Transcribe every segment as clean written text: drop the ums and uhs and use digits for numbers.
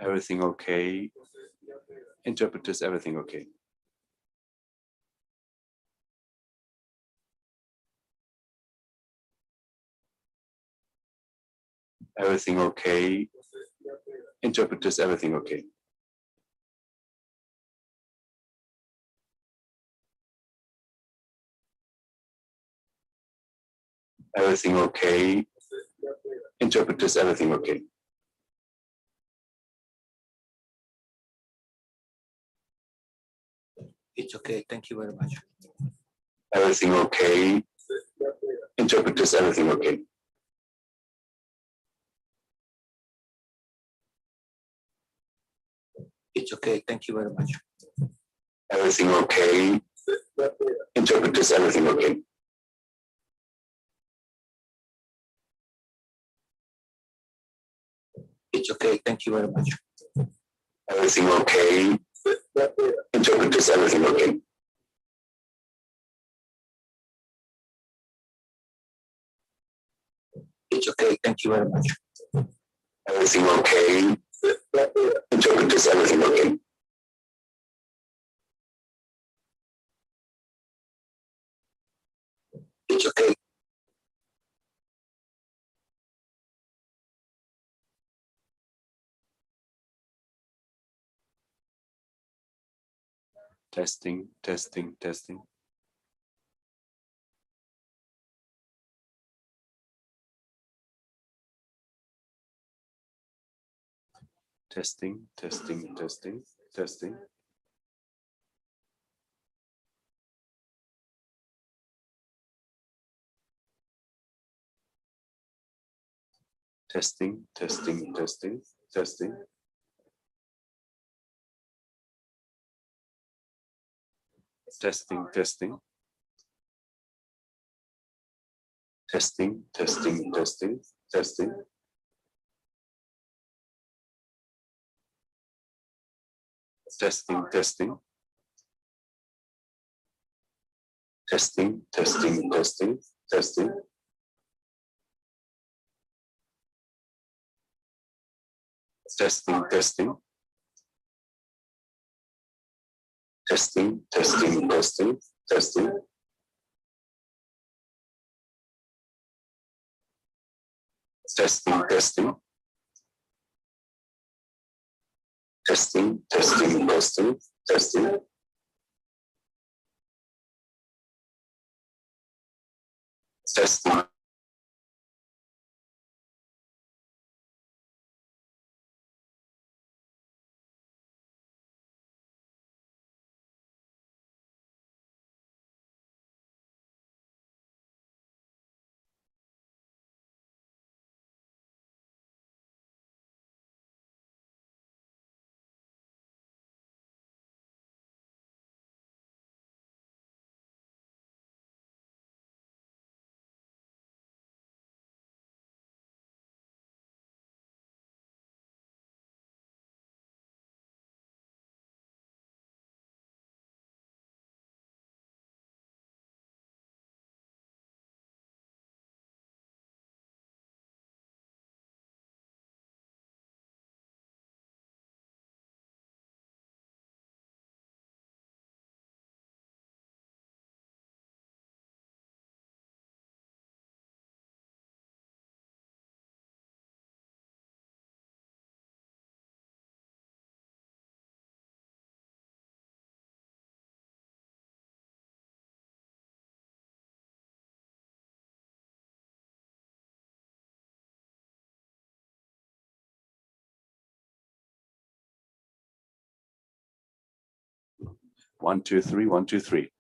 Everything okay? Interpreters, everything okay? Everything okay? Interpreters, everything okay? Everything okay? Interpreters, everything okay? It's okay. Thank you very much. Everything okay? Interpreters, everything okay? It's okay. Thank you very much. Everything okay? Interpreters, everything okay? It's okay. Thank you very much. Everything okay? Interpreters, everything okay? It's okay. Thank you very much. Everything okay? Interpreters, everything okay? It's okay. Testing, testing, testing. Testing, testing, testing, testing. Testing, testing, testing, testing. Testing, testing. Testing, testing, testing, testing. Testing, testing. Testing, testing, testing, testing. Testing, testing. Testing, testing, testing, testing. Testing, testing. Testing, testing, testing, testing. Testing. One, two, three, one, two, three.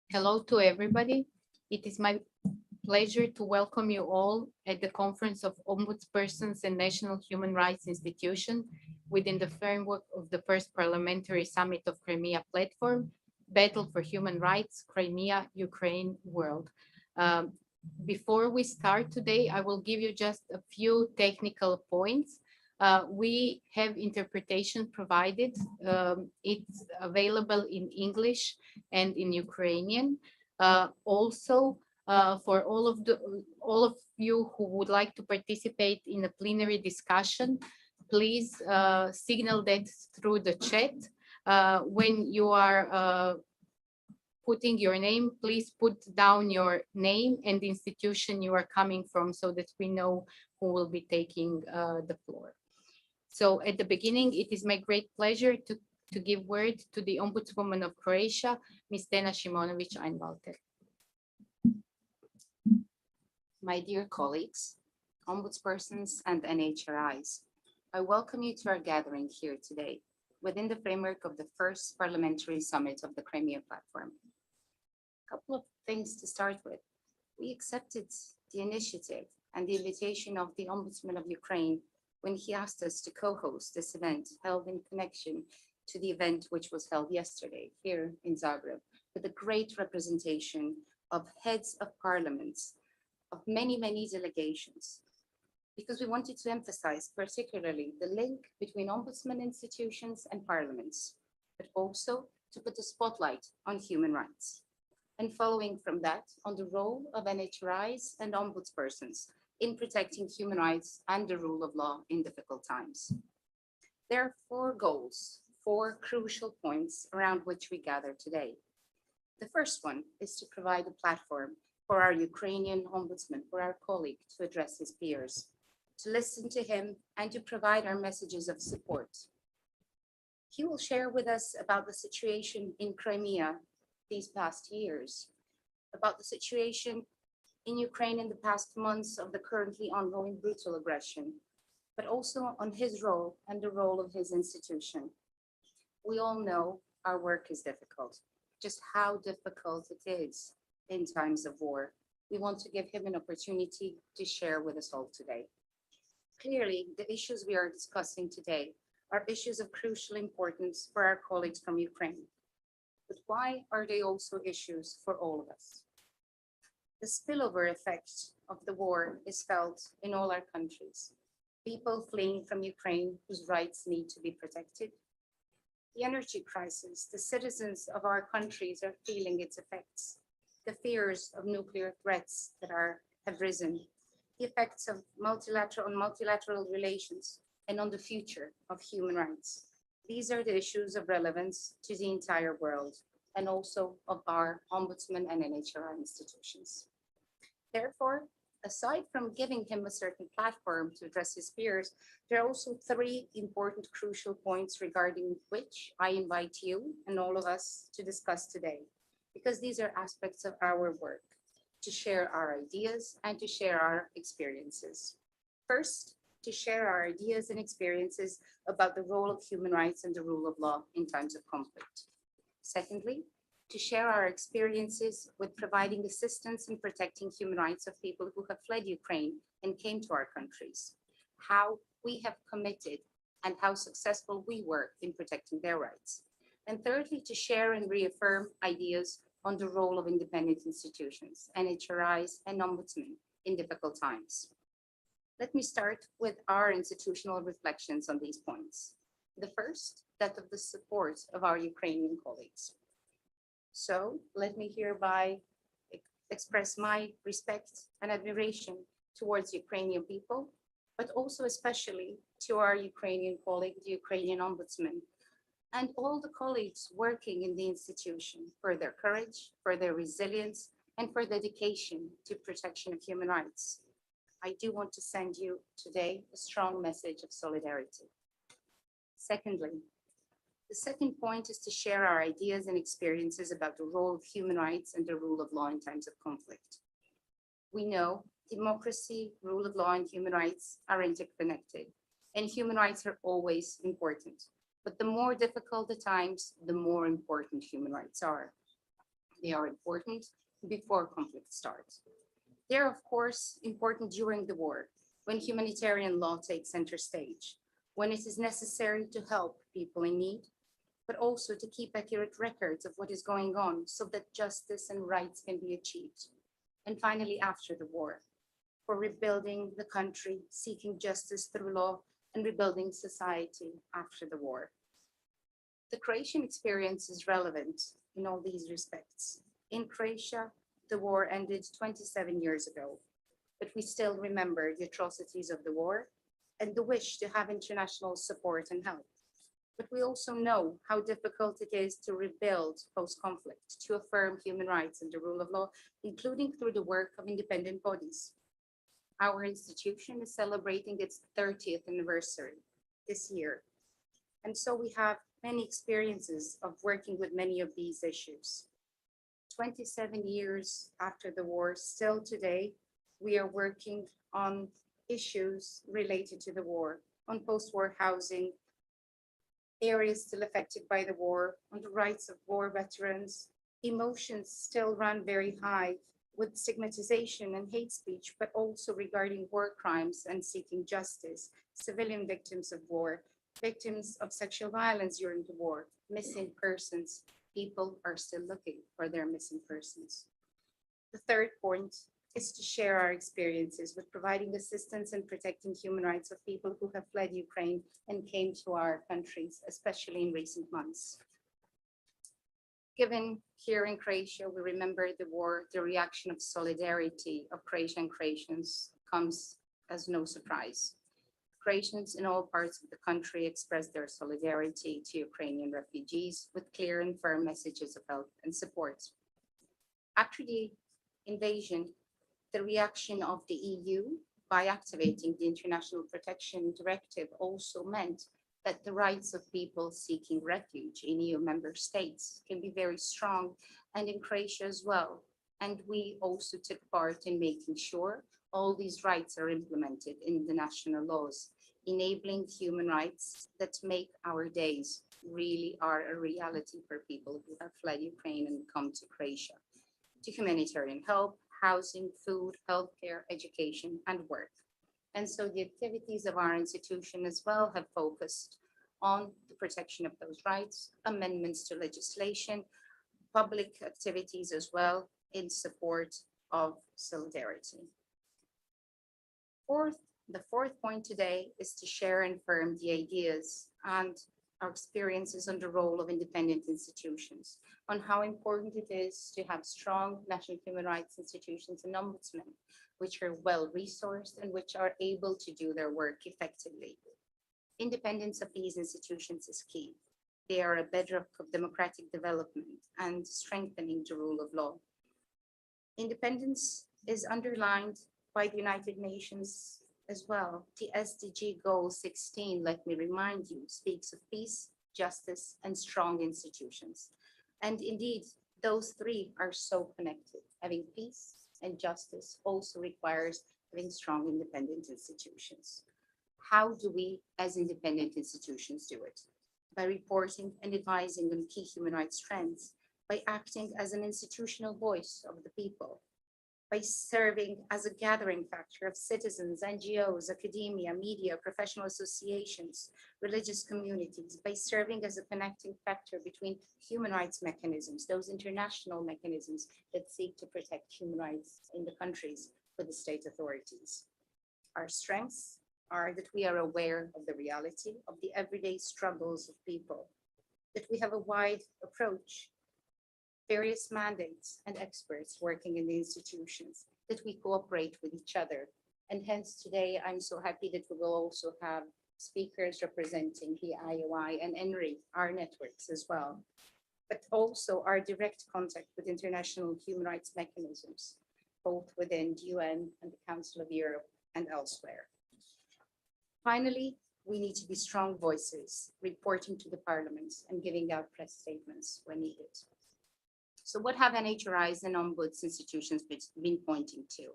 Hello to everybody. It is my pleasure to welcome you all at the Conference of Ombudspersons and National Human Rights Institutions within the framework of the first Parliamentary Summit of Crimea platform, Battle for Human Rights, Crimea, Ukraine, World. Before we start today, I will give you just a few technical points. We have interpretation provided. It's available in English and in Ukrainian. Also, for all of you who would like to participate in a plenary discussion, please signal that through the chat. When you are putting your name, please put down your name and the institution you are coming from so that we know who will be taking the floor. So at the beginning, it is my great pleasure to give word to the Ombudswoman of Croatia, Ms. Dena Šimonović-Einwalter. My dear colleagues, ombudspersons and NHRIs, I welcome you to our gathering here today within the framework of the first Parliamentary Summit of the Crimea Platform. A couple of things to start with. We accepted the initiative and the invitation of the Ombudsman of Ukraine when he asked us to co-host this event held in connection to the event which was held yesterday here in Zagreb with a great representation of heads of parliaments of many delegations, because we wanted to emphasize particularly the link between ombudsman institutions and parliaments, but also to put a spotlight on human rights. And following from that, on the role of NHRIs and ombudspersons in protecting human rights and the rule of law in difficult times. There are four goals, four crucial points around which we gather today. The first one is to provide a platform for our Ukrainian ombudsman, for our colleague, to address his peers, to listen to him and to provide our messages of support. He will share with us about the situation in Crimea these past years, about the situation in Ukraine in the past months of the currently ongoing brutal aggression, but also on his role and the role of his institution. We all know our work is difficult, just how difficult it is in times of war. We want to give him an opportunity to share with us all today. Clearly, the issues we are discussing today are issues of crucial importance for our colleagues from Ukraine. But why are they also issues for all of us? The spillover effect of the war is felt in all our countries. People fleeing from Ukraine whose rights need to be protected. The energy crisis, the citizens of our countries are feeling its effects. The fears of nuclear threats that have risen, the effects of multilateral relations, and on the future of human rights. These are the issues of relevance to the entire world and also of our ombudsman and NHRI institutions. Therefore, aside from giving him a certain platform to address his peers, there are also three important crucial points regarding which I invite you and all of us to discuss today, because these are aspects of our work, to share our ideas and to share our experiences. First, to share our ideas and experiences about the role of human rights and the rule of law in times of conflict. Secondly, to share our experiences with providing assistance in protecting human rights of people who have fled Ukraine and came to our countries, how we have committed and how successful we were in protecting their rights. And thirdly, to share and reaffirm ideas on the role of independent institutions, NHRIs and ombudsmen in difficult times. Let me start with our institutional reflections on these points. The first, that of the support of our Ukrainian colleagues. So let me hereby express my respect and admiration towards Ukrainian people, but also especially to our Ukrainian colleague, the Ukrainian ombudsman, and all the colleagues working in the institution for their courage, for their resilience, and for dedication to protection of human rights. I do want to send you today a strong message of solidarity. Secondly, the second point is to share our ideas and experiences about the role of human rights and the rule of law in times of conflict. We know democracy, rule of law, and human rights are interconnected, and human rights are always important. But the more difficult the times, the more important human rights are. They are important before conflict starts. They are, of course, important during the war, when humanitarian law takes center stage, when it is necessary to help people in need, but also to keep accurate records of what is going on so that justice and rights can be achieved. And finally, after the war, for rebuilding the country, seeking justice through law, and rebuilding society after the war. The Croatian experience is relevant in all these respects. In Croatia, the war ended 27 years ago, but we still remember the atrocities of the war and the wish to have international support and help. But we also know how difficult it is to rebuild post-conflict, to affirm human rights and the rule of law, including through the work of independent bodies. Our institution is celebrating its 30th anniversary this year. And so we have many experiences of working with many of these issues. 27 years after the war, still today, we are working on issues related to the war, on post-war housing, areas still affected by the war, on the rights of war veterans. Emotions still run very high with stigmatization and hate speech, but also regarding war crimes and seeking justice, civilian victims of war, victims of sexual violence during the war, missing persons. People are still looking for their missing persons. The third point is to share our experiences with providing assistance and protecting human rights of people who have fled Ukraine and came to our countries, especially in recent months. Given here in Croatia, we remember the war, the reaction of solidarity of Croatian Croatians comes as no surprise. Croatians in all parts of the country expressed their solidarity to Ukrainian refugees with clear and firm messages of help and support. After the invasion, the reaction of the EU by activating the International Protection Directive also meant that the rights of people seeking refuge in EU member states can be very strong, and in Croatia as well. And we also took part in making sure all these rights are implemented in the national laws, enabling human rights that make our days really are a reality for people who have fled Ukraine and come to Croatia, to humanitarian help, housing, food, healthcare, education, and work. And so the activities of our institution as well have focused on the protection of those rights, amendments to legislation, public activities as well in support of solidarity. The fourth point today is to share and firm the ideas and our experiences on the role of independent institutions, on how important it is to have strong national human rights institutions and ombudsmen, which are well-resourced and which are able to do their work effectively. Independence of these institutions is key. They are a bedrock of democratic development and strengthening the rule of law. Independence is underlined by the United Nations as well. The SDG goal 16, let me remind you, speaks of peace, justice, and strong institutions. And indeed, those three are so connected. Having peace and justice also requires having strong independent institutions. How do we as independent institutions do it? By reporting and advising on key human rights trends, by acting as an institutional voice of the people, by serving as a gathering factor of citizens, NGOs, academia, media, professional associations, religious communities, by serving as a connecting factor between human rights mechanisms, those international mechanisms that seek to protect human rights in the countries with the state authorities. Our strengths are that we are aware of the reality of the everyday struggles of people, that we have a wide approach, various mandates and experts working in the institutions, that we cooperate with each other. And hence today, I'm so happy that we will also have speakers representing the IOI and ENRI, our networks as well, but also our direct contact with international human rights mechanisms, both within the UN and the Council of Europe and elsewhere. Finally, we need to be strong voices, reporting to the parliaments and giving out press statements when needed. So what have NHRIs and ombuds institutions been pointing to?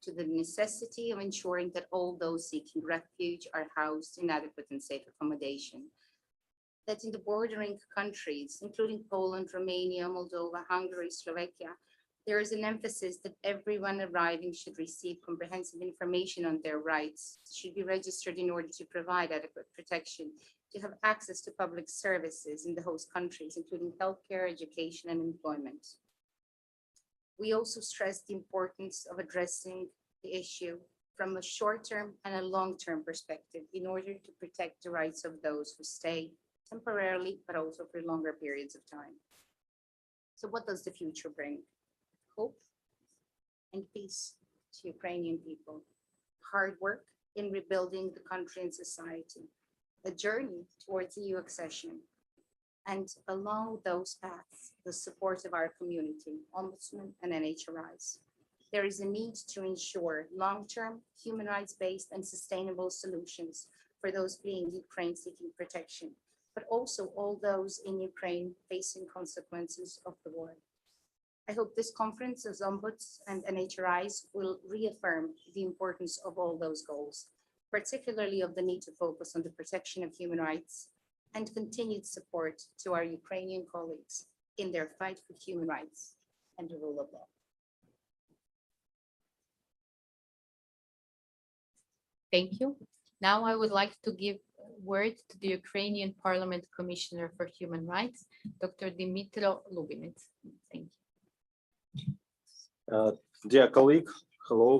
To the necessity of ensuring that all those seeking refuge are housed in adequate and safe accommodation, that in the bordering countries, including Poland, Romania, Moldova, Hungary, Slovakia, there is an emphasis that everyone arriving should receive comprehensive information on their rights, should be registered in order to provide adequate protection, to have access to public services in the host countries, including healthcare, education, and employment. We also stress the importance of addressing the issue from a short-term and a long-term perspective in order to protect the rights of those who stay temporarily, but also for longer periods of time. So what does the future bring? Hope and peace to Ukrainian people, hard work in rebuilding the country and society, a journey towards EU accession, and along those paths, the support of our community, ombudsmen and NHRIs. There is a need to ensure long-term, human rights-based and sustainable solutions for those fleeing Ukraine seeking protection, but also all those in Ukraine facing consequences of the war. I hope this conference of ombuds and NHRIs will reaffirm the importance of all those goals, particularly of the need to focus on the protection of human rights and continued support to our Ukrainian colleagues in their fight for human rights and the rule of law. Thank you. Now I would like to give word to the Ukrainian Parliament Commissioner for Human Rights, Dr. Dmytro Lubinets. Thank you. Dear colleague, hello.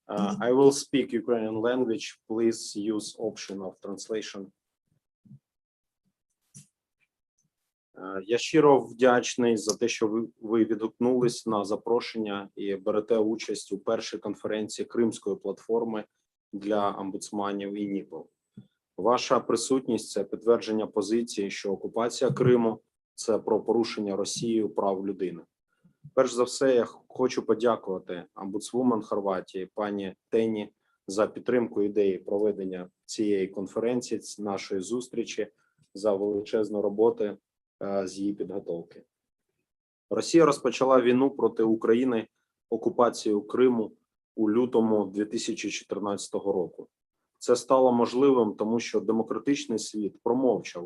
I will speak Ukrainian language. Please use option of translation. Я щиро вдячний за те, що ви відгукнулись на запрошення і берете участь у першій конференції Кримської платформи для омбудсманів і НІПЛ. Ваша присутність – це підтвердження позиції, що окупація Криму – це про порушення Росією прав людини. Перш за все, я хочу подякувати омбудсвумен Хорватії, пані Тені, за підтримку ідеї проведення цієї конференції, нашої зустрічі, за величезну роботу з її підготовки. Росія розпочала війну проти України окупацією Криму у лютому 2014 року. Це стало можливим, тому що демократичний світ промовчав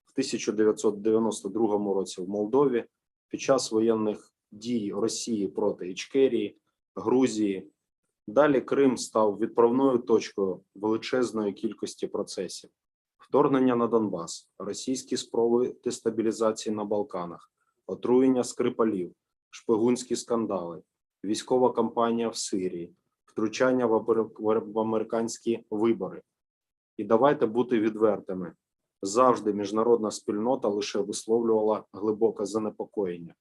в 1992 році в Молдові під час воєнних дій Росії проти Ічкерії, Грузії. Далі Крим став відправною точкою величезної кількості процесів. Вторгнення на Донбас, російські спроби дестабілізації на Балканах, отруєння Скрипалів, шпигунські скандали, військова кампанія в Сирії, втручання в американські вибори. І давайте бути відвертими. Завжди міжнародна спільнота лише висловлювала глибоке занепокоєння.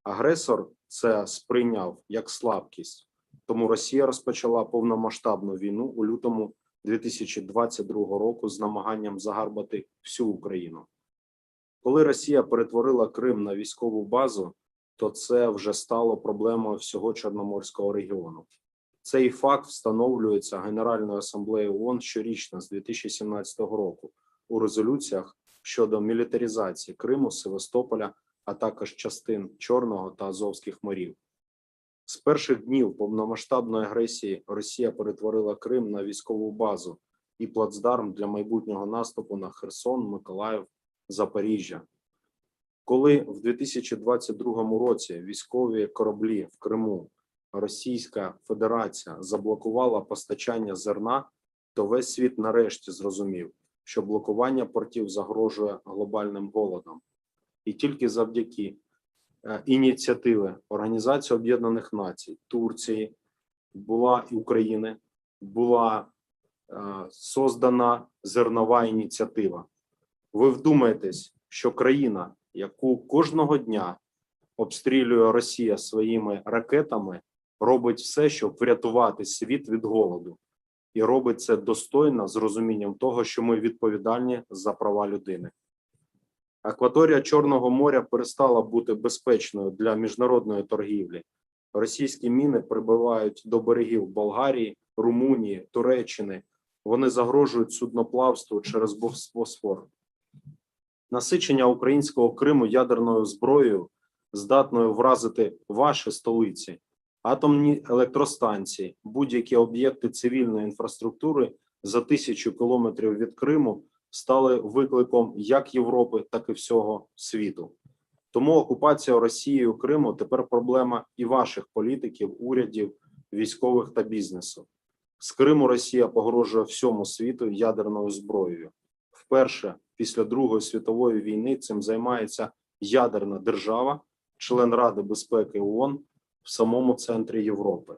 Агресор це сприйняв як слабкість, тому Росія розпочала повномасштабну війну у лютому 2022 року з намаганням загарбати всю Україну. Коли Росія перетворила Крим на військову базу, то це вже стало проблемою всього Чорноморського регіону. Цей факт встановлюється Генеральною асамблеєю ООН щорічно з 2017 року у резолюціях щодо мілітаризації Криму, Севастополя, а також частин Чорного та Азовських морів. З перших днів повномасштабної агресії Росія перетворила Крим на військову базу і плацдарм для майбутнього наступу на Херсон, Миколаїв, Запоріжжя. Коли в 2022 році військові кораблі в Криму Російська Федерація заблокувала постачання зерна, то весь світ нарешті зрозумів, що блокування портів загрожує глобальним голодом. І тільки завдяки ініціативи Організації Об'єднаних Націй, Турції, була і України, була создана зернова ініціатива. Ви вдумаєтесь, що країна, яку кожного дня обстрілює Росія своїми ракетами, робить все, щоб врятувати світ від голоду. І робить це достойно з розумінням того, що ми відповідальні за права людини. Акваторія Чорного моря перестала бути безпечною для міжнародної торгівлі. Російські міни прибувають до берегів Болгарії, Румунії, Туреччини. Вони загрожують судноплавству через Босфор. Насичення українського Криму ядерною зброєю, здатною вразити ваші столиці, атомні електростанції, будь-які об'єкти цивільної інфраструктури за 1000 кілометрів від Криму стали викликом як Європи, так і всього світу. Тому окупація Росією Криму тепер проблема і ваших політиків, урядів, військових та бізнесу. З Криму Росія погрожує всьому світу ядерною зброєю. Вперше після Другої світової війни цим займається ядерна держава, член Ради безпеки ООН в самому центрі Європи.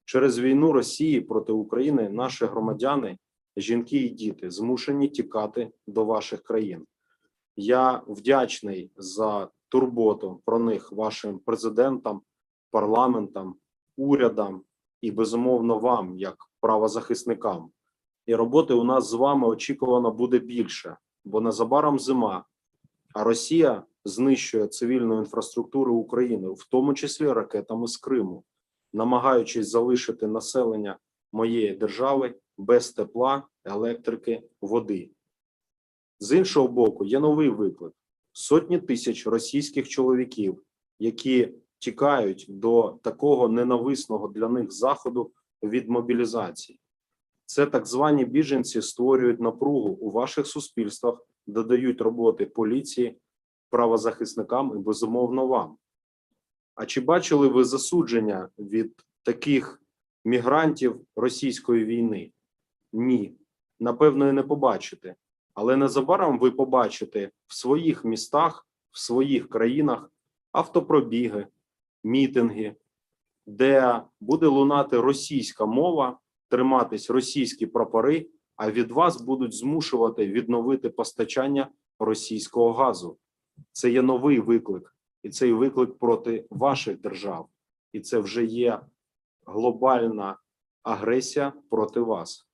Через війну Росії проти України наші громадяни, жінки і діти змушені тікати до ваших країн. Я вдячний за турботу про них вашим президентам, парламентам, урядам і, безумовно, вам, як правозахисникам. І роботи у нас з вами очікувано буде більше, бо незабаром зима, а Росія знищує цивільну інфраструктуру України, в тому числі ракетами з Криму, намагаючись залишити населення моєї держави без тепла, електрики, води. З іншого боку, є новий виклик. Сотні тисяч російських чоловіків, які тікають до такого ненависного для них заходу від мобілізації. Це так звані біженці створюють напругу у ваших суспільствах, додають роботи поліції, правозахисникам і, безумовно, вам. А чи бачили ви засудження від таких мігрантів російської війни? Ні. Напевно, і не побачите. Але незабаром ви побачите в своїх містах, в своїх країнах автопробіги, мітинги, де буде лунати російська мова, триматись російські прапори, а від вас будуть змушувати відновити постачання російського газу. Це є новий виклик, і цей виклик проти ваших держав. І це вже є глобальна агресія проти вас.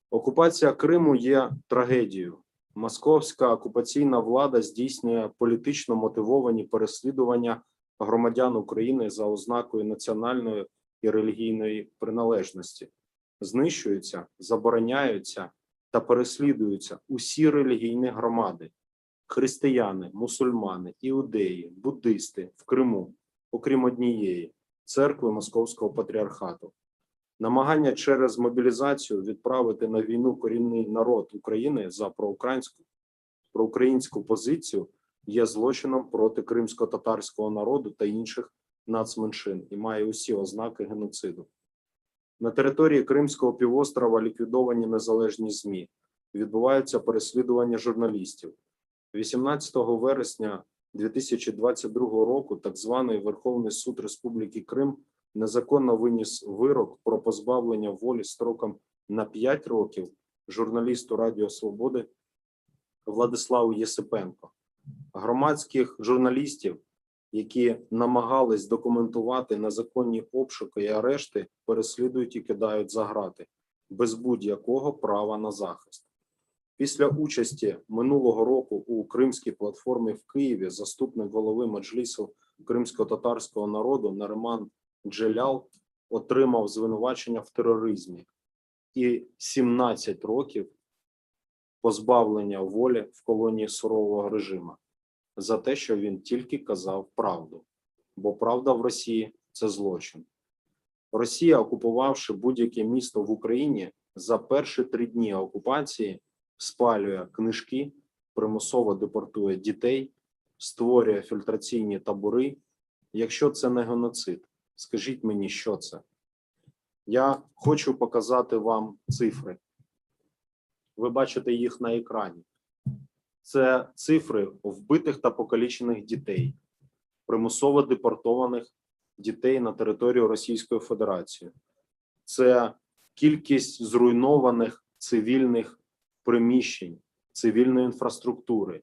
Окупація Криму є трагедією. Московська окупаційна влада здійснює політично мотивовані переслідування громадян України за ознакою національної і релігійної приналежності. Знищуються, забороняються та переслідуються усі релігійні громади – християни, мусульмани, іудеї, буддисти в Криму, окрім однієї – церкви Московського патріархату. Намагання через мобілізацію відправити на війну корінний народ України за проукраїнську позицію є злочином проти кримсько-татарського народу та інших нацменшин і має усі ознаки геноциду. На території Кримського півострова ліквідовані незалежні ЗМІ, відбуваються переслідування журналістів. 18 вересня 2022 року так званий Верховний суд Республіки Крим незаконно виніс вирок про позбавлення волі строком на 5 років журналісту Радіо Свободи Владиславу Єсипенко. Громадських журналістів, які намагались документувати незаконні обшуки і арешти, переслідують і кидають за грати, без будь-якого права на захист. Після участі минулого року у Кримській платформі в Києві заступник голови Меджлісу кримсько-татарського народу Нариман Джелял отримав звинувачення в тероризмі і 17 років позбавлення волі в колонії сурового режиму за те, що він тільки казав правду. Бо правда в Росії – це злочин. Росія, окупувавши будь-яке місто в Україні, за перші 3 дні окупації спалює книжки, примусово депортує дітей, створює фільтраційні табори. Якщо це не геноцид, скажіть мені, що це? Я хочу показати вам цифри. Ви бачите їх на екрані. Це цифри вбитих та покалічених дітей, примусово депортованих дітей на територію Російської Федерації. Це кількість зруйнованих цивільних приміщень, цивільної інфраструктури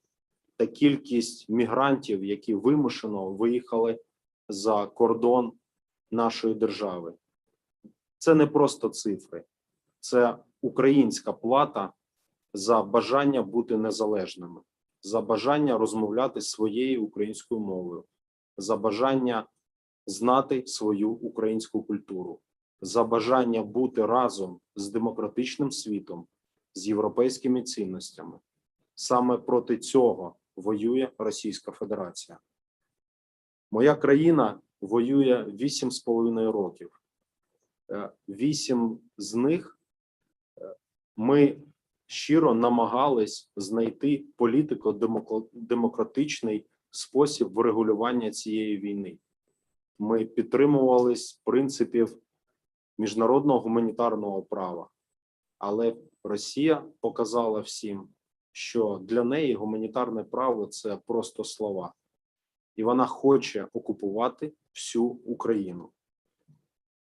та кількість мігрантів, які вимушено виїхали за кордон нашої держави. Це не просто цифри, це українська плата за бажання бути незалежними, за бажання розмовляти своєю українською мовою, за бажання знати свою українську культуру, за бажання бути разом з демократичним світом, з європейськими цінностями. Саме проти цього воює Російська Федерація. Моя країна воює 8,5 років. 8 з них ми щиро намагались знайти політико-демократичний спосіб врегулювання цієї війни. Ми підтримувались принципів міжнародного гуманітарного права, але Росія показала всім, що для неї гуманітарне право – це просто слова. І вона хоче окупувати всю Україну.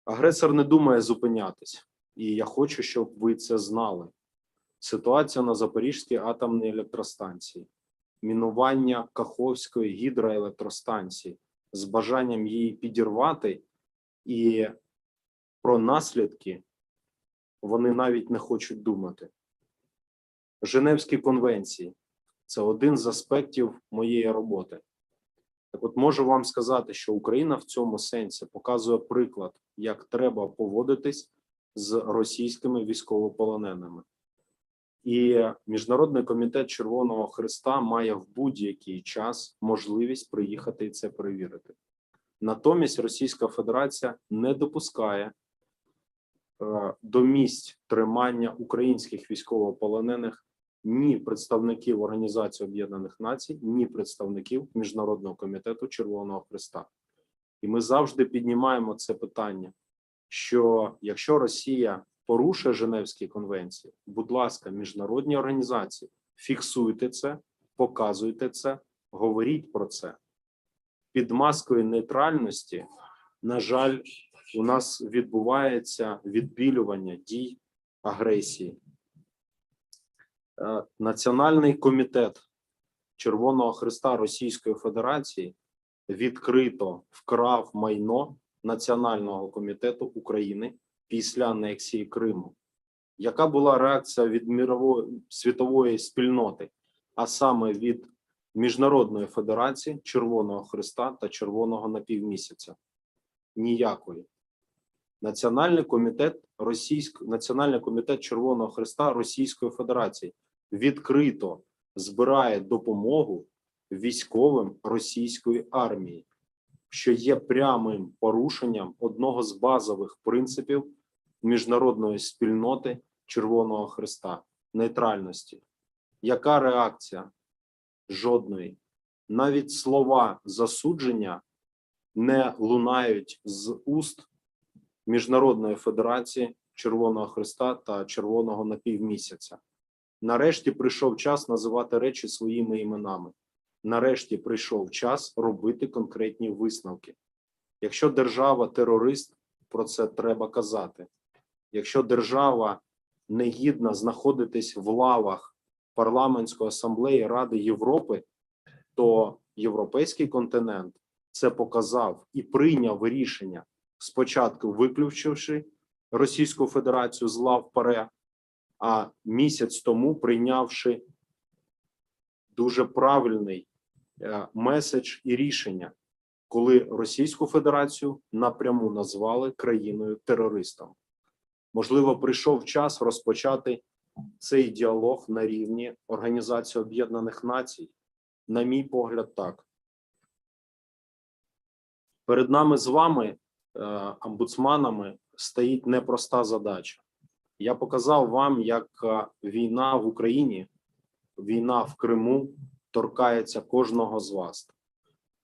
Агресор не думає зупинятись. І я хочу, щоб ви це знали. Ситуація на Запорізькій атомній електростанції, мінування Каховської гідроелектростанції з бажанням її підірвати, і про наслідки вони навіть не хочуть думати. Женевські конвенції – це один з аспектів моєї роботи. Так от можу вам сказати, що Україна в цьому сенсі показує приклад, як треба поводитись з російськими військовополоненими. І Міжнародний комітет Червоного Хреста має в будь-який час можливість приїхати і це перевірити. Натомість Російська Федерація не допускає до місць тримання українських військовополонених ні представників Організації Об'єднаних Націй, ні представників Міжнародного комітету Червоного Хреста. І ми завжди піднімаємо це питання, що якщо Росія порушує Женевські конвенції, будь ласка, міжнародні організації, фіксуйте це, показуйте це, говоріть про це. Під маскою нейтральності, на жаль, у нас відбувається відбілювання дій агресії. Національний комітет Червоного Хреста Російської Федерації відкрито вкрав майно Національного комітету України після анексії Криму. Яка була реакція від світової спільноти, а саме від Міжнародної Федерації Червоного Хреста та Червоного Напівмісяця? Ніякої. Національний комітет Червоного Хреста Російської Федерації відкрито збирає допомогу військовим російської армії, що є прямим порушенням одного з базових принципів міжнародної спільноти Червоного Хреста – нейтральності. Яка реакція? Жодної. Навіть слова засудження не лунають з уст Міжнародної Федерації Червоного Хреста та Червоного Напівмісяця. Нарешті прийшов час називати речі своїми іменами. Нарешті прийшов час робити конкретні висновки. Якщо держава терорист, про це треба казати. Якщо держава не гідна знаходитись в лавах Парламентської асамблеї Ради Європи, то європейський континент це показав і прийняв рішення, спочатку виключивши Російську Федерацію з лав ПАРЕ, а місяць тому прийнявши дуже правильний меседж і рішення, коли Російську Федерацію напряму назвали країною-терористом. Можливо, прийшов час розпочати цей діалог на рівні Організації Об'єднаних Націй? На мій погляд, так. Перед нами з вами, омбудсманами, стоїть непроста задача. Я показав вам, як війна в Україні, війна в Криму торкається кожного з вас.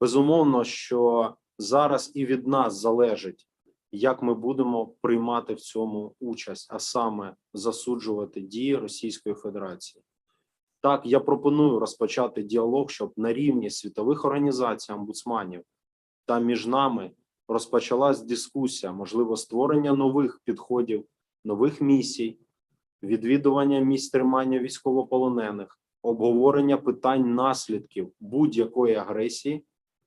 Безумовно, що зараз і від нас залежить, як ми будемо приймати в цьому участь, а саме засуджувати дії Російської Федерації. Так, я пропоную розпочати діалог, щоб на рівні світових організацій, омбудсманів та між нами розпочалась дискусія, можливо, створення нових підходів, нових місій, відвідування місць тримання військовополонених, обговорення питань наслідків будь-якої агресії,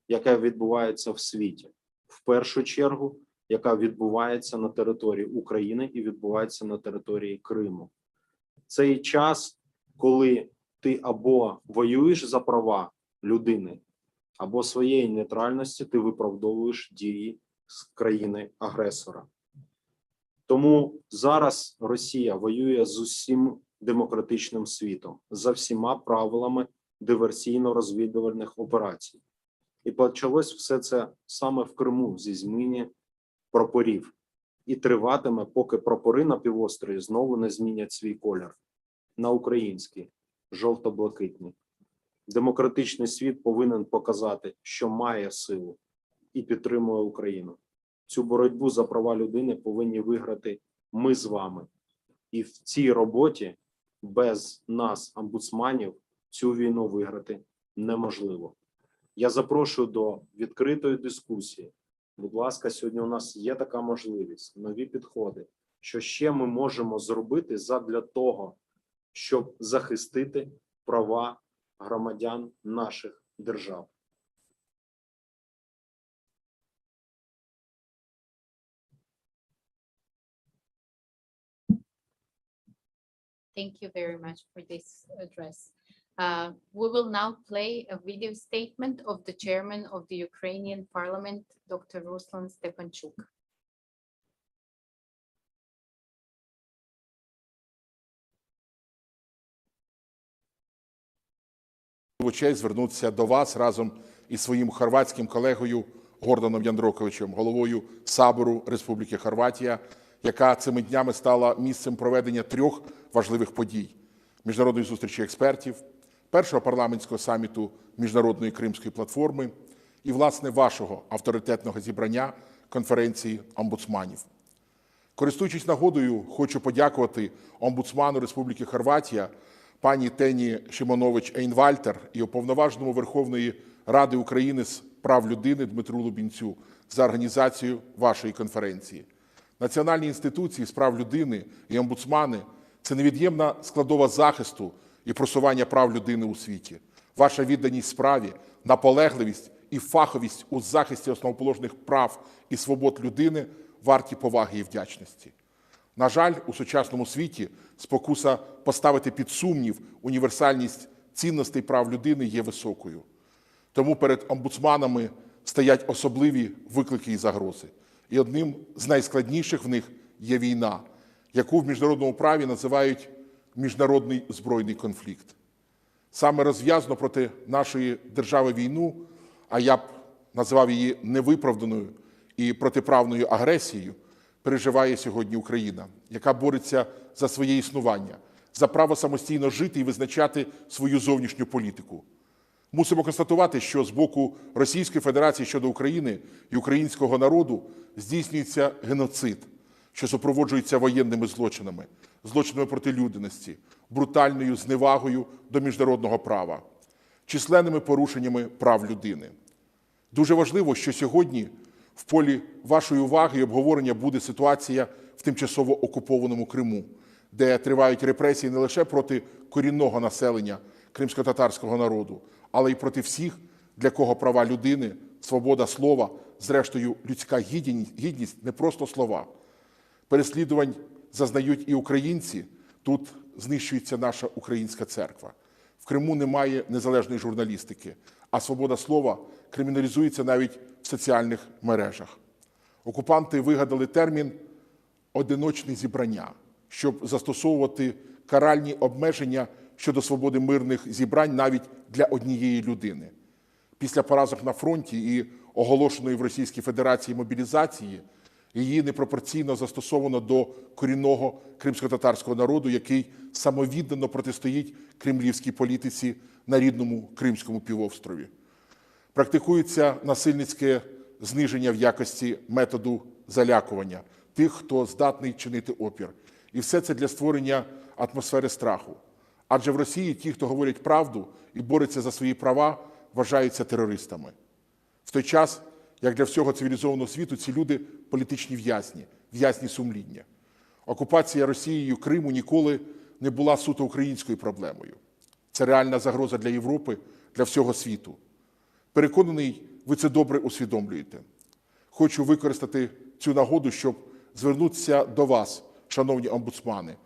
яка відбувається в світі. В першу чергу, яка відбувається на території України і відбувається на території Криму. Цей час, коли ти або воюєш за права людини, або своєї нейтральності ти виправдовуєш дії з країни-агресора. Тому зараз Росія воює з усім демократичним світом, за всіма правилами диверсійно-розвідувальних операцій. І почалось все це саме в Криму зі зміни прапорів. І триватиме, поки прапори на півострові знову не змінять свій колір. на українські, жовто-блакитні. Демократичний світ повинен показати, що має силу і підтримує Україну. Цю боротьбу за права людини повинні виграти ми з вами. І в цій роботі без нас, омбудсманів, цю війну виграти неможливо. Я запрошую до відкритої дискусії. Будь ласка, сьогодні у нас є така можливість, нові підходи. Що ще ми можемо зробити задля того, щоб захистити права громадян наших держав? Thank you very much for this address. We will now play a video statement of the chairman of the Ukrainian parliament, Dr. Ruslan Stefanchuk. Честь звернутися до вас разом із своїм хорватським колегою Горданом Яндроковичем, головою Сабору Республіки Хорватія, яка цими днями стала місцем проведення 3 важливих подій: міжнародної зустрічі експертів, першого парламентського саміту Міжнародної Кримської платформи і, власне, вашого авторитетного зібрання конференції омбудсманів. Користуючись нагодою, хочу подякувати омбудсману Республіки Хорватія пані Тені Шимонович-Ейнвальтер і уповноваженому Верховної Ради України з прав людини Дмитру Лубінцю за організацію вашої конференції. Національні інституції з прав людини і омбудсмани – це невід'ємна складова захисту і просування прав людини у світі. Ваша відданість справі, наполегливість і фаховість у захисті основоположних прав і свобод людини варті поваги і вдячності. На жаль, у сучасному світі спокуса поставити під сумнів універсальність цінностей прав людини є високою. Тому перед омбудсманами стоять особливі виклики і загрози. І одним з найскладніших в них є війна, яку в міжнародному праві називають міжнародний збройний конфлікт. Саме розв'язано проти нашої держави війну, а я б називав її невиправданою і протиправною агресією, переживає сьогодні Україна, яка бореться за своє існування, за право самостійно жити і визначати свою зовнішню політику. Мусимо констатувати, що з боку Російської Федерації щодо України і українського народу здійснюється геноцид, що супроводжується воєнними злочинами, злочинами проти людяності, брутальною зневагою до міжнародного права, численними порушеннями прав людини. Дуже важливо, що сьогодні в полі вашої уваги і обговорення буде ситуація в тимчасово окупованому Криму, де тривають репресії не лише проти корінного населення кримсько-татарського народу, але й проти всіх, для кого права людини, свобода слова, зрештою людська гідність – не просто слова. Переслідувань зазнають і українці, тут знищується наша українська церква. В Криму немає незалежної журналістики, а свобода слова криміналізується навіть в соціальних мережах. Окупанти вигадали термін «одиночне зібрання», щоб застосовувати каральні обмеження щодо свободи мирних зібрань навіть для однієї людини. Після поразок на фронті і оголошеної в Російській Федерації мобілізації її непропорційно застосовано до корінного кримсько-татарського народу, який самовіддано протистоїть кремлівській політиці на рідному Кримському півострові. Практикується насильницьке зниження в якості методу залякування тих, хто здатний чинити опір. І все це для створення атмосфери страху. Адже в Росії ті, хто говорять правду і борються за свої права, вважаються терористами. В той час, як для всього цивілізованого світу, ці люди – політичні в'язні, в'язні сумління. Окупація Росією Криму ніколи не була суто українською проблемою. Це реальна загроза для Європи, для всього світу. Переконаний, ви це добре усвідомлюєте. Хочу використати цю нагоду, щоб звернутися до вас, шановні омбудсмани,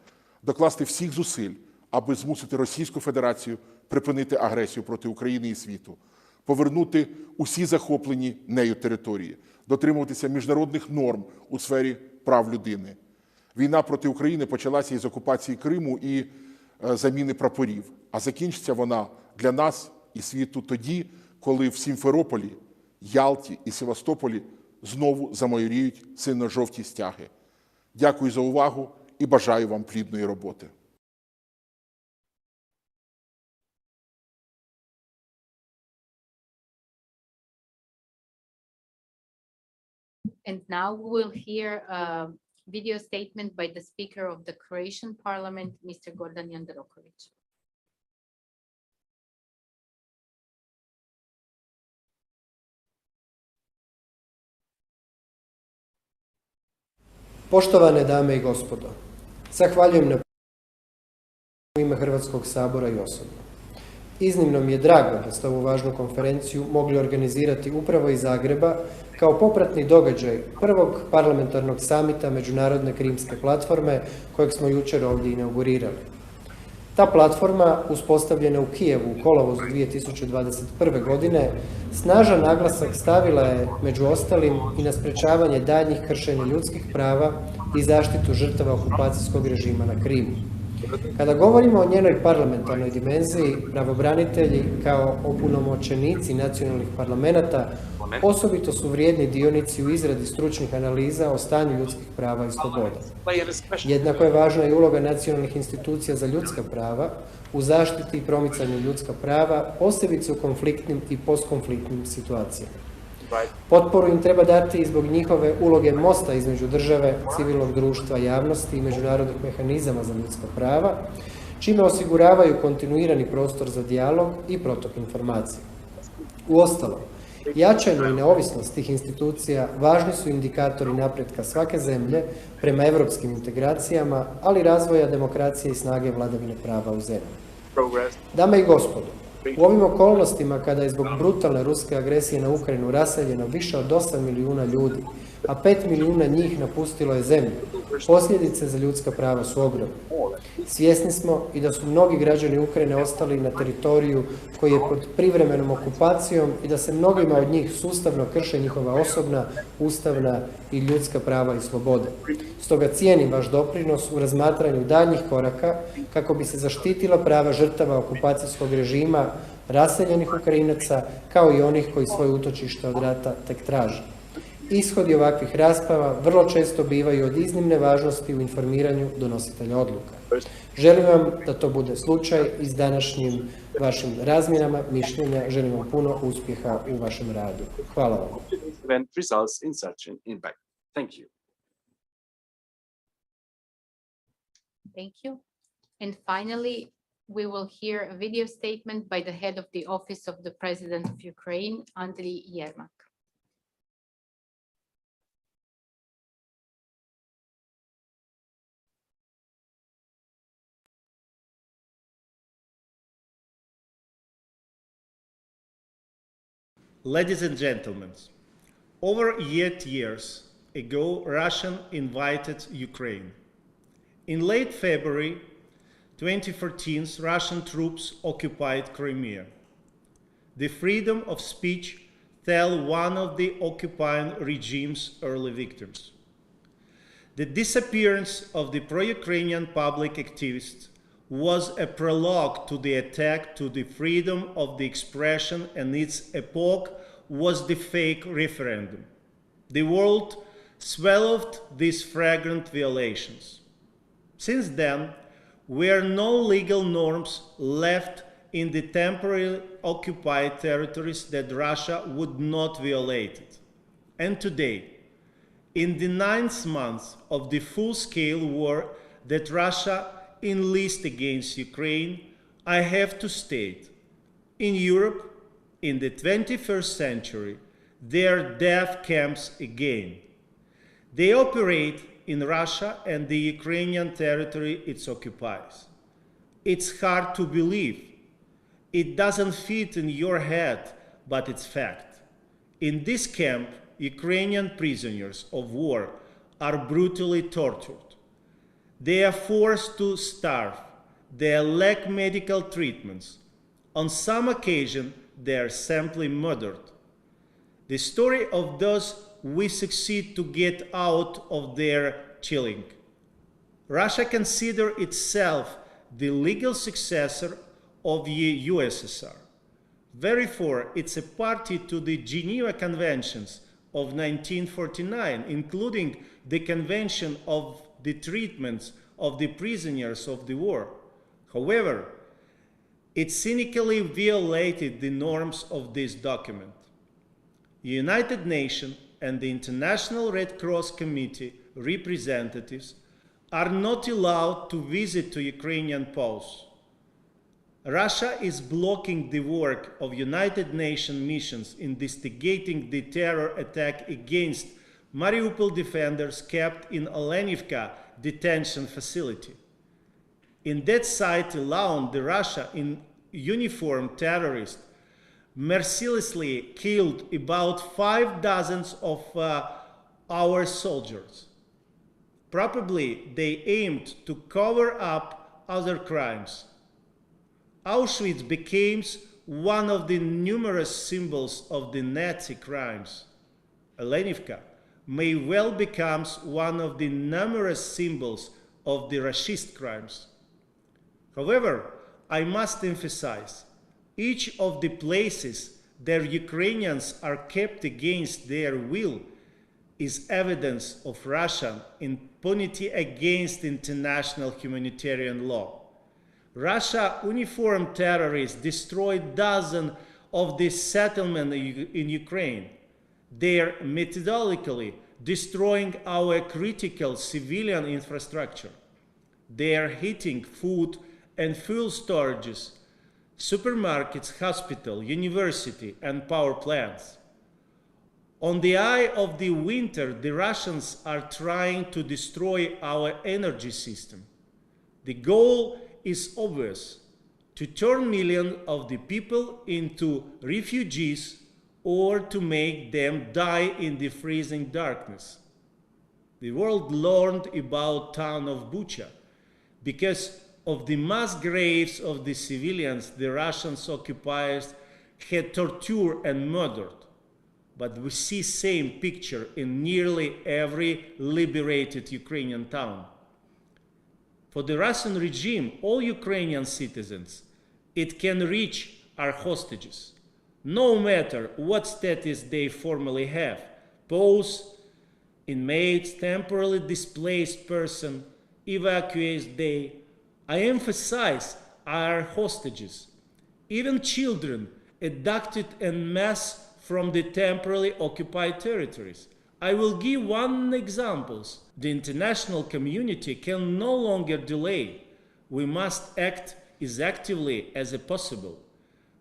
докласти всіх зусиль, аби змусити Російську Федерацію припинити агресію проти України і світу, повернути усі захоплені нею території, дотримуватися міжнародних норм у сфері прав людини. Війна проти України почалася із окупації Криму і заміни прапорів, а закінчиться вона для нас і світу тоді, коли в Сімферополі, Ялті і Севастополі знову замайоріють синьо-жовті стяги. Дякую за увагу і бажаю вам плідної роботи. And now we will hear a video statement by the Speaker of the Croatian Parliament, Mr. Gordan Jandrokovic. Poštovane dame i gospodo, zahvaljujem na u ime Hrvatskog sabora i osobno. Iznimno mi je drago da ste ovu važnu konferenciju mogli organizirati upravo iz Zagreba kao popratni događaj prvog parlamentarnog samita Međunarodne krimske platforme kojeg smo jučer ovdje inaugurirali. Ta platforma, uspostavljena u Kijevu u kolovozu 2021. godine, snažan naglasak stavila je među ostalim i na sprečavanje daljnjih kršenja ljudskih prava i zaštitu žrtava okupacijskog režima na Krimu. Kada govorimo o njenoj parlamentarnoj dimenziji, pravobranitelji kao opunomoćenici nacionalnih parlamenata osobito su vrijedni dionici u izradi stručnih analiza o stanju ljudskih prava i sloboda. Jednako je važna i uloga nacionalnih institucija za ljudska prava u zaštiti i promicanju ljudska prava, posebice u konfliktnim i postkonfliktnim situacijama. Potporu im treba dati i zbog njihove uloge mosta između države, civilnog društva, javnosti i međunarodnih mehanizama za ljudska prava, čime osiguravaju kontinuirani prostor za dijalog i protok informacija. Uostalom, jačanje i neovisnost tih institucija važni su indikatori napretka svake zemlje prema evropskim integracijama, ali i razvoja demokracije i snage vladavine prava u zemlji. Dame i gospodo, u ovim okolnostima kada je zbog brutalne ruske agresije na Ukrajinu raseljeno više od 8 milijuna ljudi, a 5 milijuna njih napustilo je zemlju, posljedice za ljudska prava su ogromne. Svjesni smo i da su mnogi građani Ukrajine ostali na teritoriju koji je pod privremenom okupacijom i da se mnogima od njih sustavno krše njihova osobna, ustavna i ljudska prava i slobode. Stoga cijenim vaš doprinos u razmatranju daljnjih koraka kako bi se zaštitila prava žrtava okupacijskog režima, raseljenih Ukrajinaca, kao i onih koji svoje utočište od rata tek traže. Ishodi ovakvih rasprava vrlo često bivaju od iznimne važnosti u informiranju donositelja odluka. Želim vam da to bude slučaj i s današnjim vašim razmjenama mišljenja. Želim vam puno uspjeha u vašem radu. Hvala vam. Thank you. And finally, we will hear a video statement by the head of the Office of the President of Ukraine, Andriy Yermak. Ladies and gentlemen, over 8 years ago, Russia invaded Ukraine. In late February 2014, Russian troops occupied Crimea. The freedom of speech fell one of the occupying regime's early victims. The disappearance of the pro-Ukrainian public activists was a prologue to the attack to the freedom of the expression, and its epoch was the fake referendum. The world swallowed these flagrant violations. Since then, there are no legal norms left in the temporarily occupied territories that Russia would not violate. And today, in the 9th month of the full-scale war that Russia enlist against Ukraine, I have to state, in Europe, in the 21st century, there are death camps again. They operate in Russia and the Ukrainian territory it occupies. It's hard to believe. It doesn't fit in your head, but it's fact. In this camp, Ukrainian prisoners of war are brutally tortured. They are forced to starve. They lack medical treatments. On some occasions, they are simply murdered. The story of those we succeed to get out of their chilling. Russia considers itself the legal successor of the USSR. Therefore, it's a party to the Geneva Conventions of 1949, including the Convention of the treatments of the prisoners of the war. However, it cynically violated the norms of this document. The United Nations and the International Red Cross Committee representatives are not allowed to visit to Ukrainian posts. Russia is blocking the work of United Nations missions investigating the terror attack against Mariupol defenders kept in Olenivka detention facility. In that site alone, the Russia in uniformed terrorists mercilessly killed about 5 dozens of our soldiers. Probably they aimed to cover up other crimes. Auschwitz became one of the numerous symbols of the Nazi crimes. Olenivka may well become one of the numerous symbols of the Rashist crimes. However, I must emphasize, each of the places that Ukrainians are kept against their will is evidence of Russian impunity against international humanitarian law. Russia uniformed terrorists destroyed dozens of the settlements in Ukraine. They are methodically destroying our critical civilian infrastructure. They are hitting food and fuel storages, supermarkets, hospital, university, and power plants. On the eye of the winter, the Russians are trying to destroy our energy system. The goal is obvious: to turn millions of the people into refugees or to make them die in the freezing darkness. The world learned about the town of Bucha because of the mass graves of the civilians the Russian occupiers had tortured and murdered. But we see the same picture in nearly every liberated Ukrainian town. For the Russian regime, all Ukrainian citizens it can reach are hostages, no matter what status they formally have: POWs, inmates, temporarily displaced person, evacuees. They, I emphasize, are hostages. Even children abducted en masse from the temporarily occupied territories. I will give one example. The international community can no longer delay. We must act as actively as possible.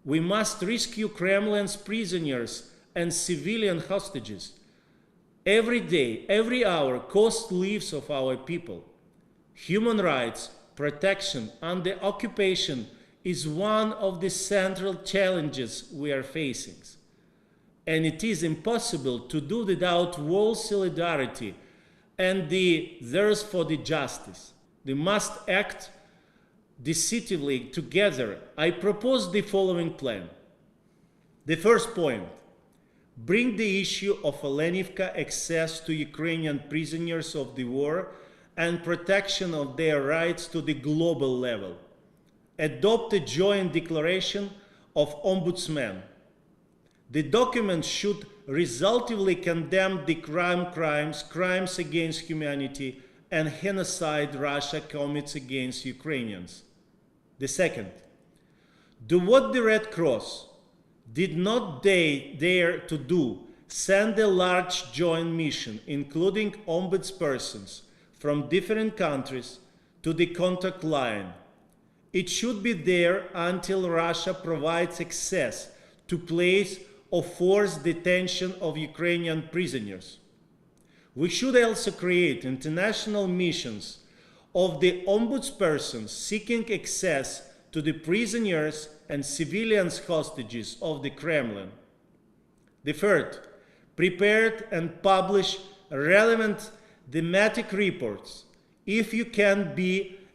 We must rescue Kremlin's prisoners and civilian hostages. Every day, every hour, costs lives of our people. Human rights, protection, and the occupation is one of the central challenges we are facing. And it is impossible to do without world solidarity and the thirst for the justice. We must act decisively together. I propose the following plan. The first point: bring the issue of Olenivka access to Ukrainian prisoners of the war and protection of their rights to the global level. Adopt a joint declaration of ombudsman. The document should resultingly condemn the crimes against humanity and genocide Russia commits against Ukrainians. The second, do what the Red Cross did not dare to do: send a large joint mission, including ombudspersons from different countries, to the contact line. It should be there until Russia provides access to place of forced detention of Ukrainian prisoners. We should also create international missions of the ombudspersons seeking access to the prisoners and civilians hostages of the Kremlin. The third, prepare and publish relevant thematic reports. If you can be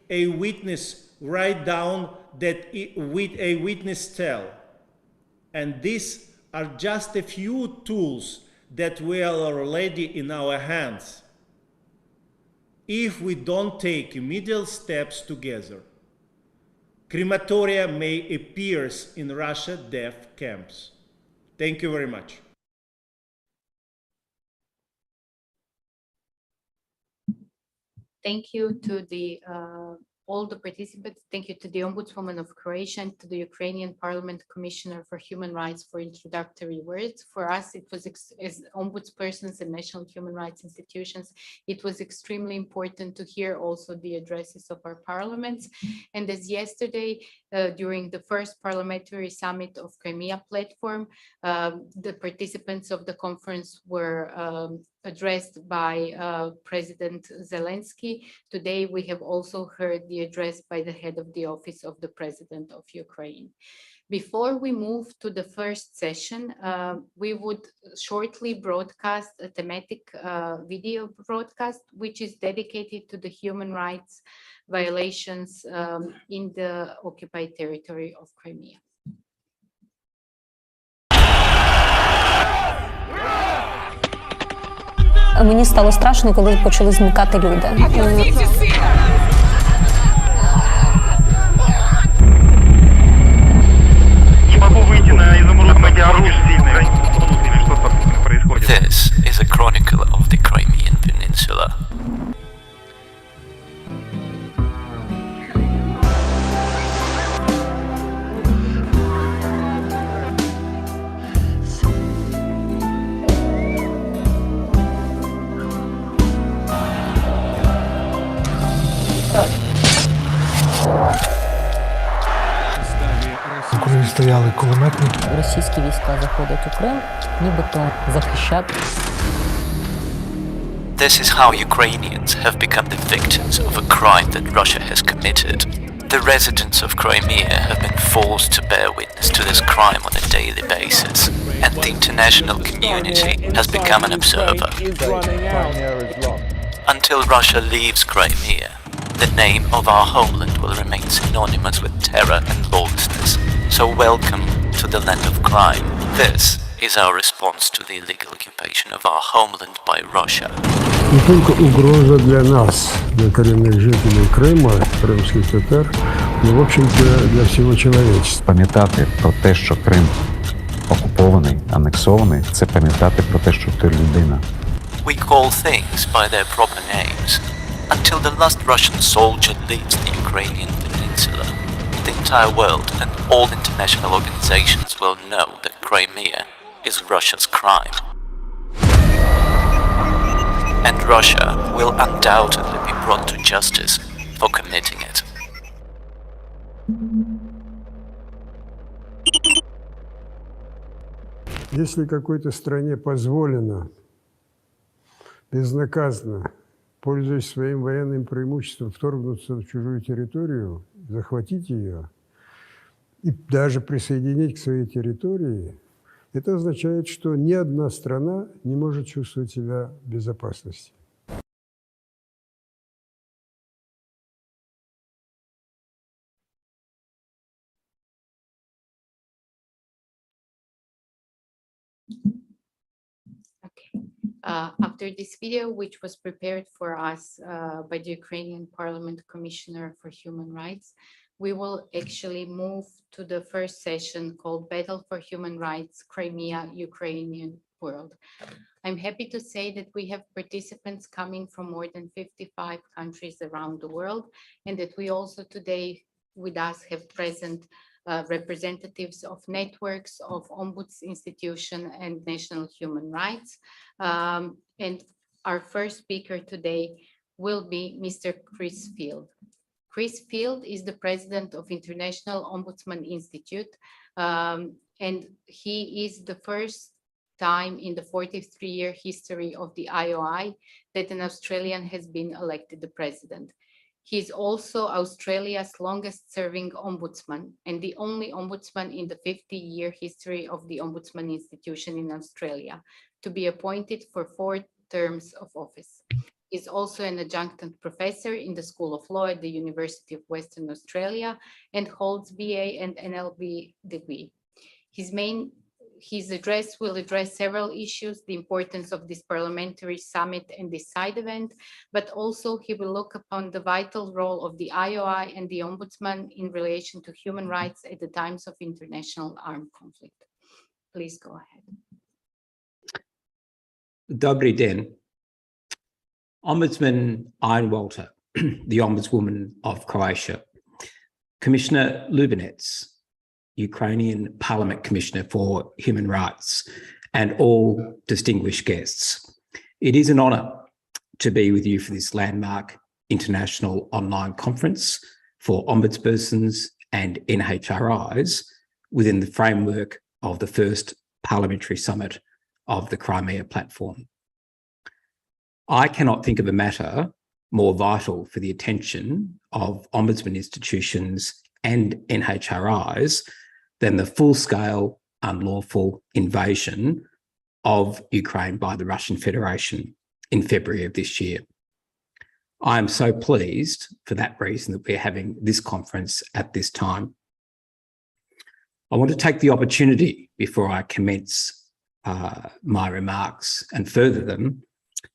a witness, write down that with a witness tell. And these are just a few tools that we are already in our hands. If we don't take immediate steps together, crematoria may appear in Russia death camps. Thank you very much. Thank you to the all the participants. Thank you to the Ombudswoman of Croatia and to the Ukrainian Parliament Commissioner for Human Rights for introductory words. For us, it was as ombudspersons and national human rights institutions, it was extremely important to hear also the addresses of our parliaments. And as yesterday, during the first parliamentary summit of Crimea platform, the participants of the conference were addressed by President Zelensky. Today, we have also heard the address by the head of the office of the President of Ukraine. Before we move to the first session, we would shortly broadcast a thematic video broadcast, which is dedicated to the human rights violations in the occupied territory of Crimea. Мені стало страшно, коли почали зникати люди. Не могу выйти на изумрудном оружие сильное. Что там происходит? This is a chronicle of the Crimean Peninsula. Коли стояли кулеметники. Російські війська заходять у Крим, нібито захищати. This is how Ukrainians have become the victims of a crime that Russia has committed. The residents of Crimea have been forced to bear witness to this crime on a daily basis, and the international community has become an observer. Until Russia leaves Crimea, the name of our homeland will remain synonymous with terror and lawlessness. So welcome to the land of crime. This is our response to the illegal occupation of our homeland by Russia. Не только угроза для нас, для коренных жителей Крыма, крымских татар, но, в общем-то, для всего человечества. Пам'ятати про те, що Крим окупований, анексований, це пам'ятати про те, що ти людина. We call things by their proper names. Until the last Russian soldier leaves the Ukrainian peninsula, the entire world and all international organizations will know that Crimea is Russia's crime. And Russia will undoubtedly be brought to justice for committing it. Если какой-то стране позволено безнаказанно, пользуясь своим военным преимуществом, вторгнуться в чужую территорию, захватить ее и даже присоединить к своей территории, это означает, что ни одна страна не может чувствовать себя в безопасности. After this video, which was prepared for us by the Ukrainian Parliament Commissioner for Human Rights, we will actually move to the first session called Battle for Human Rights, Crimea, Ukrainian World. I'm happy to say that we have participants coming from more than 55 countries around the world, and that we also today with us have present representatives of networks of ombuds institution and national human rights. And our first speaker today will be Mr. Chris Field. Chris Field is the president of International Ombudsman Institute, and he is the first time in the 43-year history of the IOI that an Australian has been elected the president. He is also Australia's longest serving ombudsman and the only ombudsman in the 50-year history of the Ombudsman Institution in Australia to be appointed for 4 terms of office. He is also an adjunct professor in the School of Law at the University of Western Australia and holds BA and NLB degree. His address will address several issues, the importance of this parliamentary summit and this side event, but also he will look upon the vital role of the IOI and the Ombudsman in relation to human rights at the times of international armed conflict. Please go ahead. Добрий день. Ombudsman Ian Walter the Ombudswoman of Croatia, Commissioner Lubinets, Ukrainian Parliament Commissioner for Human Rights, and all distinguished guests. It is an honour to be with you for this landmark international online conference for ombudspersons and NHRIs within the framework of the first parliamentary summit of the Crimea platform. I cannot think of a matter more vital for the attention of ombudsman institutions and NHRIs than the full-scale unlawful invasion of Ukraine by the Russian Federation in February of this year. I am so pleased for that reason that we're having this conference at this time. I want to take the opportunity before I commence my remarks and further them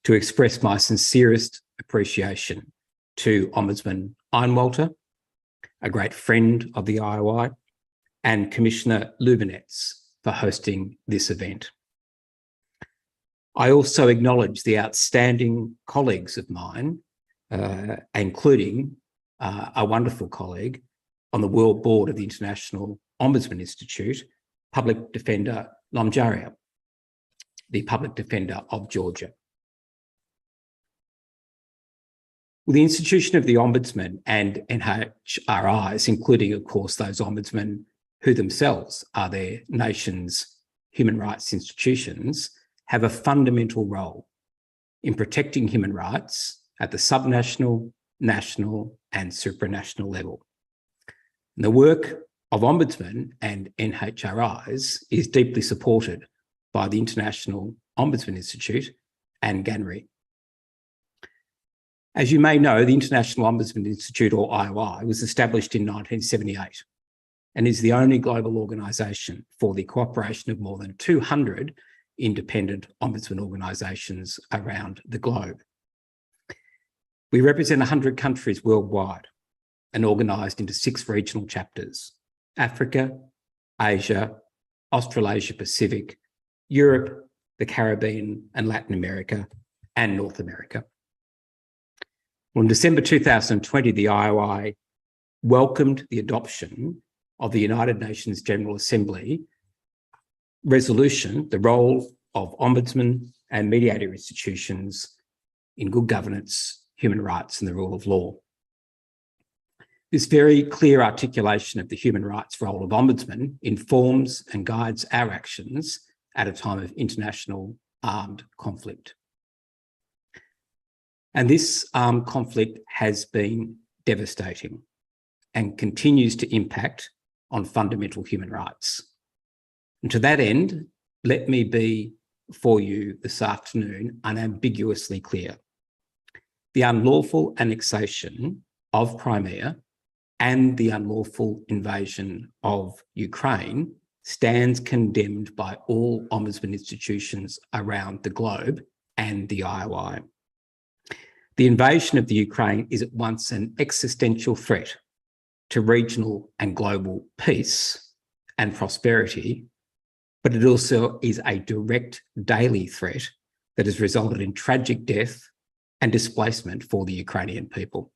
to express my sincerest appreciation to Ombudsman Einwalter, a great friend of the IOI, and Commissioner Lubinets for hosting this event. I also acknowledge the outstanding colleagues of mine, including a wonderful colleague on the World Board of the International Ombudsman Institute, Public Defender Lomjaria, the Public Defender of Georgia. Well, the institution of the Ombudsman and NHRIs, including, of course, those ombudsmen who themselves are their nation's human rights institutions, have a fundamental role in protecting human rights at the subnational, national, and supranational level. And the work of ombudsmen and NHRIs is deeply supported by the International Ombudsman Institute and GANRI. As you may know, the International Ombudsman Institute, or IOI, was established in 1978 and is the only global organisation for the cooperation of more than 200 independent ombudsman organisations around the globe. We represent 100 countries worldwide and organised into 6 regional chapters: Africa, Asia, Australasia Pacific, Europe, the Caribbean and Latin America, and North America. Well, in December 2020, the IOI welcomed the adoption of the United Nations General Assembly resolution, the role of ombudsman and mediator institutions in good governance, human rights, and the rule of law. This very clear articulation of the human rights role of ombudsman informs and guides our actions at a time of international armed conflict. And this armed conflict has been devastating and continues to impact on fundamental human rights. And to that end, let me be for you this afternoon unambiguously clear. The unlawful annexation of Crimea and the unlawful invasion of Ukraine stands condemned by all ombudsman institutions around the globe and the IOI. The invasion of the Ukraine is at once an existential threat to regional and global peace and prosperity, but it also is a direct daily threat that has resulted in tragic death and displacement for the Ukrainian people.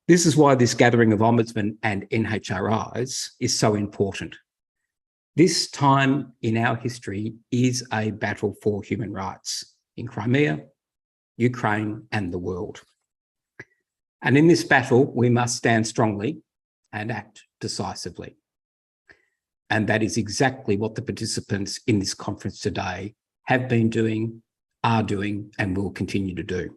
This is why this gathering of ombudsmen and NHRIs is so important. This time in our history is a battle for human rights in Crimea, Ukraine, and the world. And in this battle, we must stand strongly and act decisively. And that is exactly what the participants in this conference today have been doing, are doing, and will continue to do.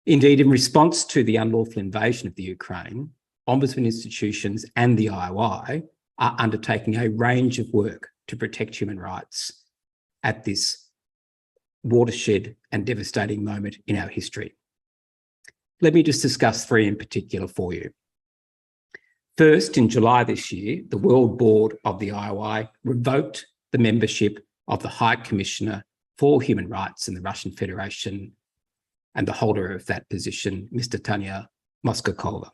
Indeed, in response to the unlawful invasion of the Ukraine, ombudsman institutions and the IOI are undertaking a range of work to protect human rights at this watershed and devastating moment in our history. Let me just discuss 3 in particular for you. First, in July this year, the World Board of the IOI revoked the membership of the High Commissioner for Human Rights in the Russian Federation and the holder of that position, Mr. Tanya Moskokova.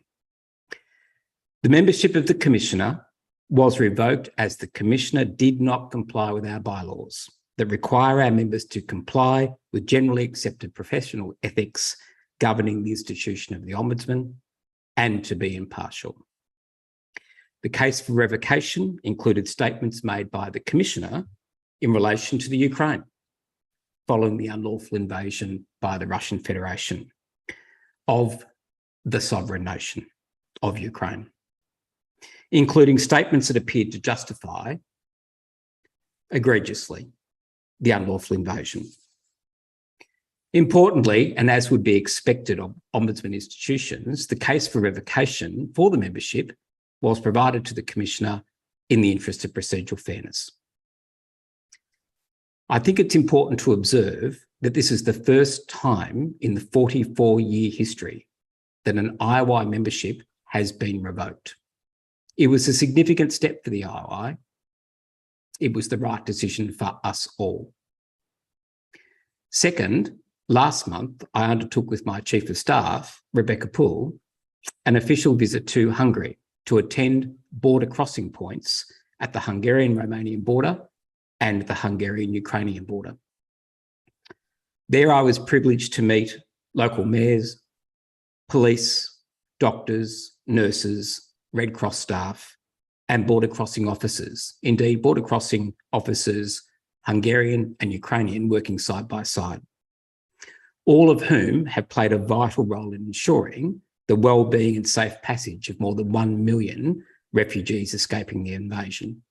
The membership of the Commissioner was revoked as the Commissioner did not comply with our bylaws that require our members to comply with generally accepted professional ethics governing the institution of the Ombudsman and to be impartial. The case for revocation included statements made by the Commissioner in relation to the Ukraine, following the unlawful invasion by the Russian Federation of the sovereign nation of Ukraine, including statements that appeared to justify egregiously the unlawful invasion. Importantly, and as would be expected of Ombudsman institutions, the case for revocation for the membership was provided to the Commissioner in the interest of procedural fairness. I think it's important to observe that this is the first time in the 44-year history that an IOI membership has been revoked. It was a significant step for the IOI. It was the right decision for us all. Second, last month, I undertook with my Chief of Staff, Rebecca Poole, an official visit to Hungary to attend border crossing points at the Hungarian-Romanian border and the Hungarian-Ukrainian border. There I was privileged to meet local mayors, police, doctors, nurses, Red Cross staff, and border crossing officers. Indeed, border crossing officers, Hungarian and Ukrainian, working side by side, all of whom have played a vital role in ensuring the well-being and safe passage of more than 1 million refugees escaping the invasion.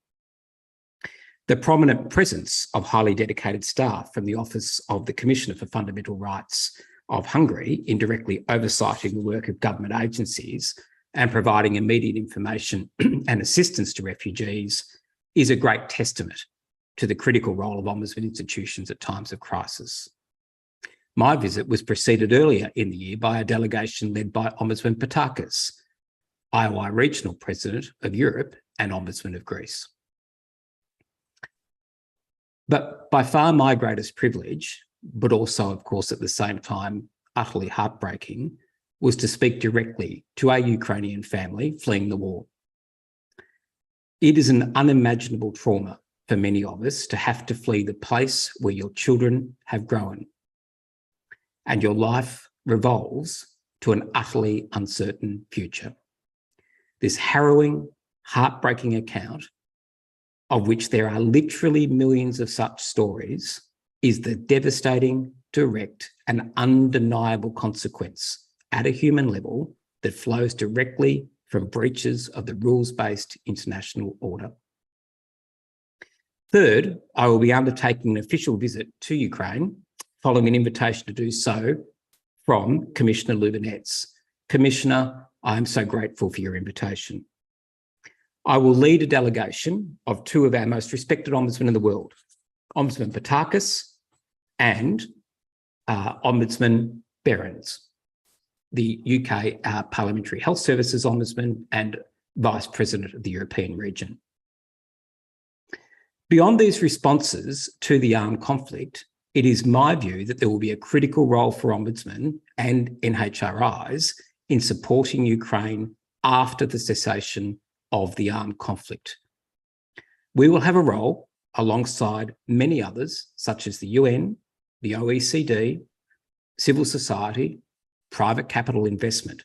The prominent presence of highly dedicated staff from the Office of the Commissioner for Fundamental Rights of Hungary in directly oversighting the work of government agencies and providing immediate information and assistance to refugees is a great testament to the critical role of Ombudsman institutions at times of crisis. My visit was preceded earlier in the year by a delegation led by Ombudsman Patakis, IOI Regional President of Europe and Ombudsman of Greece. But by far my greatest privilege, but also, of course, at the same time, utterly heartbreaking, was to speak directly to a Ukrainian family fleeing the war. It is an unimaginable trauma for many of us to have to flee the place where your children have grown and your life revolves to an utterly uncertain future. This harrowing, heartbreaking account, of which there are literally millions of such stories, is the devastating, direct, and undeniable consequence at a human level that flows directly from breaches of the rules-based international order. Third, I will be undertaking an official visit to Ukraine following an invitation to do so from Commissioner Lubinets. Commissioner, I am so grateful for your invitation. I will lead a delegation of two of our most respected ombudsmen in the world, Ombudsman Patakis and Ombudsman Behrens, the UK Parliamentary Health Services Ombudsman and Vice President of the European region. Beyond these responses to the armed conflict, it is my view that there will be a critical role for ombudsmen and NHRIs in supporting Ukraine after the cessation of the armed conflict. We will have a role alongside many others, such as the UN, the OECD, civil society, private capital investment,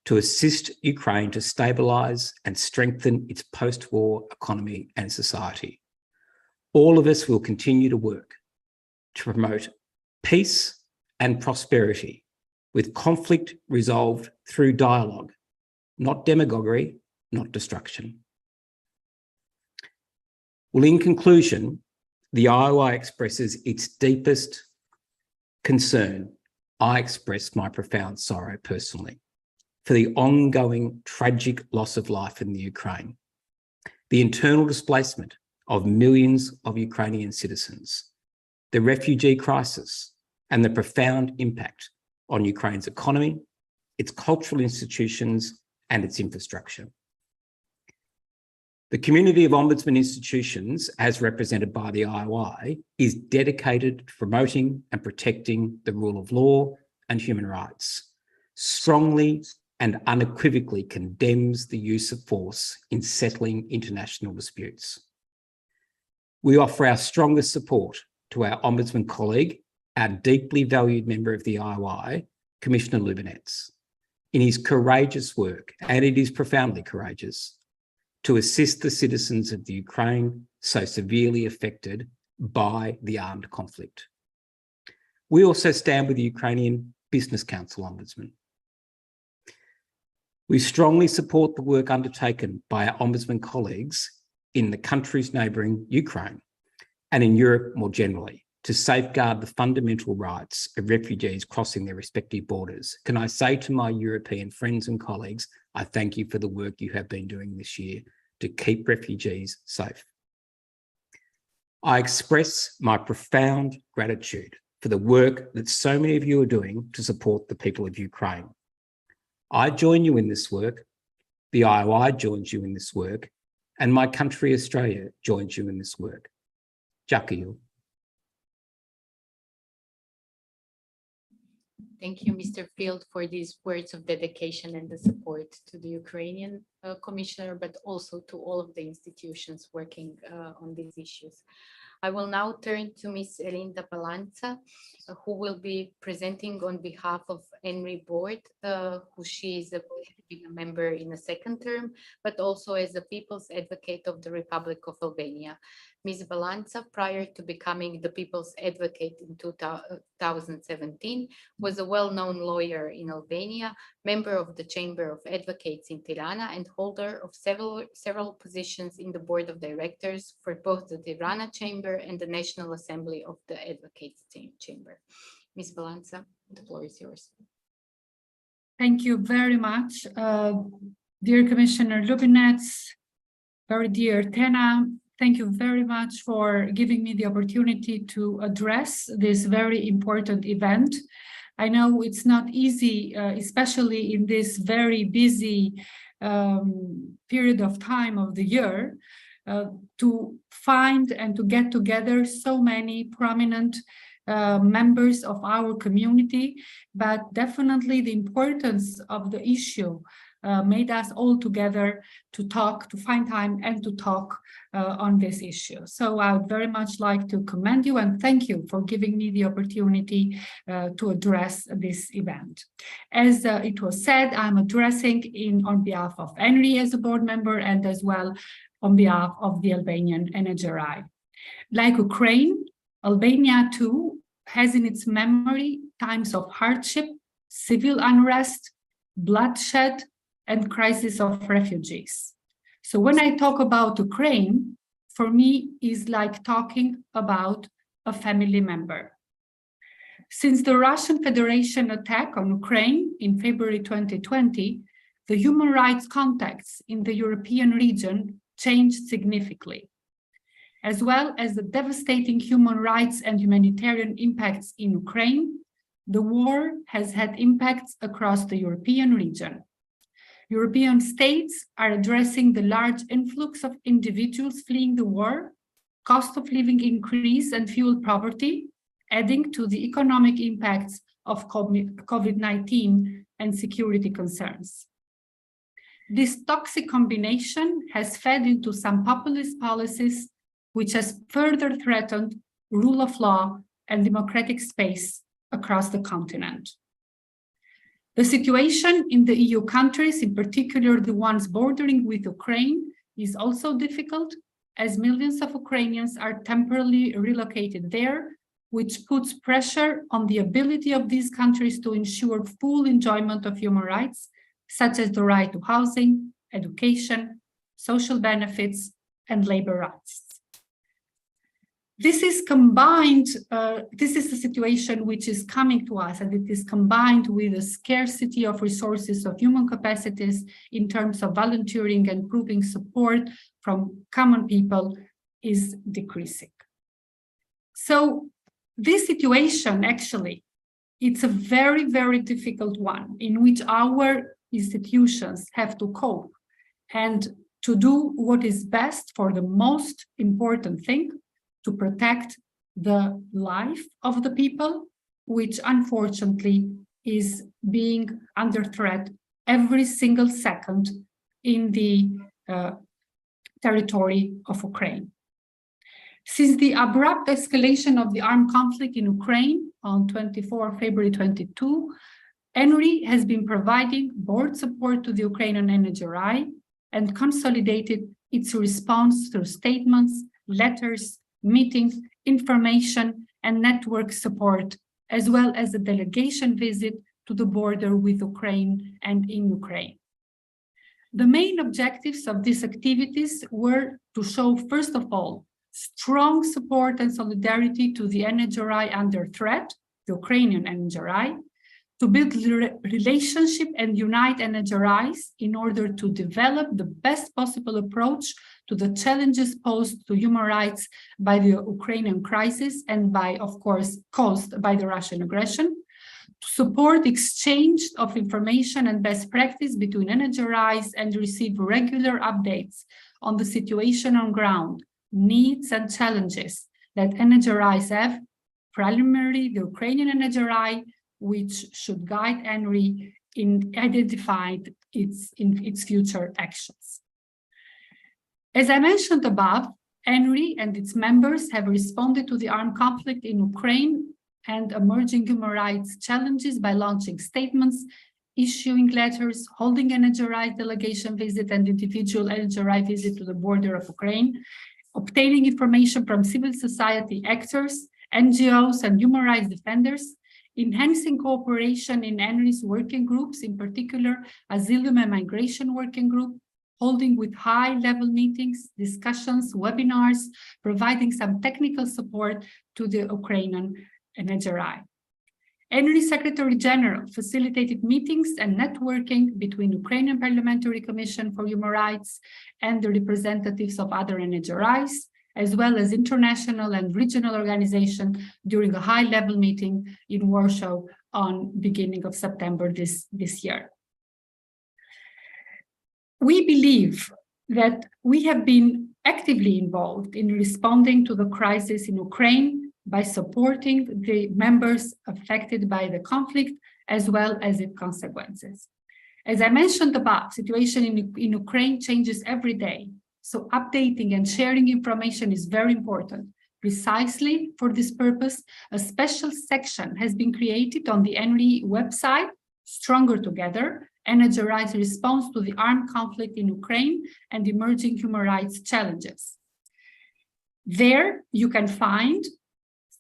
to assist Ukraine to stabilise and strengthen its post-war economy and society. All of us will continue to work to promote peace and prosperity, with conflict resolved through dialogue, not demagoguery, not destruction. Well, in conclusion, the IOI expresses its deepest concern. I express my profound sorrow personally for the ongoing tragic loss of life in the Ukraine, the internal displacement of millions of Ukrainian citizens, the refugee crisis, and the profound impact on Ukraine's economy, its cultural institutions, and its infrastructure. The community of ombudsman institutions, as represented by the IOI, is dedicated to promoting and protecting the rule of law and human rights, strongly and unequivocally condemns the use of force in settling international disputes. We offer our strongest support to our Ombudsman colleague, our deeply valued member of the IOI, Commissioner Lubinets, in his courageous work, and it is profoundly courageous, to assist the citizens of the Ukraine so severely affected by the armed conflict. We also stand with the Ukrainian Business Council Ombudsman. We strongly support the work undertaken by our Ombudsman colleagues in the countries neighbouring Ukraine and in Europe more generally to safeguard the fundamental rights of refugees crossing their respective borders. Can I say to my European friends and colleagues, I thank you for the work you have been doing this year to keep refugees safe. I express my profound gratitude for the work that so many of you are doing to support the people of Ukraine. I join you in this work, the IOI joins you in this work, and my country, Australia, joins you in this work. Dякую. Thank you, Mr. Field, for these words of dedication and the support to the Ukrainian commissioner, but also to all of the institutions working on these issues. I will now turn to Ms. Elinda Balanza, who will be presenting on behalf of ENRI board, who she is being a member in a second term, but also as a People's Advocate of the Republic of Albania. Ms. Balanza, prior to becoming the People's Advocate in 2017, was a well-known lawyer in Albania, member of the Chamber of Advocates in Tirana, and holder of several positions in the Board of Directors for both the Tirana Chamber and the National Assembly of the Advocates Chamber. Ms. Balanza, the floor is yours. Thank you very much, dear Commissioner Lubinets, very dear Tena. Thank you very much for giving me the opportunity to address this very important event. I know it's not easy, especially in this very busy period of time of the year, to find and to get together so many prominent members of our community, but definitely the importance of the issue made us all together to talk, to find time and to talk on this issue. So I would very much like to commend you and thank you for giving me the opportunity to address this event. As it was said, I'm addressing on behalf of ENRI as a board member and as well on behalf of the Albanian NHRI. Like Ukraine, Albania too has in its memory times of hardship, civil unrest, bloodshed, and crisis of refugees. So when I talk about Ukraine, for me is like talking about a family member. Since the Russian Federation attack on Ukraine in February 2020, the human rights context in the European region changed significantly, as well as the devastating human rights and humanitarian impacts in Ukraine. The war has had impacts across the European region. European states are addressing the large influx of individuals fleeing the war, cost of living increase and fuel poverty, adding to the economic impacts of COVID-19 and security concerns. This toxic combination has fed into some populist policies, which has further threatened rule of law and democratic space across the continent. The situation in the EU countries, in particular the ones bordering with Ukraine, is also difficult, as millions of Ukrainians are temporarily relocated there, which puts pressure on the ability of these countries to ensure full enjoyment of human rights, such as the right to housing, education, social benefits, and labor rights. This is combined, this is a situation which is coming to us, and it is combined with a scarcity of resources of human capacities in terms of volunteering and proving support from common people is decreasing. So this situation, actually, it's a very, very difficult one in which our institutions have to cope and to do what is best for the most important thing, to protect the life of the people, which unfortunately is being under threat every single second in the territory of Ukraine. Since the abrupt escalation of the armed conflict in Ukraine on 24 February 22, ENRI has been providing board support to the Ukrainian NHRI and consolidated its response through statements, letters, meetings, information, and network support, as well as a delegation visit to the border with Ukraine and in Ukraine. The main objectives of these activities were to show, first of all, strong support and solidarity to the NHRI under threat, the Ukrainian NHRI, to build relationship and unite NHRIs in order to develop the best possible approach to the challenges posed to human rights by the Ukrainian crisis and by, of course, caused by the Russian aggression, to support exchange of information and best practice between NHRIs and receive regular updates on the situation on ground, needs and challenges that NHRIs have, primarily the Ukrainian NHRI, which should guide ENRI in identifying its future actions. As I mentioned above, ENRI and its members have responded to the armed conflict in Ukraine and emerging human rights challenges by launching statements, issuing letters, holding NHRI delegation visit and individual NHRI visit to the border of Ukraine, obtaining information from civil society actors, NGOs and human rights defenders, enhancing cooperation in ENRI's working groups, in particular Asylum and Migration Working Group, holding with high-level meetings, discussions, webinars, providing some technical support to the Ukrainian NHRI. ENRI Secretary General facilitated meetings and networking between Ukrainian Parliamentary Commission for Human Rights and the representatives of other NHRIs, as well as international and regional organizations during a high-level meeting in Warsaw on beginning of September this year. We believe that we have been actively involved in responding to the crisis in Ukraine by supporting the members affected by the conflict as well as its consequences. As I mentioned above, situation in Ukraine changes every day. So updating and sharing information is very important. Precisely for this purpose, a special section has been created on the ENRI website, Stronger Together, NHRI's response to the armed conflict in Ukraine and emerging human rights challenges. There you can find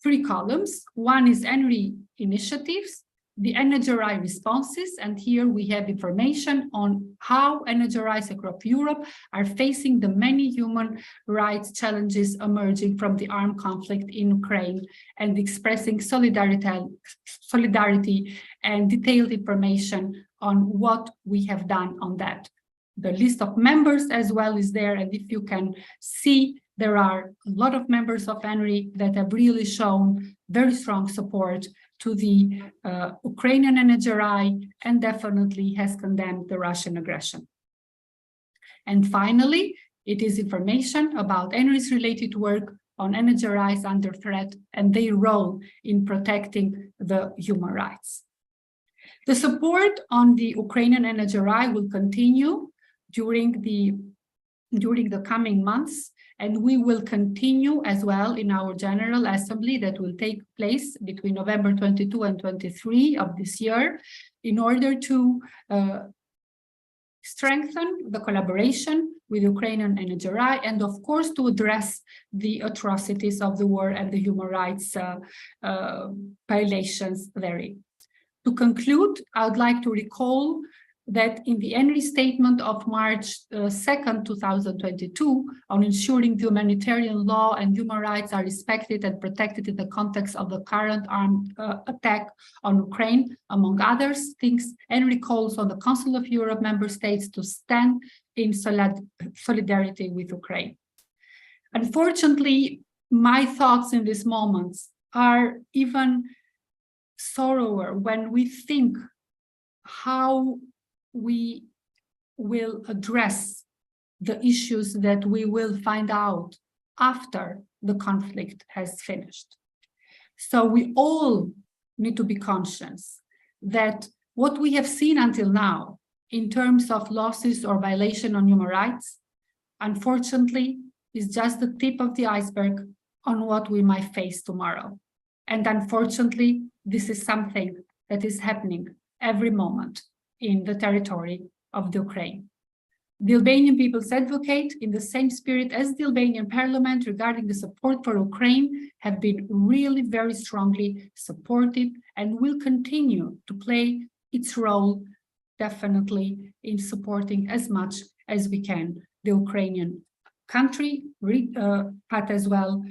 3 columns. One is ENRI initiatives, the NHRI responses, and here we have information on how NHRIs across Europe are facing the many human rights challenges emerging from the armed conflict in Ukraine and expressing solidarity and detailed information on what we have done on that. The list of members as well is there, and if you can see, there are a lot of members of ENRI that have really shown very strong support to the Ukrainian NHRI and definitely has condemned the Russian aggression. And finally, it is information about ENRI's related work on NHRIs under threat and their role in protecting the human rights. The support on the Ukrainian NHRI will continue during the coming months, and we will continue as well in our General Assembly that will take place between November 22 and 23 of this year in order to strengthen the collaboration with Ukrainian NHRI and, of course, to address the atrocities of the war and the human rights violations therein. To conclude, I would like to recall that in the ENRI statement of March 2nd, 2022, on ensuring the humanitarian law and human rights are respected and protected in the context of the current armed attack on Ukraine, among other things, ENRI calls on the Council of Europe member states to stand in solidarity with Ukraine. Unfortunately, my thoughts in these moments are even sorrower when we think how we will address the issues that we will find out after the conflict has finished. So we all need to be conscious that what we have seen until now in terms of losses or violation on human rights, unfortunately, is just the tip of the iceberg on what we might face tomorrow. And unfortunately, this is something that is happening every moment in the territory of the Ukraine. The Albanian people's advocate, in the same spirit as the Albanian parliament regarding the support for Ukraine, have been really very strongly supportive and will continue to play its role definitely in supporting as much as we can the Ukrainian country, but as well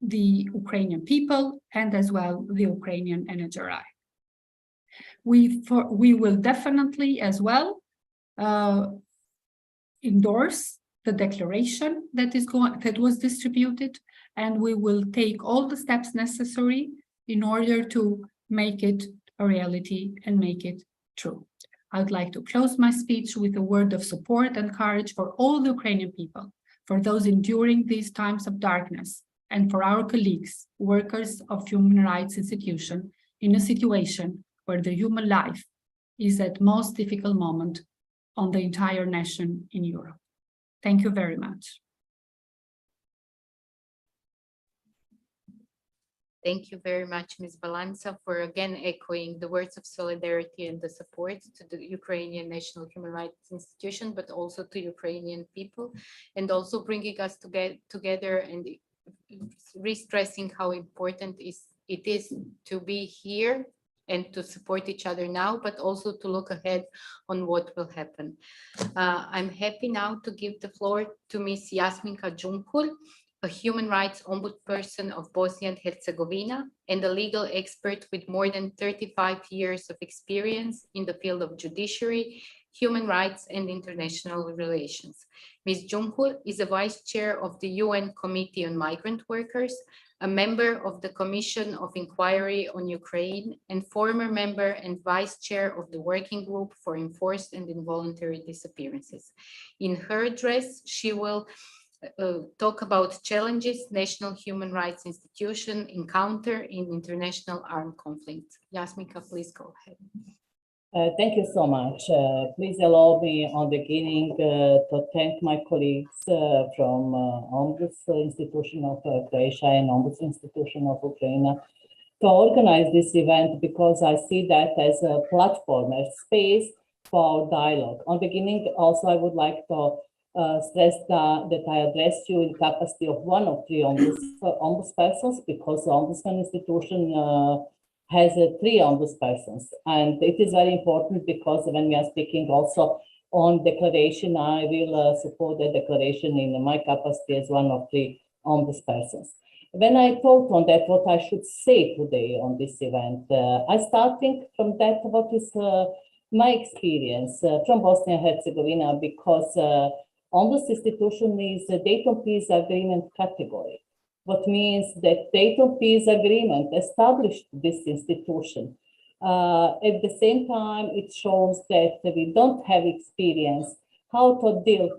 the Ukrainian people and as well the Ukrainian NHRI. We will definitely as well endorse the declaration that was distributed, and we will take all the steps necessary in order to make it a reality and make it true. I would like to close my speech with a word of support and courage for all the Ukrainian people, for those enduring these times of darkness, and for our colleagues, workers of human rights institutions, in a situation where the human life is at most difficult moment on the entire nation in Europe. Thank you very much. Thank you very much, Ms. Balanza, for again echoing the words of solidarity and the support to the Ukrainian National Human Rights Institution, but also to Ukrainian people, and also bringing us together and re-stressing how important it is to be here and to support each other now, but also to look ahead on what will happen. I'm happy now to give the floor to Ms. Jasminka Junkul, a human rights ombudsperson of Bosnia and Herzegovina and a legal expert with more than 35 years of experience in the field of judiciary, human rights, and international relations. Ms. Junkul is a vice chair of the UN Committee on Migrant Workers, a member of the Commission of Inquiry on Ukraine, and former member and vice chair of the Working Group for Enforced and Involuntary Disappearances. In her address, she will talk about challenges national human rights institutions encounter in international armed conflicts. Jasminka, please go ahead. Thank you so much. Please allow me on the beginning to thank my colleagues from Ombuds Institution of Croatia and Ombuds Institution of Ukraine to organize this event, because I see that as a platform, a space for dialogue. On the beginning, also, I would like to stress that I address you in capacity of one of three ombudspersons, because the Ombudsman Institution has three ombudspersons. And it is very important because when we are speaking also on declaration, I will support the declaration in my capacity as one of three ombudspersons. When I thought on that, what I should say today on this event, I starting from that, what is my experience from Bosnia and Herzegovina, because Ombuds Institution is a Dayton Peace Agreement category, what means that Dayton Peace Agreement established this institution. At the same time, it shows that we don't have experience how to deal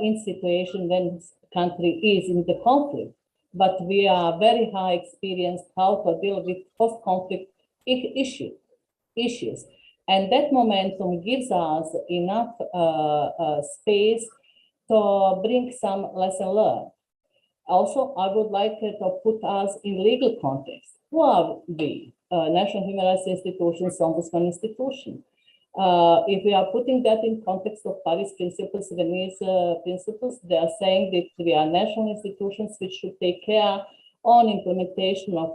in situation when country is in the conflict, but we are very high experienced how to deal with post-conflict issues. And that momentum gives us enough space to bring some lesson learned. Also, I would like to put us in legal context. Who are we? National Human Rights Institutions, Ombudsman Institution. If we are putting that in context of Paris Principles, Venice Principles, they are saying that we are national institutions which should take care on implementation of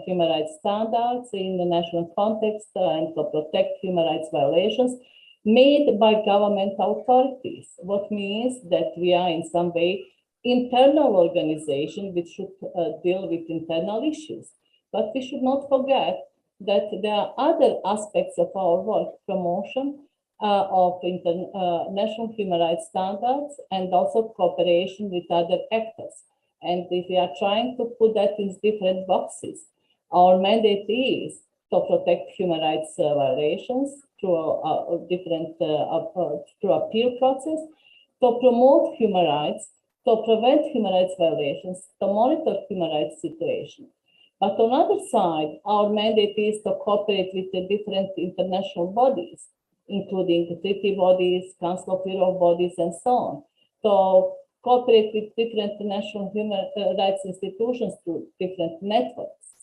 human rights standards in the national context and to protect human rights violations made by government authorities. What means that we are in some way internal organization which should deal with internal issues. But we should not forget that there are other aspects of our work, promotion of international human rights standards and also cooperation with other actors. And if we are trying to put that in different boxes, our mandate is to protect human rights violations through a different through appeal process, to promote human rights, to prevent human rights violations, to monitor human rights situation. But on the other side, our mandate is to cooperate with the different international bodies, including treaty bodies, Council of Europe bodies, and so on, to cooperate with different national human rights institutions through different networks.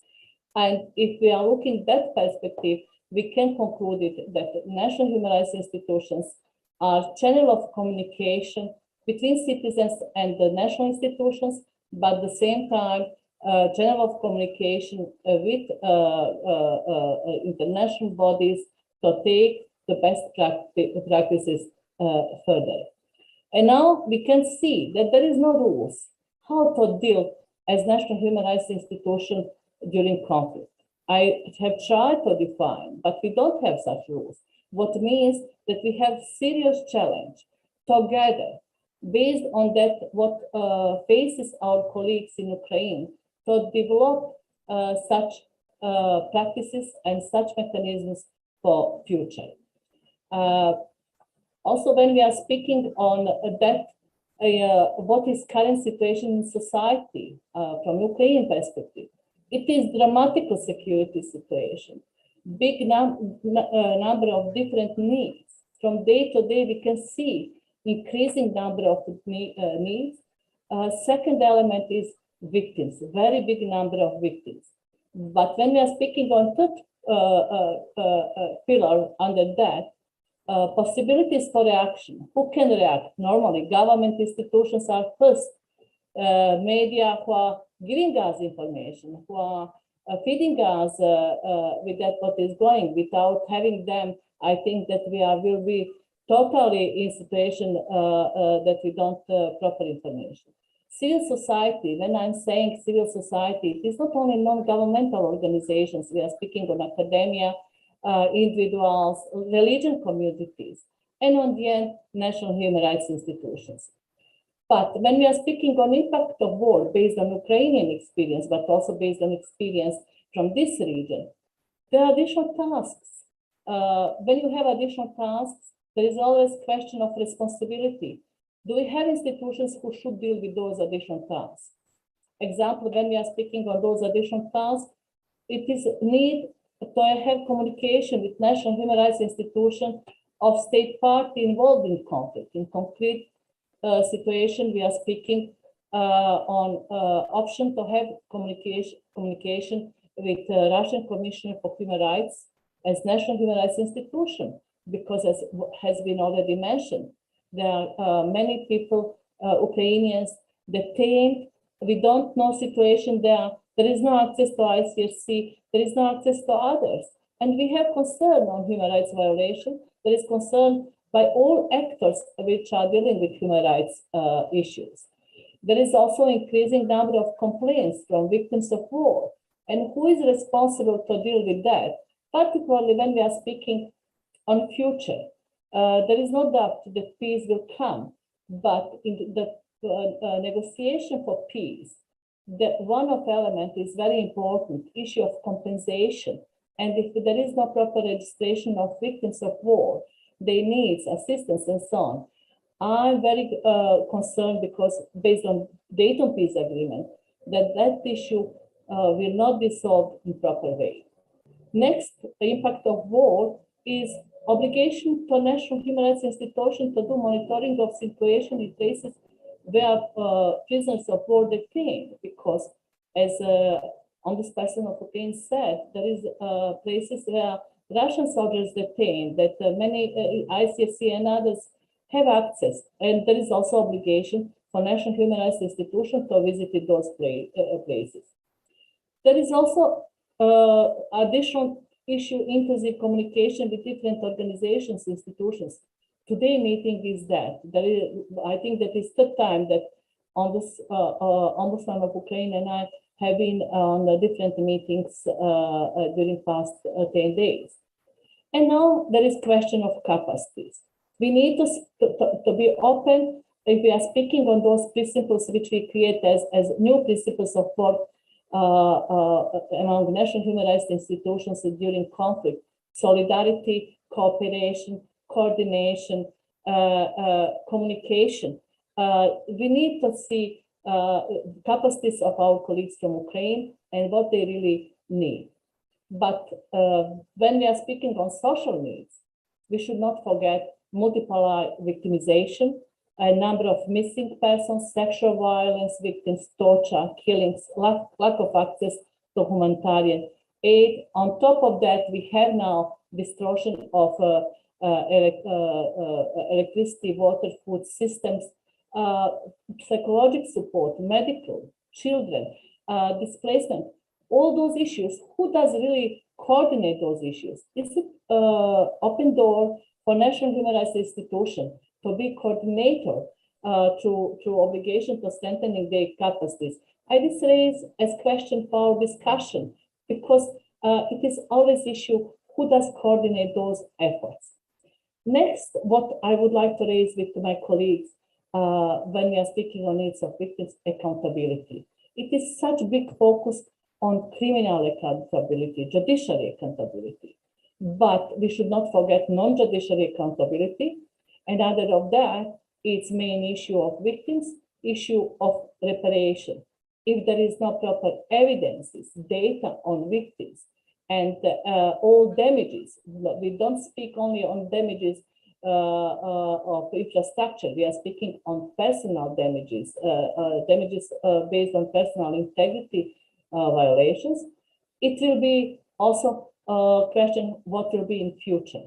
And if we are looking at that perspective, we can conclude that national human rights institutions are channel of communication between citizens and the national institutions, but at the same time, channel of communication with international bodies to take the best practices further. And now we can see that there is no rules how to deal as national human rights institution during conflict. I have tried to define, but we don't have such rules. What means that we have serious challenge together based on that what faces our colleagues in Ukraine to develop such practices and such mechanisms for future. Also, when we are speaking on that, what is current situation in society from Ukrainian perspective, it is dramatic security situation, big number of different needs. From day to day, we can see increasing number of needs. Second element is victims, very big number of victims. But when we are speaking on third pillar under that, possibilities for reaction. Who can react? Normally, government institutions are first. Media who are giving us information, who are feeding us with that what is going. Without having them, I think that will be totally in situation that we don't proper information. Civil society, when I'm saying civil society, it is not only non-governmental organizations. We are speaking on academia, individuals, religion communities, and on the end, national human rights institutions. But when we are speaking on impact of war based on Ukrainian experience, but also based on experience from this region, there are additional tasks. When you have additional tasks, there is always question of responsibility. Do we have institutions who should deal with those additional tasks? Example, when we are speaking on those additional tasks, it is need to have communication with national human rights institutions of state party involved in conflict. In concrete situation, we are speaking on option to have communication with Russian Commissioner for Human Rights as national human rights institution, because as has been already mentioned, there are many people, Ukrainians, detained. We don't know situation there. There is no access to ICRC. There is no access to others. And we have concern on human rights violation. There is concern by all actors which are dealing with human rights issues. There is also increasing number of complaints from victims of war. And who is responsible to deal with that? Particularly when we are speaking on future. There is no doubt that peace will come, but in the negotiation for peace, one of element is very important, issue of compensation. And if there is no proper registration of victims of war, their needs, assistance, and so on, I'm very concerned because based on Dayton Peace Agreement, that issue will not be solved in proper way. Next, the impact of war is obligation to national human rights institutions to do monitoring of situation in places where prisoners of war detained, because as Ombudsperson of Ukraine said, there is places where Russian soldiers detained that many ICRC and others have access, and there is also obligation for national human rights institutions to visit those places. There is also additional issue inclusive communication with different organizations, institutions. Today meeting is that. I think that is the time that Ombudsman of Ukraine and I have been on different meetings during past 10 days. And now there is question of capacities. We need to be open if we are speaking on those principles which we create as new principles of work among national human rights institutions during conflict: solidarity, cooperation, coordination, communication. We need to see capacities of our colleagues from Ukraine and what they really need. But when we are speaking on social needs, we should not forget multiple victimization, a number of missing persons, sexual violence victims, torture, killings, lack of access to humanitarian aid. On top of that, we have now distortion of electricity, water, food systems, psychological support, medical, children, displacement, all those issues. Who does really coordinate those issues? Is it open door for national human rights institution to be coordinator to obligation to strengthening their capacities? I just raise as question for discussion because it is always issue who does coordinate those efforts. Next, what I would like to raise with my colleagues when we are speaking on needs of victims, accountability. It is such big focus on criminal accountability, judiciary accountability, but we should not forget non-judiciary accountability. And other of that, it's main issue of victims, issue of reparation. If there is no proper evidences, data on victims, and all damages, we don't speak only on damages of infrastructure, we are speaking on personal damages, damages based on personal integrity violations. It will be also a question what will be in future.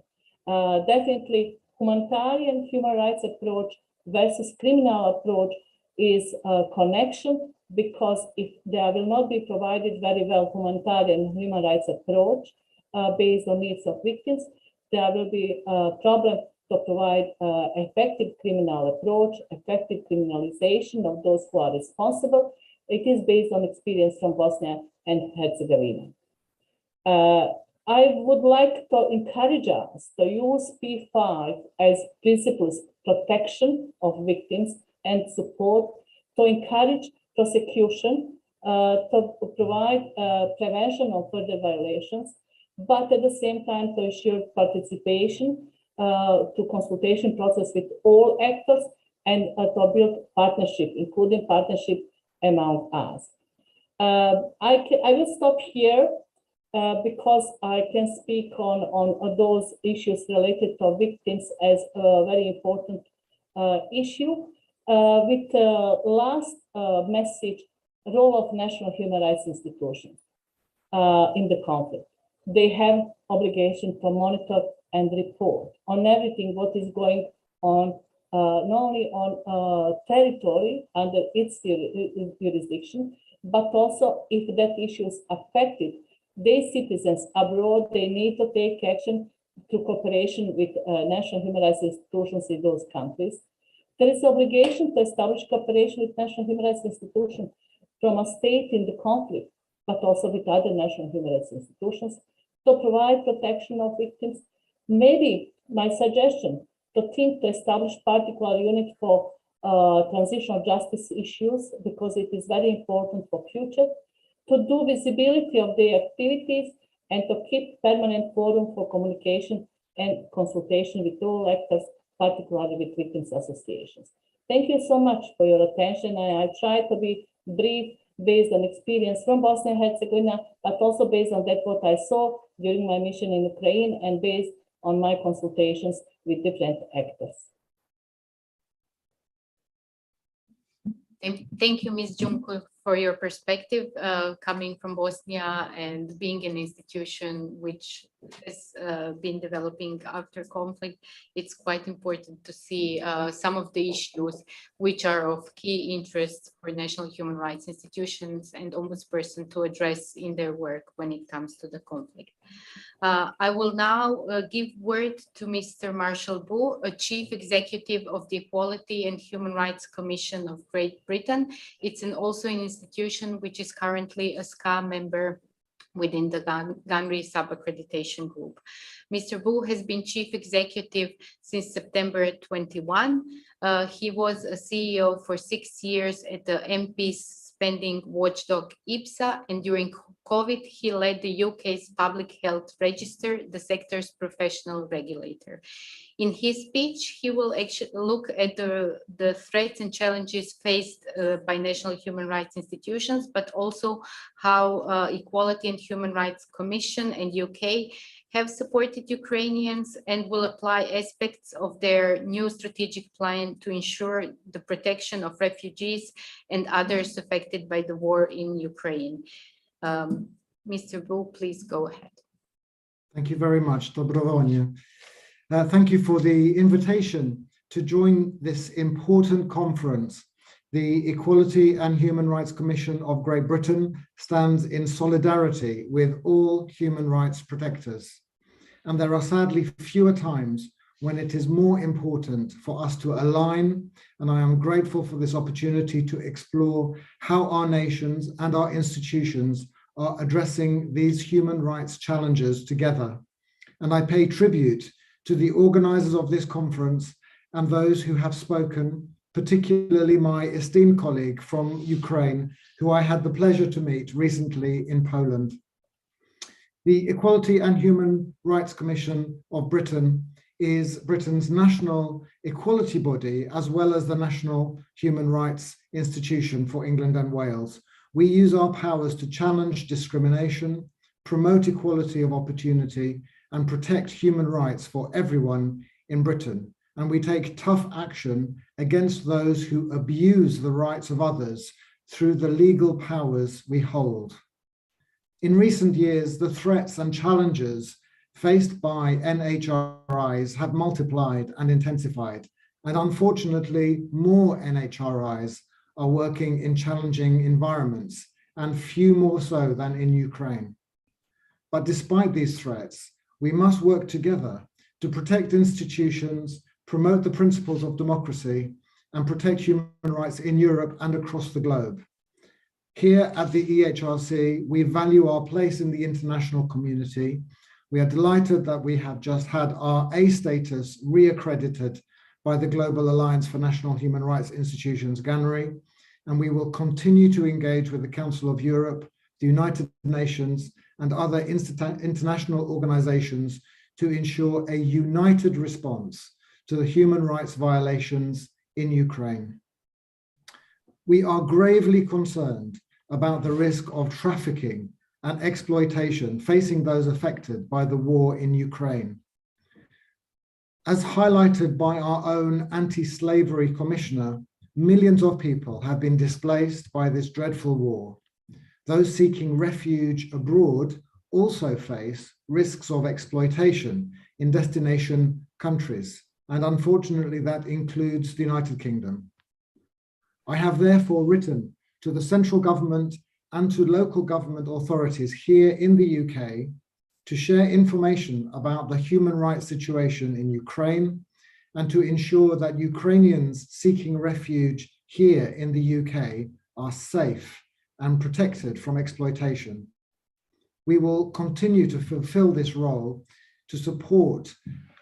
Definitely humanitarian human rights approach versus criminal approach is a connection, because if there will not be provided very well humanitarian human rights approach based on needs of victims, there will be a problem to provide effective criminal approach, effective criminalization of those who are responsible. It is based on experience from Bosnia and Herzegovina. I would like to encourage us to use P5 as principles, protection of victims and support, to encourage prosecution, to provide prevention of further violations, but at the same time to ensure participation to consultation process with all actors and to build partnership, including partnership among us. I will stop here because I can speak on those issues related to victims as a very important issue. With the last message, role of national human rights institutions in the conflict. They have obligation to monitor and report on everything what is going on, not only on territory under its jurisdiction, but also if that issue is affected, their citizens abroad, they need to take action through cooperation with national human rights institutions in those countries. There is obligation to establish cooperation with national human rights institutions from a state in the conflict, but also with other national human rights institutions to provide protection of victims. Maybe my suggestion to think to establish particular unit for transitional justice issues, because it is very important for future, to do visibility of their activities and to keep permanent forum for communication and consultation with all actors, particularly with victims associations. Thank you so much for your attention. I try to be brief based on experience from Bosnia and Herzegovina, but also based on that what I saw during my mission in Ukraine and based on my consultations with different actors. Thank you, Ms. Junko, for your perspective coming from Bosnia and being an institution which has been developing after conflict. It's quite important to see some of the issues which are of key interest for national human rights institutions and ombudsperson to address in their work when it comes to the conflict. I will now give word to Mr. Marshall Boo, a Chief Executive of the Equality and Human Rights Commission of Great Britain. It's also an institution which is currently a SCA member within the GANRI sub-accreditation group. Mr. Boo has been Chief Executive since September 21. He was a CEO for 6 years at the MP's spending watchdog IPSA, and during COVID, he led the UK's Public Health Register, the sector's professional regulator. In his speech, he will actually look at the threats and challenges faced by national human rights institutions, but also how Equality and Human Rights Commission and UK have supported Ukrainians and will apply aspects of their new strategic plan to ensure the protection of refugees and others affected by the war in Ukraine. Mr. Wu, please go ahead. Thank you very much, Dobrovolnia. Thank you for the invitation to join this important conference. The Equality and Human Rights Commission of Great Britain stands in solidarity with all human rights protectors. And there are sadly fewer times when it is more important for us to align, and I am grateful for this opportunity to explore how our nations and our institutions are addressing these human rights challenges together. And I pay tribute to the organizers of this conference and those who have spoken, particularly my esteemed colleague from Ukraine, who I had the pleasure to meet recently in Poland. The Equality and Human Rights Commission of Britain is Britain's national equality body, as well as the National Human Rights Institution for England and Wales. We use our powers to challenge discrimination, promote equality of opportunity, and protect human rights for everyone in Britain. And we take tough action against those who abuse the rights of others through the legal powers we hold. In recent years, the threats and challenges faced by NHRIs have multiplied and intensified, and unfortunately, more NHRIs are working in challenging environments, and few more so than in Ukraine. But despite these threats, we must work together to protect institutions, promote the principles of democracy, and protect human rights in Europe and across the globe. Here at the EHRC, we value our place in the international community. We are delighted that we have just had our A status reaccredited by the Global Alliance for National Human Rights Institutions, GANRI, and we will continue to engage with the Council of Europe, the United Nations, and other international organizations to ensure a united response to the human rights violations in Ukraine. We are gravely concerned about the risk of trafficking and exploitation facing those affected by the war in Ukraine. As highlighted by our own anti-slavery commissioner, millions of people have been displaced by this dreadful war. Those seeking refuge abroad also face risks of exploitation in destination countries, and unfortunately that includes the United Kingdom. I have therefore written to the central government and to local government authorities here in the UK to share information about the human rights situation in Ukraine and to ensure that Ukrainians seeking refuge here in the UK are safe and protected from exploitation. We will continue to fulfill this role to support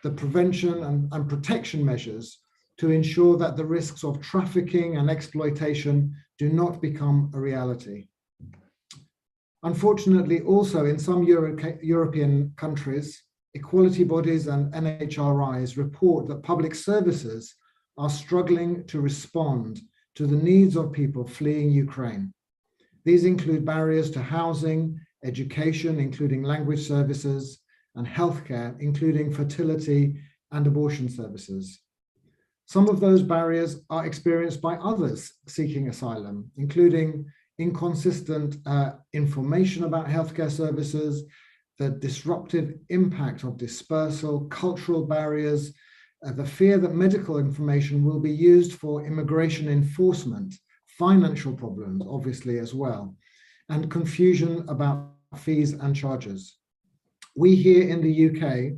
the prevention and protection measures to ensure that the risks of trafficking and exploitation do not become a reality. Unfortunately, also in some European countries, equality bodies and NHRIs report that public services are struggling to respond to the needs of people fleeing Ukraine. These include barriers to housing, education, including language services, and healthcare, including fertility and abortion services. Some of those barriers are experienced by others seeking asylum, including inconsistent information about healthcare services, the disruptive impact of dispersal, cultural barriers, the fear that medical information will be used for immigration enforcement, financial problems, obviously, as well, and confusion about fees and charges. We here in the UK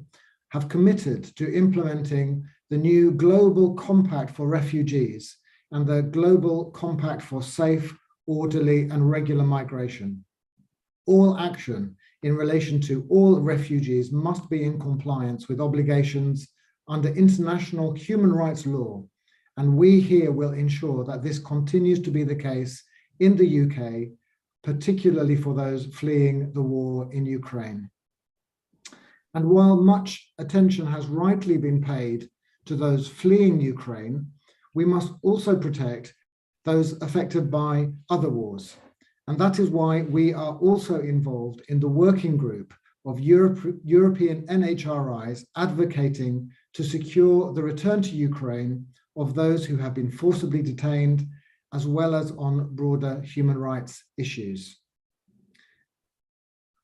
have committed to implementing the new Global Compact for Refugees and the Global Compact for Safe, Orderly and Regular Migration. All action in relation to all refugees must be in compliance with obligations under international human rights law, and we here will ensure that this continues to be the case in the UK, particularly for those fleeing the war in Ukraine. And while much attention has rightly been paid to those fleeing Ukraine, we must also protect those affected by other wars. And that is why we are also involved in the working group of European NHRIs advocating to secure the return to Ukraine of those who have been forcibly detained, as well as on broader human rights issues.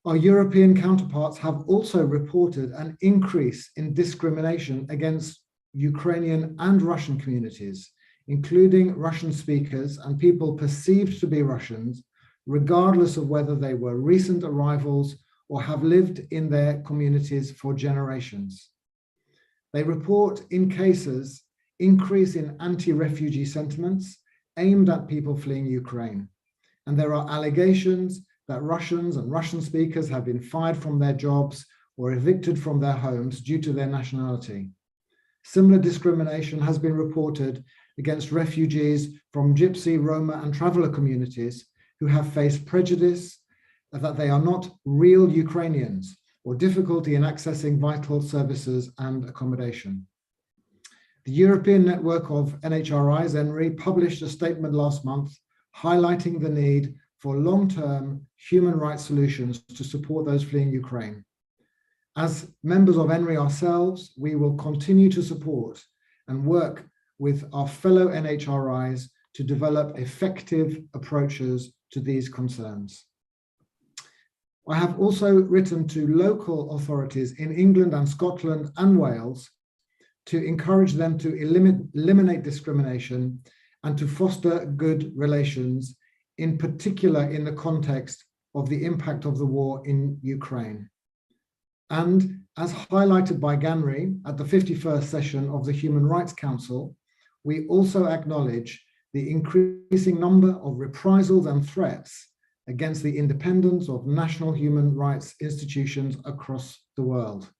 Our European counterparts have also reported an increase in discrimination against Ukrainian and Russian communities, including Russian speakers and people perceived to be Russians, regardless of whether they were recent arrivals or have lived in their communities for generations. They report in cases increase in anti-refugee sentiments aimed at people fleeing Ukraine. And there are allegations that Russians and Russian speakers have been fired from their jobs or evicted from their homes due to their nationality. Similar discrimination has been reported against refugees from Gypsy, Roma, and traveler communities who have faced prejudice that they are not real Ukrainians or difficulty in accessing vital services and accommodation. The European Network of NHRIs, ENRI, published a statement last month highlighting the need for long-term human rights solutions to support those fleeing Ukraine. As members of ENRI ourselves, we will continue to support and work with our fellow NHRIs to develop effective approaches to these concerns. I have also written to local authorities in England and Scotland and Wales to encourage them to eliminate discrimination and to foster good relations, in particular in the context of the impact of the war in Ukraine. And as highlighted by Ganri at the 51st session of the Human Rights Council, we also acknowledge the increasing number of reprisals and threats against the independence of national human rights institutions across the world.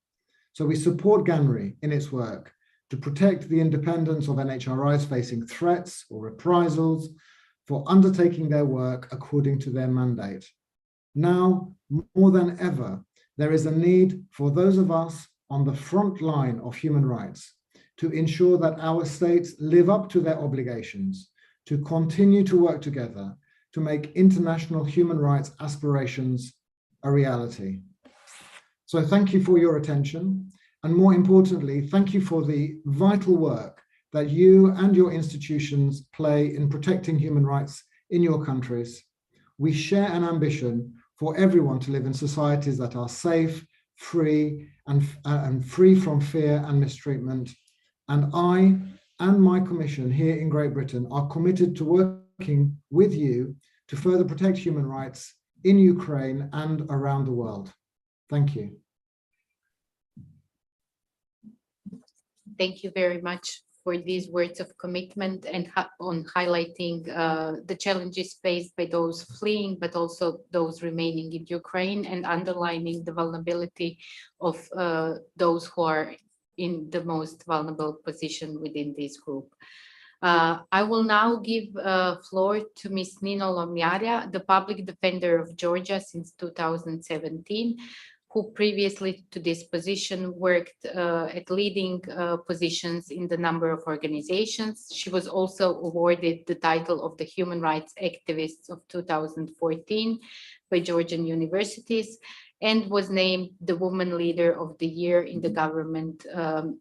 So we support Ganri in its work to protect the independence of NHRIs facing threats or reprisals for undertaking their work according to their mandate. Now, more than ever, there is a need for those of us on the front line of human rights to ensure that our states live up to their obligations, to continue to work together to make international human rights aspirations a reality. So thank you for your attention. And more importantly, thank you for the vital work that you and your institutions play in protecting human rights in your countries. We share an ambition for everyone to live in societies that are safe, free, and free from fear and mistreatment. And I and my commission here in Great Britain are committed to working with you to further protect human rights in Ukraine and around the world. Thank you. Thank you very much for these words of commitment and on highlighting the challenges faced by those fleeing, but also those remaining in Ukraine, and underlining the vulnerability of those who are in the most vulnerable position within this group. I will now give floor to Ms. Nino Lomyaria, the public defender of Georgia since 2017, who previously to this position worked at leading positions in the number of organizations. She was also awarded the title of the Human Rights Activist of 2014 by Georgian universities, and was named the Woman Leader of the Year in the government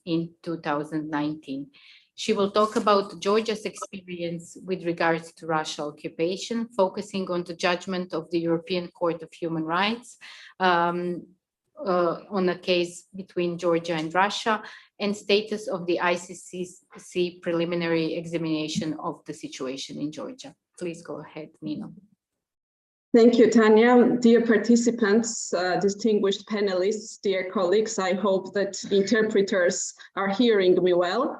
in 2019. She will talk about Georgia's experience with regards to Russian occupation, focusing on the judgment of the European Court of Human Rights on a case between Georgia and Russia, and status of the ICC preliminary examination of the situation in Georgia. Please go ahead, Nino. Thank you, Tanya. Dear participants, distinguished panelists, dear colleagues, I hope that interpreters are hearing me well.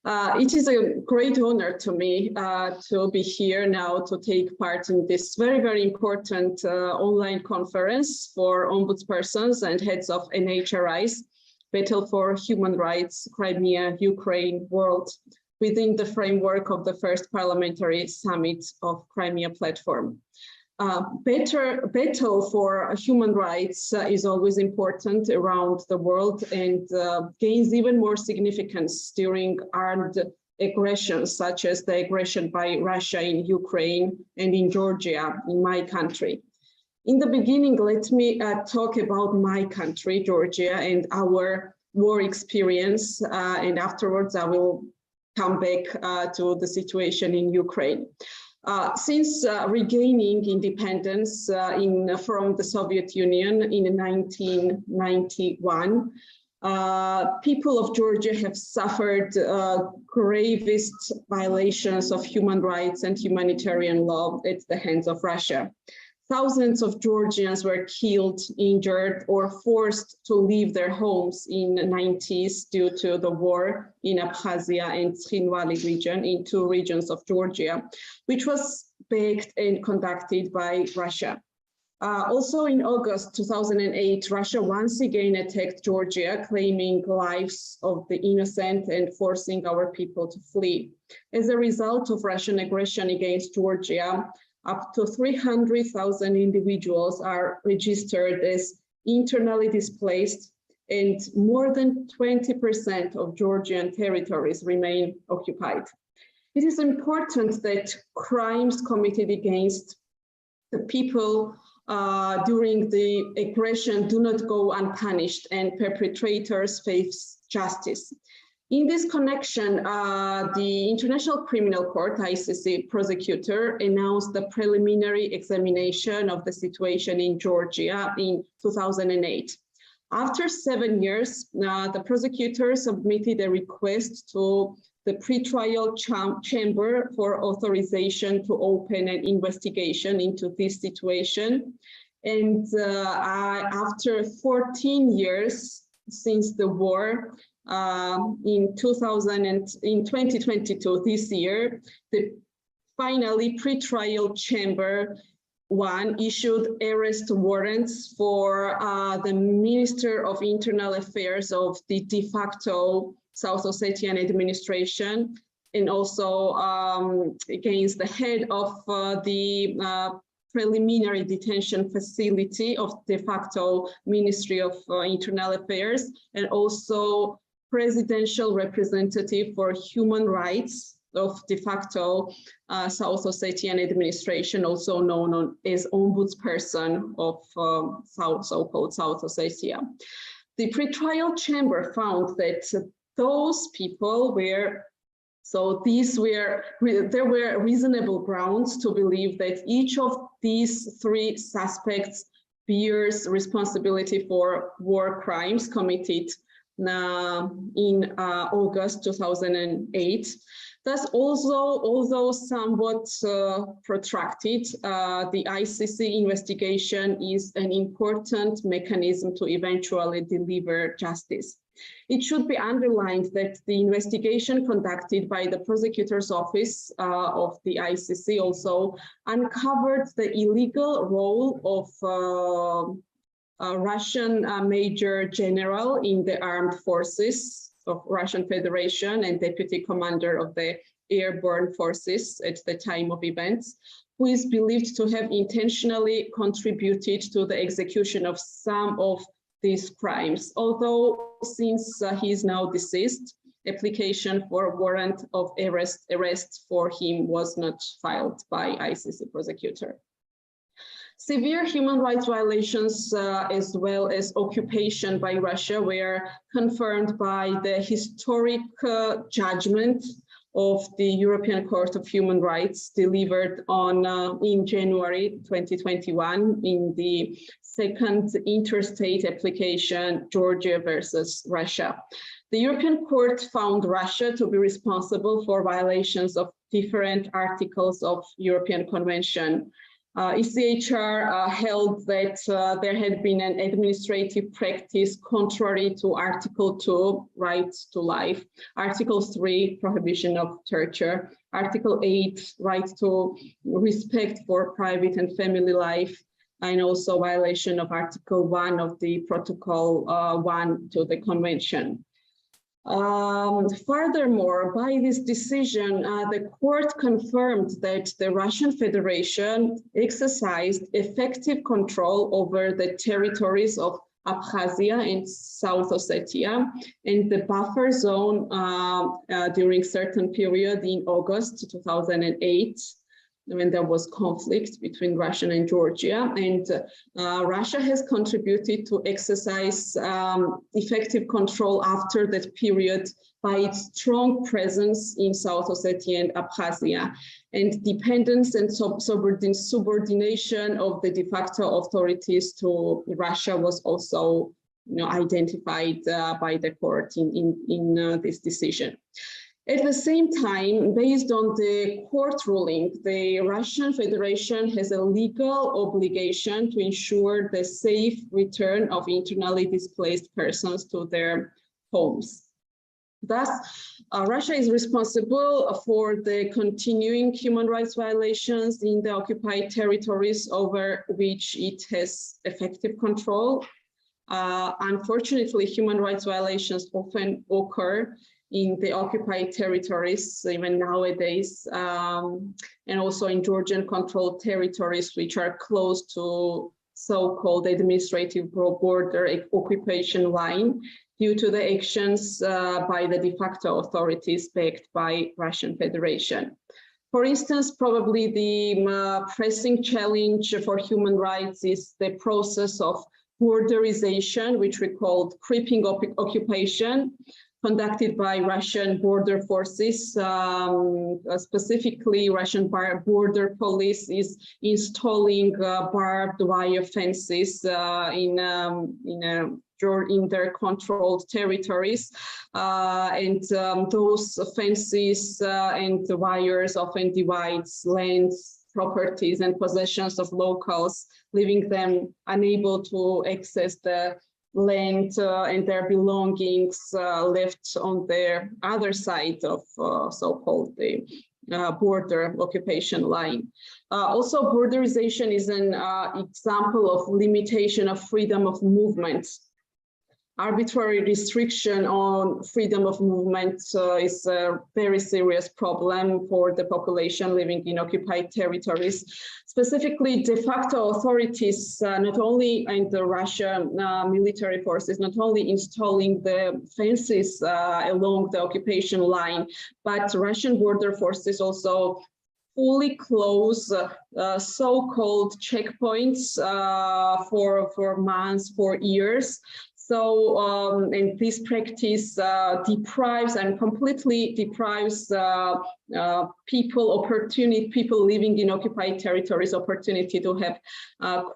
It is a great honor to me to be here now to take part in this very, very important online conference for ombudspersons and heads of NHRIs, Battle for Human Rights, Crimea, Ukraine, World, within the framework of the first parliamentary summit of Crimea platform. Battle for human rights is always important around the world and gains even more significance during armed aggressions, such as the aggression by Russia in Ukraine and in Georgia, in my country. In the beginning, let me talk about my country, Georgia, and our war experience, and afterwards I will come back to the situation in Ukraine. Since regaining independence from the Soviet Union in 1991, people of Georgia have suffered gravest violations of human rights and humanitarian law at the hands of Russia. Thousands of Georgians were killed, injured, or forced to leave their homes in the 90s due to the war in Abkhazia and Tskhinvali region, in two regions of Georgia, which was backed and conducted by Russia. Also in August 2008, Russia once again attacked Georgia, claiming lives of the innocent and forcing our people to flee. As a result of Russian aggression against Georgia, up to 300,000 individuals are registered as internally displaced, and more than 20% of Georgian territories remain occupied. It is important that crimes committed against the people during the aggression do not go unpunished and perpetrators face justice. In this connection, the International Criminal Court, ICC prosecutor, announced the preliminary examination of the situation in Georgia in 2008. After 7 years, the prosecutor submitted a request to the pretrial chamber for authorization to open an investigation into this situation. And after 14 years since the war, in 2022, this year, the finally pretrial chamber one issued arrest warrants for the Minister of Internal Affairs of the de facto South Ossetian administration, and also against the head of the preliminary detention facility of de facto Ministry of Internal Affairs, and also presidential representative for human rights of de facto South Ossetian administration, also known as ombudsperson of so-called South Ossetia. The pretrial chamber found that those people were, there were reasonable grounds to believe that each of these three suspects bears responsibility for war crimes committed in August 2008. Thus, although somewhat protracted, the ICC investigation is an important mechanism to eventually deliver justice. It should be underlined that the investigation conducted by the prosecutor's office of the ICC also uncovered the illegal role of Russian Major General in the armed forces of Russian Federation and Deputy Commander of the Airborne Forces at the time of events, who is believed to have intentionally contributed to the execution of some of these crimes. Although since he is now deceased, application for warrant of arrest for him was not filed by ICC prosecutor. Severe human rights violations as well as occupation by Russia were confirmed by the historic judgment of the European Court of Human Rights delivered in January 2021 in the second interstate application, Georgia versus Russia. The European Court found Russia to be responsible for violations of different articles of European Convention. ECHR held that there had been an administrative practice contrary to Article 2, right to life, Article 3, prohibition of torture, Article 8, right to respect for private and family life, and also violation of Article 1 of the Protocol 1 to the Convention. Furthermore, by this decision, the court confirmed that the Russian Federation exercised effective control over the territories of Abkhazia and South Ossetia and the buffer zone during certain period in August 2008. when there was conflict between Russia and Georgia, and Russia has contributed to exercise effective control after that period by its strong presence in South Ossetia and Abkhazia, and dependence and subordination of the de facto authorities to Russia was also identified by the court in this decision. At the same time, based on the court ruling, the Russian Federation has a legal obligation to ensure the safe return of internally displaced persons to their homes. Thus, Russia is responsible for the continuing human rights violations in the occupied territories over which it has effective control. Unfortunately, human rights violations often occur in the occupied territories, even nowadays, and also in Georgian-controlled territories, which are close to so-called administrative border occupation line, due to the actions by the de facto authorities backed by Russian Federation. For instance, probably the pressing challenge for human rights is the process of borderization, which we called creeping occupation, conducted by Russian border forces. Specifically, Russian border police is installing barbed wire fences in their controlled territories, and those fences and the wires often divides lands, properties and possessions of locals, leaving them unable to access the land and their belongings left on their other side of so-called the border occupation line. Also, borderization is an example of limitation of freedom of movement. Arbitrary restriction on freedom of movement is a very serious problem for the population living in occupied territories. Specifically, de facto authorities, not only and the Russian military forces, not only installing the fences along the occupation line, but Russian border forces also fully close so-called checkpoints for months, for years. So, and this practice deprives and completely deprives people living in occupied territories opportunity to have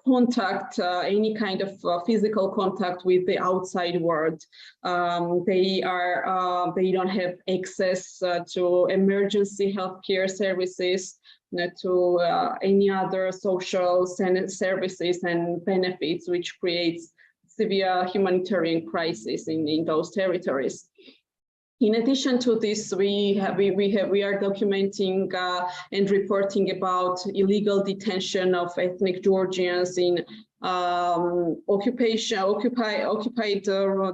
contact, any kind of physical contact with the outside world. They don't have access to emergency healthcare services, to any other social services and benefits, which creates severe humanitarian crisis in those territories. In addition to this, we are documenting and reporting about illegal detention of ethnic Georgians in occupied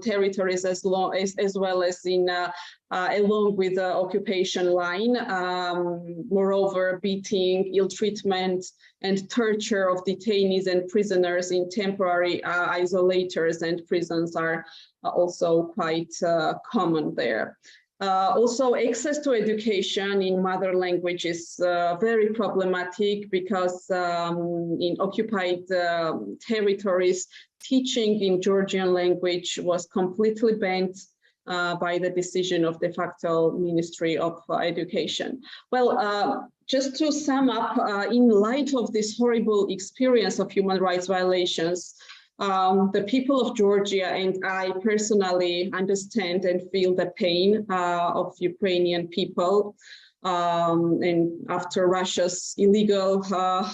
territories, as well as in along with the occupation line. Moreover, beating, ill treatment, and torture of detainees and prisoners in temporary isolators and prisons are also quite common there. Also, access to education in mother language is very problematic because in occupied territories, teaching in Georgian language was completely banned by the decision of de facto Ministry of Education. Well, just to sum up, in light of this horrible experience of human rights violations, the people of Georgia and I personally understand and feel the pain of Ukrainian people. And after Russia's illegal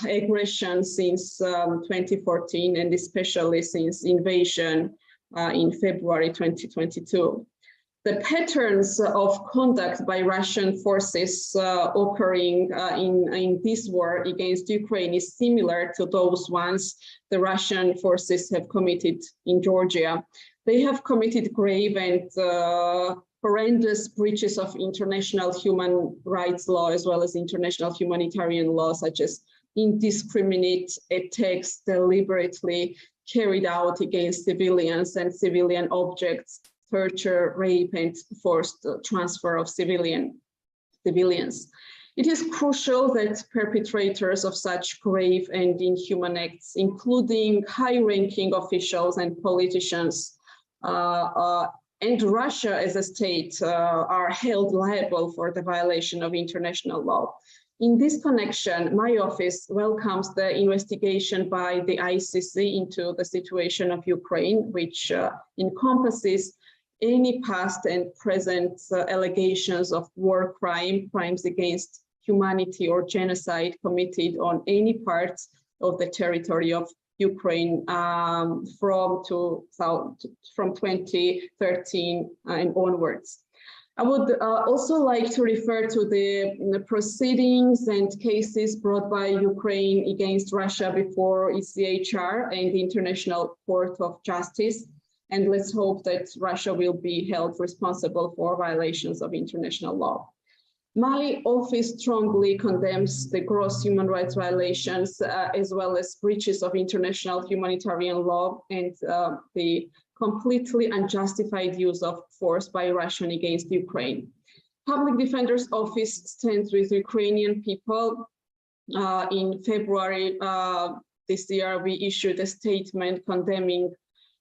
aggression since 2014, and especially since invasion in February 2022. The patterns of conduct by Russian forces occurring in this war against Ukraine is similar to those ones the Russian forces have committed in Georgia. They have committed grave and horrendous breaches of international human rights law, as well as international humanitarian law, such as indiscriminate attacks deliberately carried out against civilians and civilian objects, torture, rape, and forced transfer of civilians. It is crucial that perpetrators of such grave and inhuman acts, including high-ranking officials and politicians, and Russia as a state, are held liable for the violation of international law. In this connection, my office welcomes the investigation by the ICC into the situation of Ukraine, which encompasses any past and present allegations of war crimes against humanity or genocide committed on any parts of the territory of Ukraine from 2013 and onwards. I would also like to refer to the proceedings and cases brought by Ukraine against Russia before ECHR and the International Court of Justice. And let's hope that Russia will be held responsible for violations of international law. My office strongly condemns the gross human rights violations as well as breaches of international humanitarian law and the completely unjustified use of force by Russia against Ukraine. Public Defender's Office stands with Ukrainian people. In February this year, we issued a statement condemning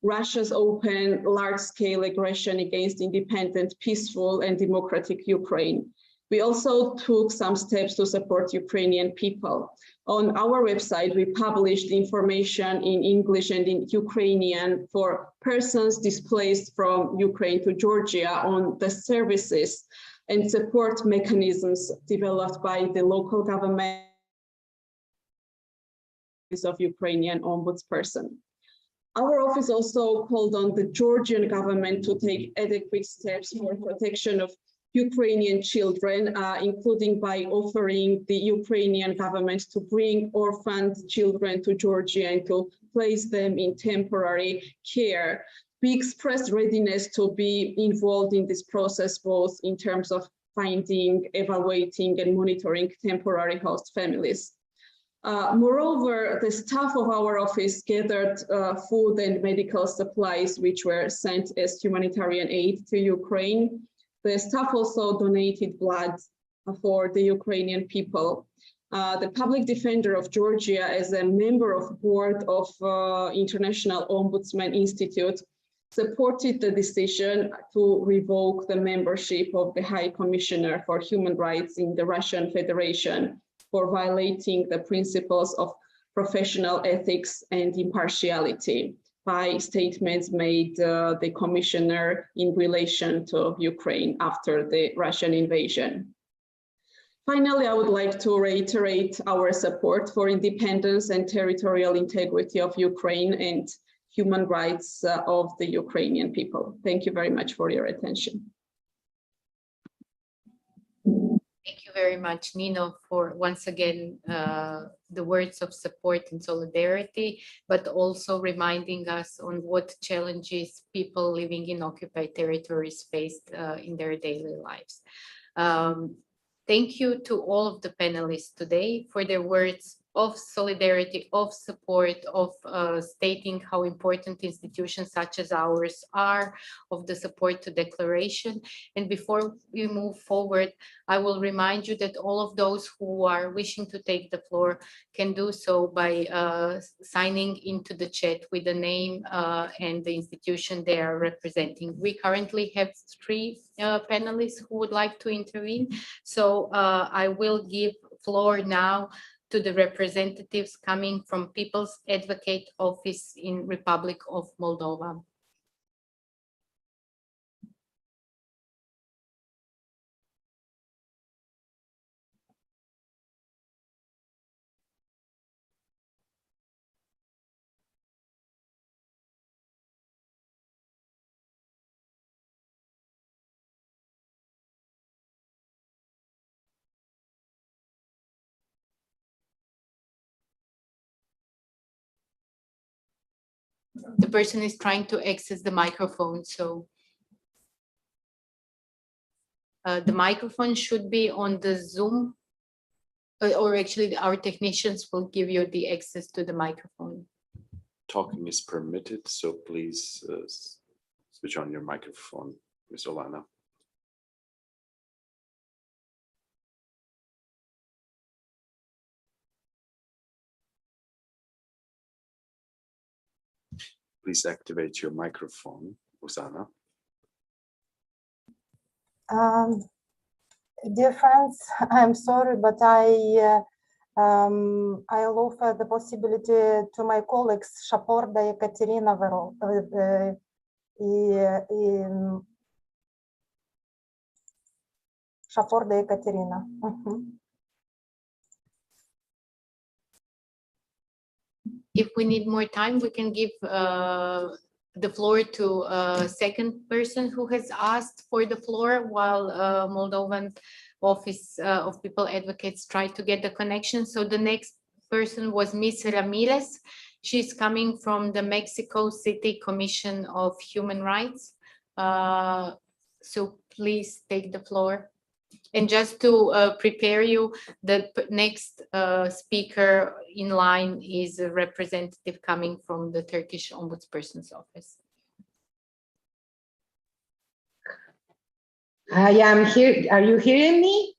Russia's open, large-scale aggression against independent, peaceful, and democratic Ukraine. We also took some steps to support Ukrainian people. On our website, we published information in English and in Ukrainian for persons displaced from Ukraine to Georgia on the services and support mechanisms developed by the local government of Ukrainian ombudsperson. Our office also called on the Georgian government to take adequate steps for protection of Ukrainian children, including by offering the Ukrainian government to bring orphaned children to Georgia and to place them in temporary care. We expressed readiness to be involved in this process, both in terms of finding, evaluating, and monitoring temporary host families. Moreover, the staff of our office gathered food and medical supplies which were sent as humanitarian aid to Ukraine. The staff also donated blood for the Ukrainian people. The public defender of Georgia, as a member of board of International Ombudsman Institute, supported the decision to revoke the membership of the High Commissioner for Human Rights in the Russian Federation for violating the principles of professional ethics and impartiality by statements made the commissioner in relation to Ukraine after the Russian invasion. Finally, I would like to reiterate our support for independence and territorial integrity of Ukraine and human rights of the Ukrainian people. Thank you very much for your attention. Thank you very much, Nino, for once again the words of support and solidarity, but also reminding us on what challenges people living in occupied territories faced in their daily lives. Thank you to all of the panelists today for their words of solidarity, of support, of stating how important institutions such as ours are, of the support to declaration. And before we move forward, I will remind you that all of those who are wishing to take the floor can do so by signing into the chat with the name and the institution they are representing. We currently have 3 panelists who would like to intervene. So I will give floor now to the representatives coming from People's Advocate Office in Republic of Moldova. The person is trying to access the microphone, so the microphone should be on the Zoom, or actually our technicians will give you the access to the microphone. Talking is permitted, so please switch on your microphone, Ms. Olana. please activate your microphone, Usana. Dear friends, I'm sorry, but I'll offer the possibility to my colleagues Shaporda Ekaterina Shaporda Ekaterina. If we need more time, we can give the floor to a second person who has asked for the floor while Moldovan Office of People Advocates try to get the connection. So the next person was Ms. Ramirez. She's coming from the Mexico City Commission of Human Rights. So please take the floor. And just to prepare you, the next speaker in line is a representative coming from the Turkish Ombudsperson's Office. I am here. Are you hearing me?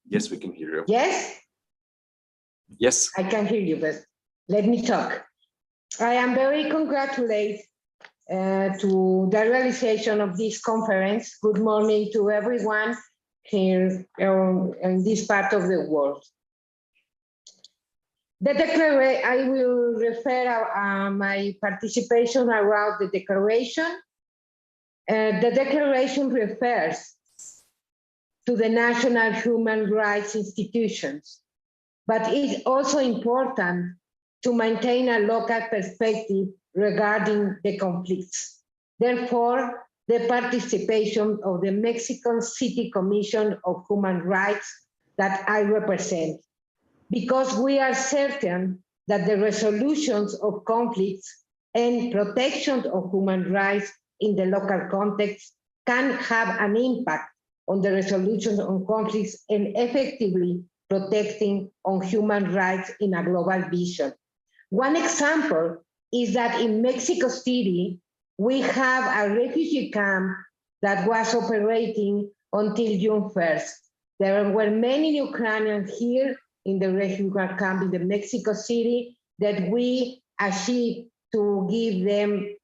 Yes, we can hear you. Yes? Yes. I can hear you, but let me talk. I am very congratulated to the realization of this conference. Good morning to everyone here in this part of the world. I will refer my participation around the declaration. The declaration refers to the national human rights institutions, but it's also important to maintain a local perspective regarding the conflicts. Therefore, the participation of the Mexican City Commission of Human Rights that I represent, because we are certain that the resolutions of conflicts and protection of human rights in the local context can have an impact on the resolution of conflicts and effectively protecting on human rights in a global vision. One example is that in Mexico City, we have a refugee camp that was operating until June 1st. There were many Ukrainians here in the refugee camp in the Mexico City that we achieved to give them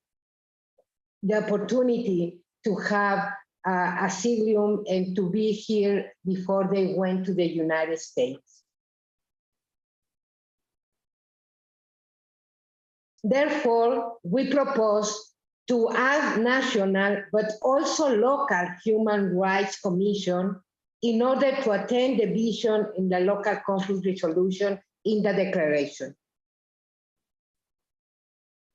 the opportunity to have asylum and to be here before they went to the United States. Therefore, we propose to add national but also local human rights commission in order to attain the vision in the local conflict resolution in the declaration.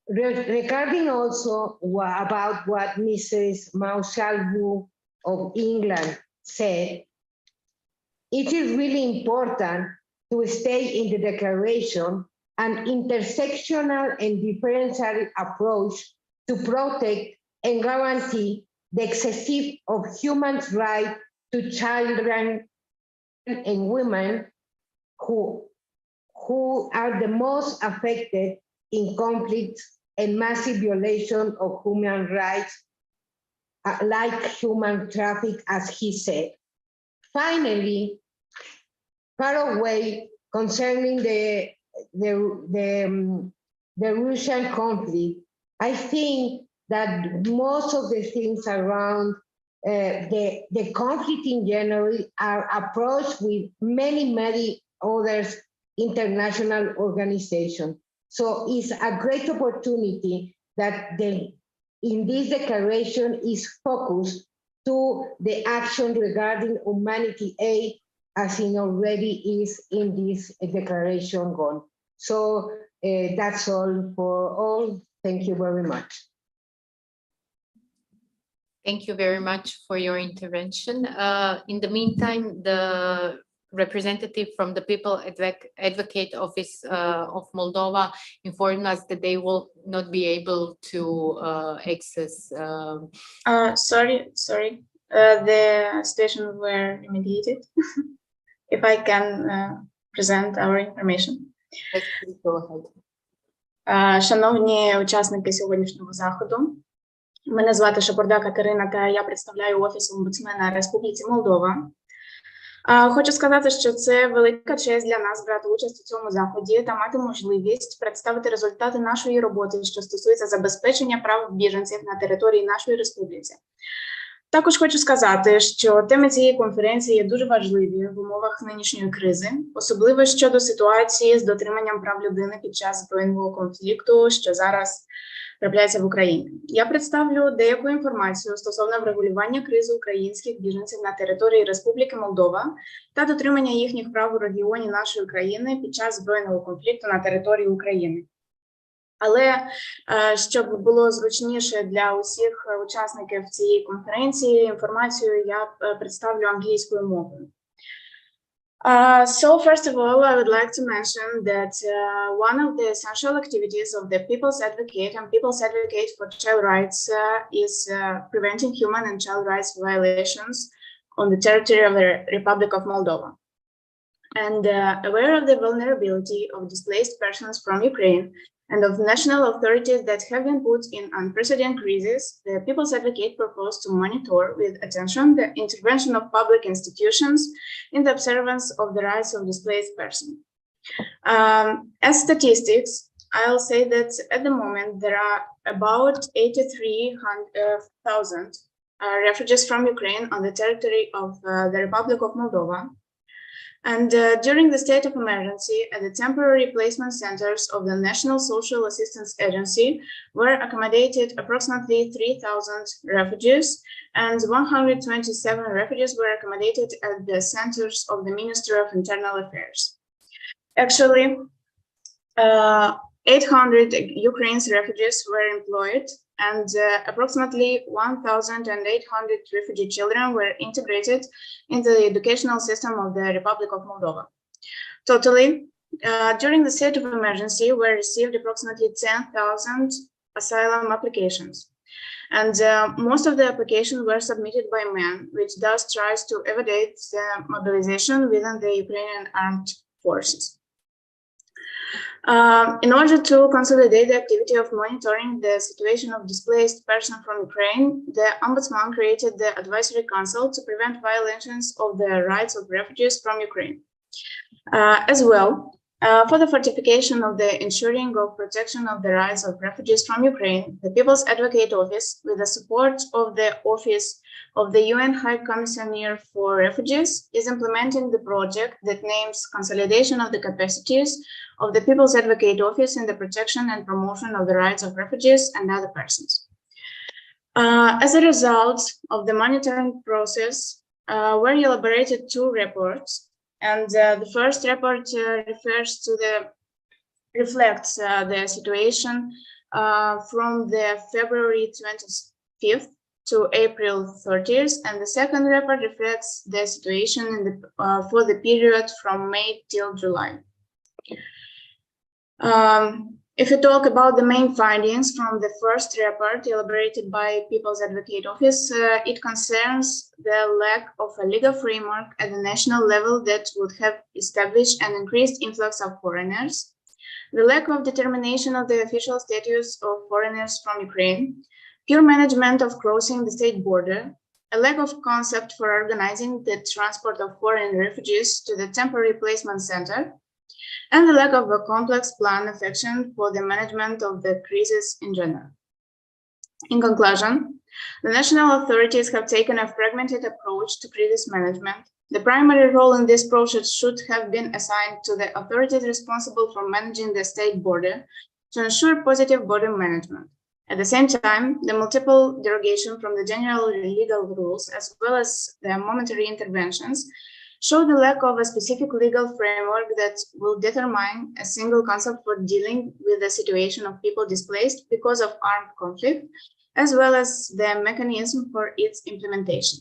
Regarding also about what Mrs. Mausalvu of England said, it is really important to state in the declaration an intersectional and differential approach to protect and guarantee the exercise of human rights to children and women who are the most affected in conflicts and massive violation of human rights, like human trafficking, as he said. Finally, far away concerning the Russian conflict, I think that most of the things around the conflict in general are approached with many other international organizations. So it's a great opportunity that in this declaration is focused to the action regarding humanity aid, as it already is in this declaration gone. So that's all for all. Thank you very much. Thank you very much for your intervention. In the meantime, the representative from the People Advocate Office of Moldova informed us that they will not be able to access. Sorry. The situation were remediated. If I can present our information. Yes, please go ahead. Шановні учасники сьогоднішнього заходу, мене звати Шапорда Катерина, та я представляю Офіс омбудсмена Республіки Молдова. Хочу сказати, що це велика честь для нас брати участь у цьому заході та мати можливість представити результати нашої роботи, що стосується забезпечення прав біженців на території нашої республіки. Також хочу сказати, що теми цієї конференції є дуже важливі в умовах нинішньої кризи, особливо щодо ситуації з дотриманням прав людини під час збройного конфлікту, що зараз трапляється в Україні. Я представлю деяку інформацію стосовно врегулювання кризи українських біженців на території Республіки Молдова та дотримання їхніх прав у регіоні нашої країни під час збройного конфлікту на території України. Але щоб було зручніше для усіх учасників цієї конференції, інформацію я представлю англійською мовою. So first of all, I would like to mention that one of the essential activities of the People's Advocate and People's Advocate for Child Rights is preventing human and child rights violations on the territory of the Republic of Moldova. And aware of the vulnerability of displaced persons from Ukraine and of national authorities that have been put in unprecedented crisis, the People's Advocate proposed to monitor with attention the intervention of public institutions in the observance of the rights of displaced persons. As statistics, I'll say that at the moment there are about 83,000 refugees from Ukraine on the territory of the Republic of Moldova. And during the state of emergency, at the temporary placement centers of the National Social Assistance Agency were accommodated approximately 3,000 refugees, and 127 refugees were accommodated at the centers of the Ministry of Internal Affairs. Actually, 800 Ukraine's refugees were employed, and approximately 1,800 refugee children were integrated into the educational system of the Republic of Moldova. Totally, during the state of emergency, we received approximately 10,000 asylum applications. And most of the applications were submitted by men, which thus tries to evade the mobilization within the Ukrainian armed forces. In order to consolidate the activity of monitoring the situation of displaced persons from Ukraine, the Ombudsman created the Advisory Council to prevent violations of the rights of refugees from Ukraine. As well, for the fortification of the ensuring of protection of the rights of refugees from Ukraine, the People's Advocate Office, with the support of the Office of the UN High Commissioner for Refugees, is implementing the project that names Consolidation of the Capacities of the People's Advocate Office in the protection and promotion of the rights of refugees and other persons. As a result of the monitoring process, were elaborated 2 reports, and the first report reflects the situation from the February 25th to April 30th, and the second report reflects the situation in for the period from May till July. If you talk about the main findings from the first report elaborated by People's Advocate Office, it concerns the lack of a legal framework at the national level that would have established an increased influx of foreigners, the lack of determination of the official status of foreigners from Ukraine, poor management of crossing the state border, a lack of concept for organizing the transport of foreign refugees to the temporary placement center, and the lack of a complex plan of action for the management of the crisis in general. In conclusion, the national authorities have taken a fragmented approach to crisis management. The primary role in this process should have been assigned to the authorities responsible for managing the state border to ensure positive border management. At the same time, the multiple derogation from the general legal rules, as well as the momentary interventions, show the lack of a specific legal framework that will determine a single concept for dealing with the situation of people displaced because of armed conflict, as well as the mechanism for its implementation.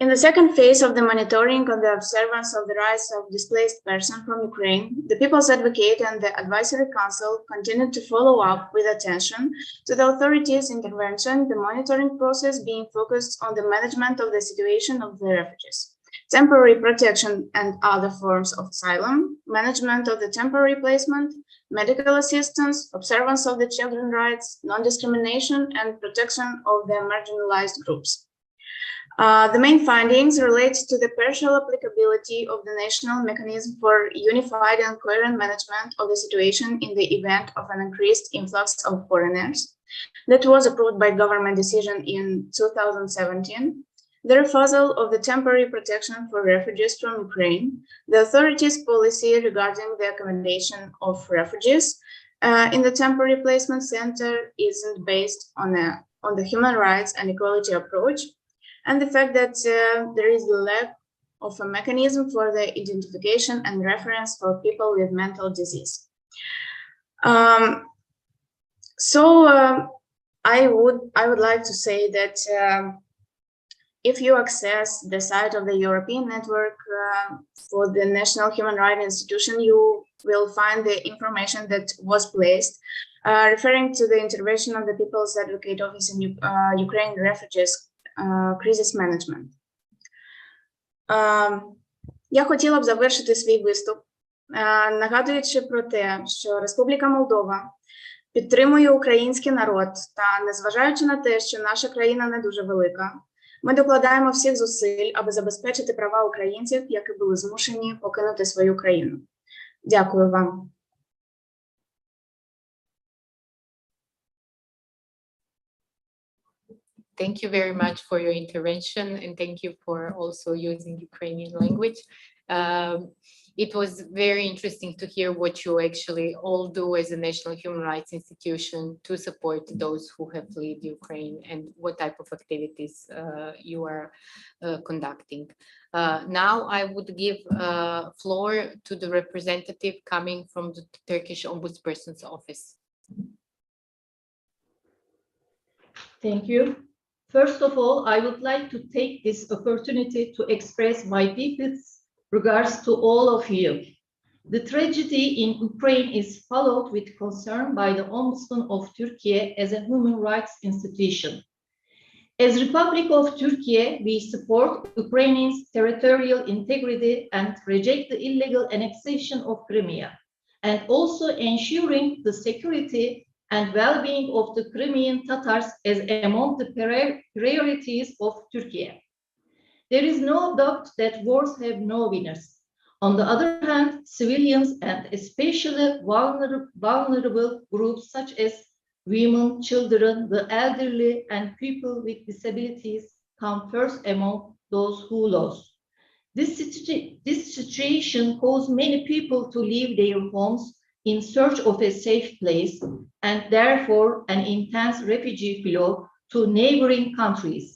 In the second phase of the monitoring on the observance of the rights of displaced persons from Ukraine, the People's Advocate and the Advisory Council continued to follow up with attention to the authorities' intervention, the monitoring process being focused on the management of the situation of the refugees, temporary protection and other forms of asylum, management of the temporary placement, medical assistance, observance of the children's rights, non-discrimination, and protection of the marginalized groups. The main findings relate to the partial applicability of the national mechanism for unified and coherent management of the situation in the event of an increased influx of foreigners that was approved by government decision in 2017, the refusal of the temporary protection for refugees from Ukraine, the authorities' policy regarding the accommodation of refugees in the temporary placement center isn't based on the human rights and equality approach, and the fact that there is a lack of a mechanism for the identification and reference for people with mental disease. I would like to say that if you access the site of the European Network for the National Human Rights Institution, you will find the information that was placed referring to the intervention of the People's Advocate Office in Ukraine Refugees Crisis Management. Я хотіла б завершити свій виступ, нагадуючи про те, що Республіка Молдова підтримує український народ та, незважаючи на те, що наша країна не дуже велика, ми докладаємо всіх зусиль, аби забезпечити права українців, які були змушені покинути свою країну. Дякую вам. Thank you very much for your intervention, and thank you for also using Ukrainian language. It was very interesting to hear what you actually all do as a national human rights institution to support those who have fled Ukraine and what type of activities you are conducting. Now I would give floor to the representative coming from the Turkish Ombudsperson's office. Thank you. First of all, I would like to take this opportunity to express my deepest regards to all of you. The tragedy in Ukraine is followed with concern by the Ombudsman of Turkey as a human rights institution. As Republic of Turkey, we support Ukraine's territorial integrity and reject the illegal annexation of Crimea, and also ensuring the security and well-being of the Crimean Tatars as among the priorities of Turkey. There is no doubt that wars have no winners. On the other hand, civilians and especially vulnerable groups such as women, children, the elderly, and people with disabilities come first among those who lost. This situation caused many people to leave their homes in search of a safe place, and therefore an intense refugee flow to neighboring countries.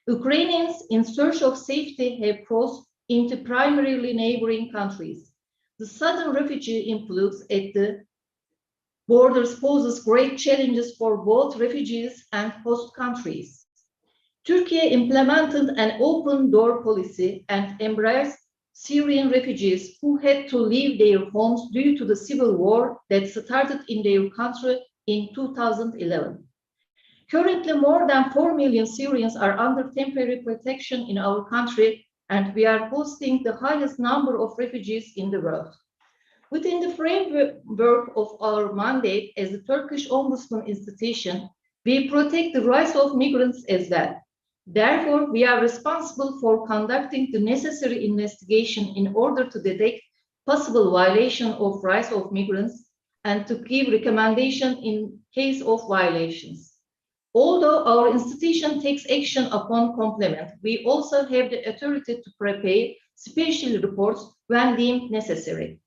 Ukrainians in search of safety have crossed into primarily neighboring countries. The sudden refugee influx at the borders poses great challenges for both refugees and host countries. Turkey implemented an open door policy and embraced Syrian refugees who had to leave their homes due to the civil war that started in their country in 2011. Currently, more than 4 million Syrians are under temporary protection in our country, and we are hosting the highest number of refugees in the world. Within the framework of our mandate as the Turkish Ombudsman institution, we protect the rights of migrants as well. Therefore, we are responsible for conducting the necessary investigation in order to detect possible violation of rights of migrants and to give recommendation in case of violations. Although our institution takes action upon complaint, we also have the authority to prepare special reports when deemed necessary.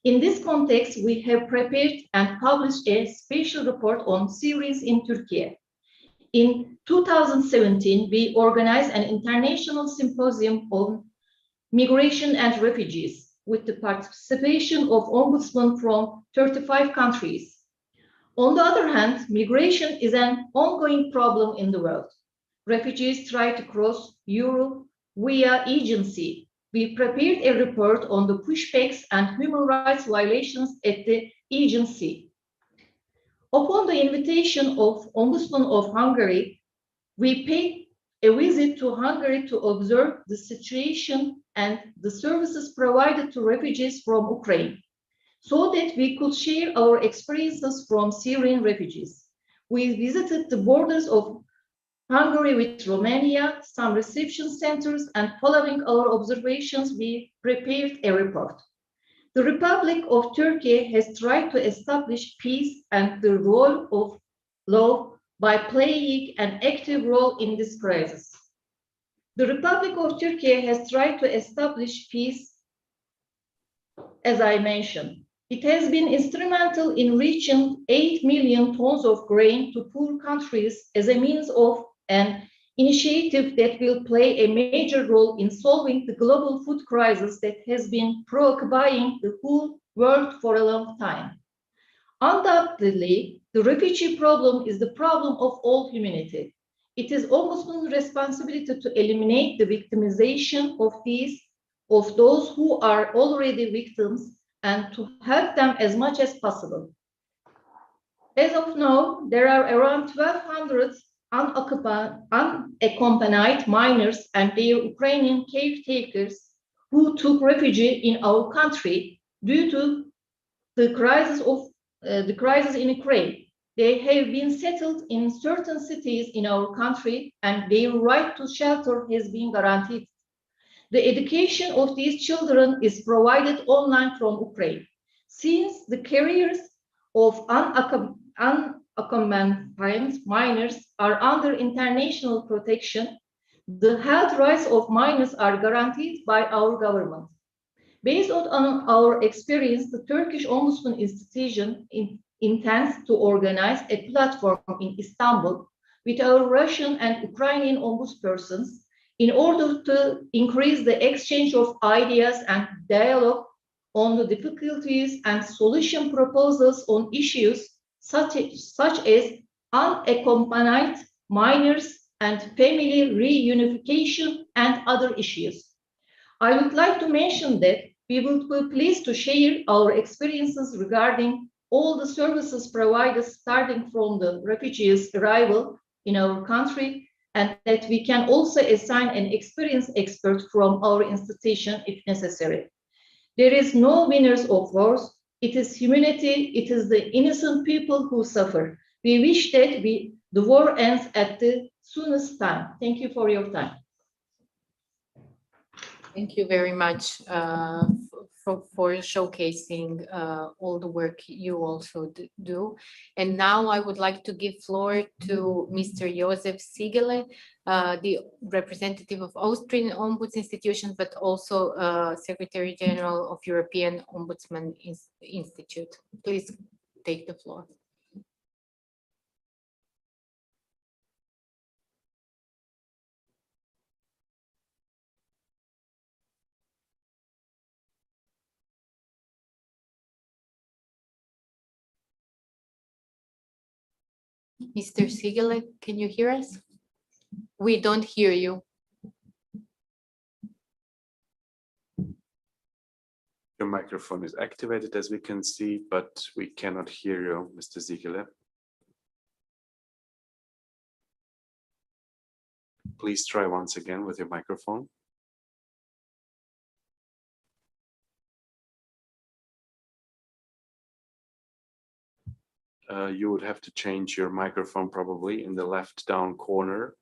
In this context, we have prepared and published a special report on Syrians in Turkey. In 2017, we organized an international symposium on migration and refugees with the participation of ombudsmen from 35 countries. On the other hand, migration is an ongoing problem in the world. Refugees try to cross Europe via Aegean Sea. We prepared a report on the pushbacks and human rights violations at the Aegean Sea. Upon the invitation of Ombudsman of Hungary, we paid a visit to Hungary to observe the situation and the services provided to refugees from Ukraine, so that we could share our experiences from Syrian refugees. We visited the borders of Hungary with Romania, some reception centers, and following our observations, we prepared a report. The Republic of Turkey has tried to establish peace and the rule of law by playing an active role in this crisis. The Republic of Turkey has tried to establish peace, as I mentioned. It has been instrumental in reaching 8 million tons of grain to poor countries as a means of an initiative that will play a major role in solving the global food crisis that has been preoccupying the whole world for a long time. Undoubtedly, the refugee problem is the problem of all humanity. It is Ombudsman's responsibility to eliminate the victimization of those who are already victims and to help them as much as possible. As of now, there are around 1,200 unaccompanied minors and their Ukrainian caretakers who took refuge in our country due to the crisis in Ukraine. They have been settled in certain cities in our country and their right to shelter has been guaranteed. The education of these children is provided online from Ukraine. Since the careers of unaccompanied minors are under international protection, the health rights of minors are guaranteed by our government. Based on our experience, the Turkish Ombudsman Institution intends to organize a platform in Istanbul with our Russian and Ukrainian ombudspersons in order to increase the exchange of ideas and dialogue on the difficulties and solution proposals on issues such as unaccompanied minors and family reunification and other issues. I would like to mention that we would be pleased to share our experiences regarding all the services provided starting from the refugees' arrival in our country, and that we can also assign an experienced expert from our institution if necessary. There is no winners of wars. It is humanity. It is the innocent people who suffer. We wish that the war ends at the soonest time. Thank you for your time. Thank you very much for showcasing all the work you also do. And now I would like to give floor to Mr. Josef Siegele, the representative of Austrian Ombuds Institution, but also Secretary General of European Ombudsman Institute. Please take the floor. Mr. Siegele, can you hear us? We don't hear you. Your microphone is activated, as we can see, but we cannot hear you, Mr. Siegele. Please try once again with your microphone. You would have to change your microphone probably in the left down corner.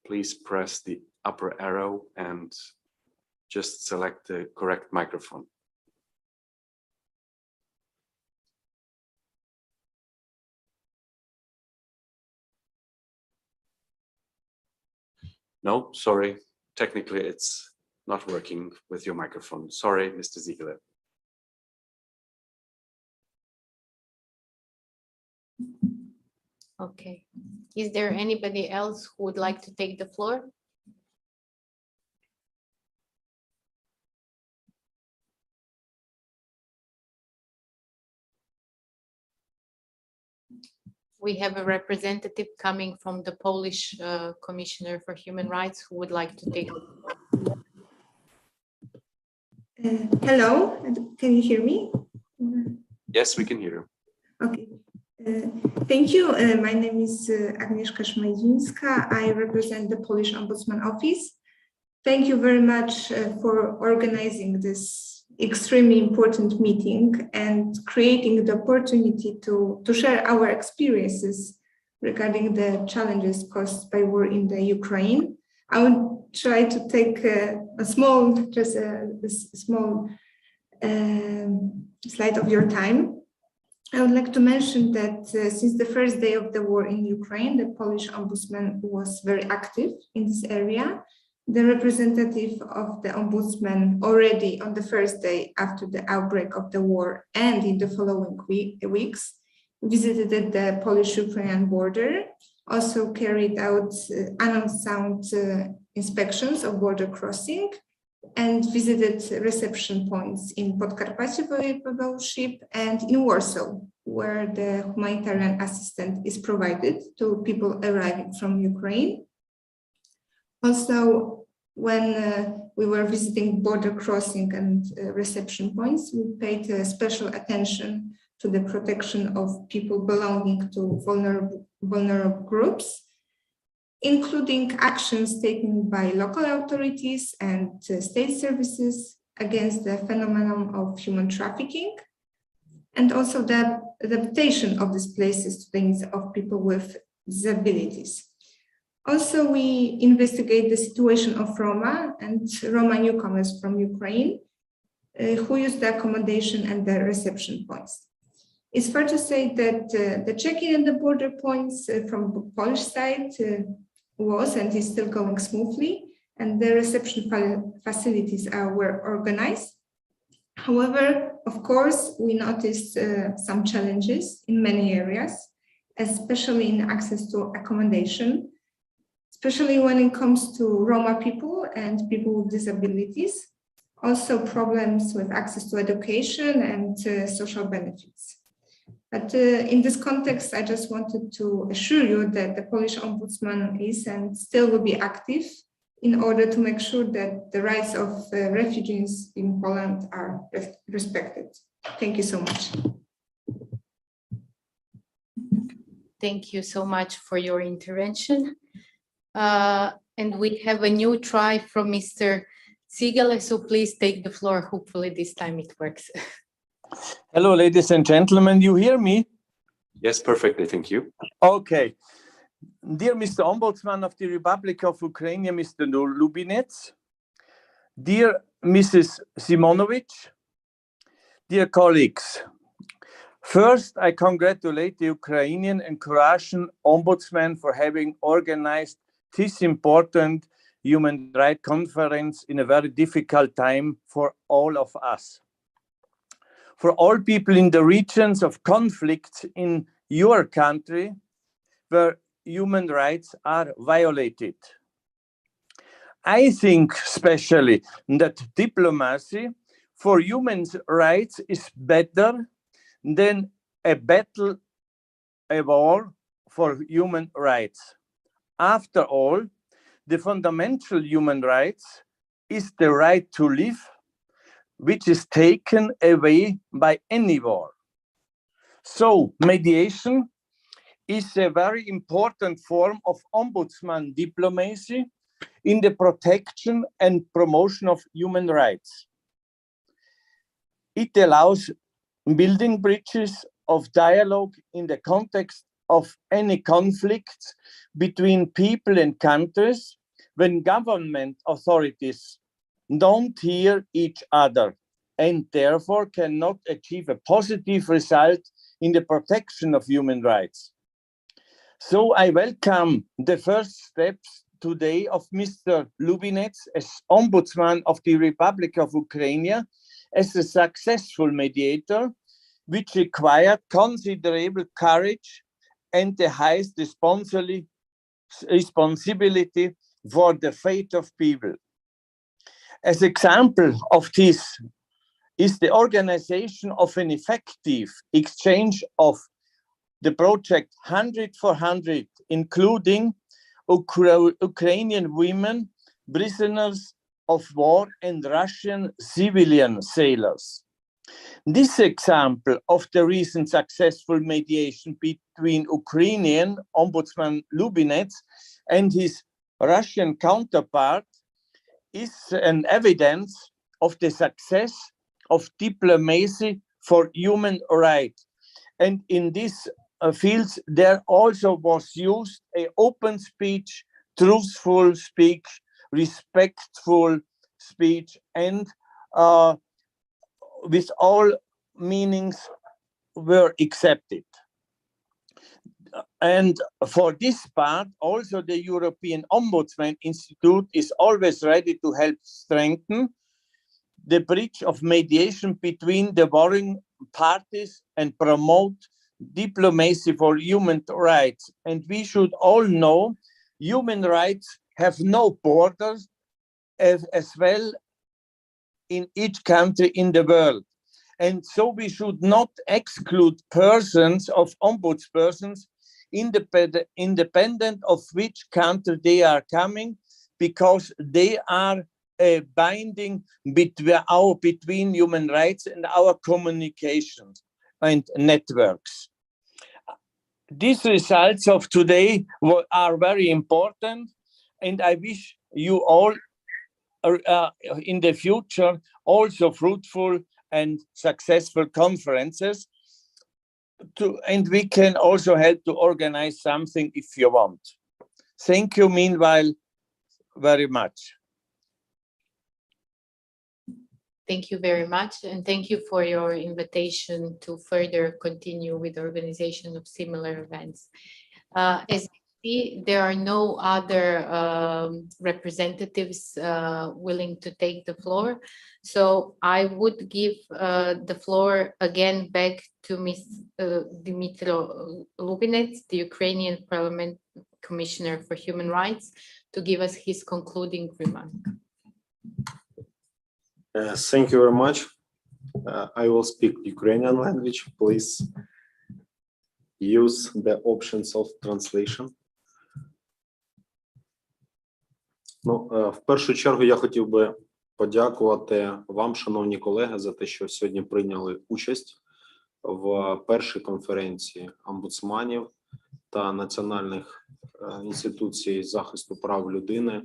Please press the upper arrow and just select the correct microphone. No, sorry. Technically, it's not working with your microphone. Sorry, Mr. Siegele. Okay. Is there anybody else who would like to take the floor? We have a representative coming from the Polish Commissioner for Human Rights who would like to take. Hello, can you hear me? Yes, we can hear you. Okay. Thank you. My name is Agnieszka Szmajdzińska. I represent the Polish Ombudsman Office. Thank you very much for organizing this extremely important meeting and creating the opportunity to share our experiences regarding the challenges caused by war in the Ukraine. I will try to take a small slide of your time. I would like to mention that since the first day of the war in Ukraine, the Polish Ombudsman was very active in this area. The representative of the Ombudsman already on the first day after the outbreak of the war and in the following weeks visited the Polish-Ukrainian border, also carried out unannounced inspections of border crossing, and visited reception points in Podkarpacie Voivodeship and in Warsaw, where the humanitarian assistance is provided to people arriving from Ukraine. Also, when we were visiting border crossing and reception points, we paid special attention to the protection of people belonging to vulnerable groups, including actions taken by local authorities and state services against the phenomenon of human trafficking, and also the adaptation of these places to the needs of people with disabilities. Also, we investigate the situation of Roma and Roma newcomers from Ukraine who use the accommodation and the reception points. It's fair to say that the check-in at the border points from the Polish side was and is still going smoothly, and the reception facilities were organized. However, of course, we noticed some challenges in many areas, especially in access to accommodation, especially when it comes to Roma people and people with disabilities. Also problems with access to education and social benefits. But in this context, I just wanted to assure you that the Polish Ombudsman is and still will be active in order to make sure that the rights of refugees in Poland are respected. Thank you so much. Thank you so much for your intervention. And we have a new try from Mr. Ziegler, so please take the floor. Hopefully this time it works. Hello, ladies and gentlemen, you hear me? Yes, perfectly, thank you. Okay. Dear Mr. Ombudsman of the Republic of Ukraine, Mr. Lubinets, dear Mrs. Simonovich, dear colleagues, first, I congratulate the Ukrainian and Croatian Ombudsman for having organized this important human rights conference in a very difficult time for all of us. For all people in the regions of conflict in your country where human rights are violated. I think especially that diplomacy for human rights is better than a battle, a war for human rights. After all, the fundamental human rights is the right to live, which is taken away by any war. So mediation is a very important form of ombudsman diplomacy in the protection and promotion of human rights. It allows building bridges of dialogue in the context of any conflicts between people and countries when government authorities don't hear each other and therefore cannot achieve a positive result in the protection of human rights. So I welcome the first steps today of Mr. Lubinets as Ombudsman of the Republic of Ukraine as a successful mediator, which required considerable courage and the highest responsibility for the fate of people. As example of this is the organization of an effective exchange of the project 100 for 100, including Ukrainian women, prisoners of war, and Russian civilian sailors. This example of the recent successful mediation between Ukrainian Ombudsman Lubinets and his Russian counterpart is an evidence of the success of diplomacy for human rights. And in this fields, there also was used a open speech, truthful speech, respectful speech, and with all meanings were accepted. And for this part, also the European Ombudsman Institute is always ready to help strengthen the bridge of mediation between the warring parties and promote diplomacy for human rights. And we should all know human rights have no borders as well in each country in the world. And so we should not exclude persons of ombudspersons independent of which country they are coming, because they are binding between human rights and our communications and networks. These results of today are very important, and I wish you all in the future also fruitful and successful conferences, and we can also help to organize something if you want. Thank you meanwhile very much. Thank you very much, and thank you for your invitation to further continue with the organization of similar events. As you see, there are no other representatives willing to take the floor, so I would give the floor again back to Ms. Dmytro Lubinets, the Ukrainian Parliament Commissioner for Human Rights, to give us his concluding remark. Thank you very much. I will speak Ukrainian language. Please use the options of translation. В першу чергу я хотів би подякувати вам, шановні колеги, за те, що сьогодні прийняли участь в першій конференції омбудсманів та національних інституцій захисту прав людини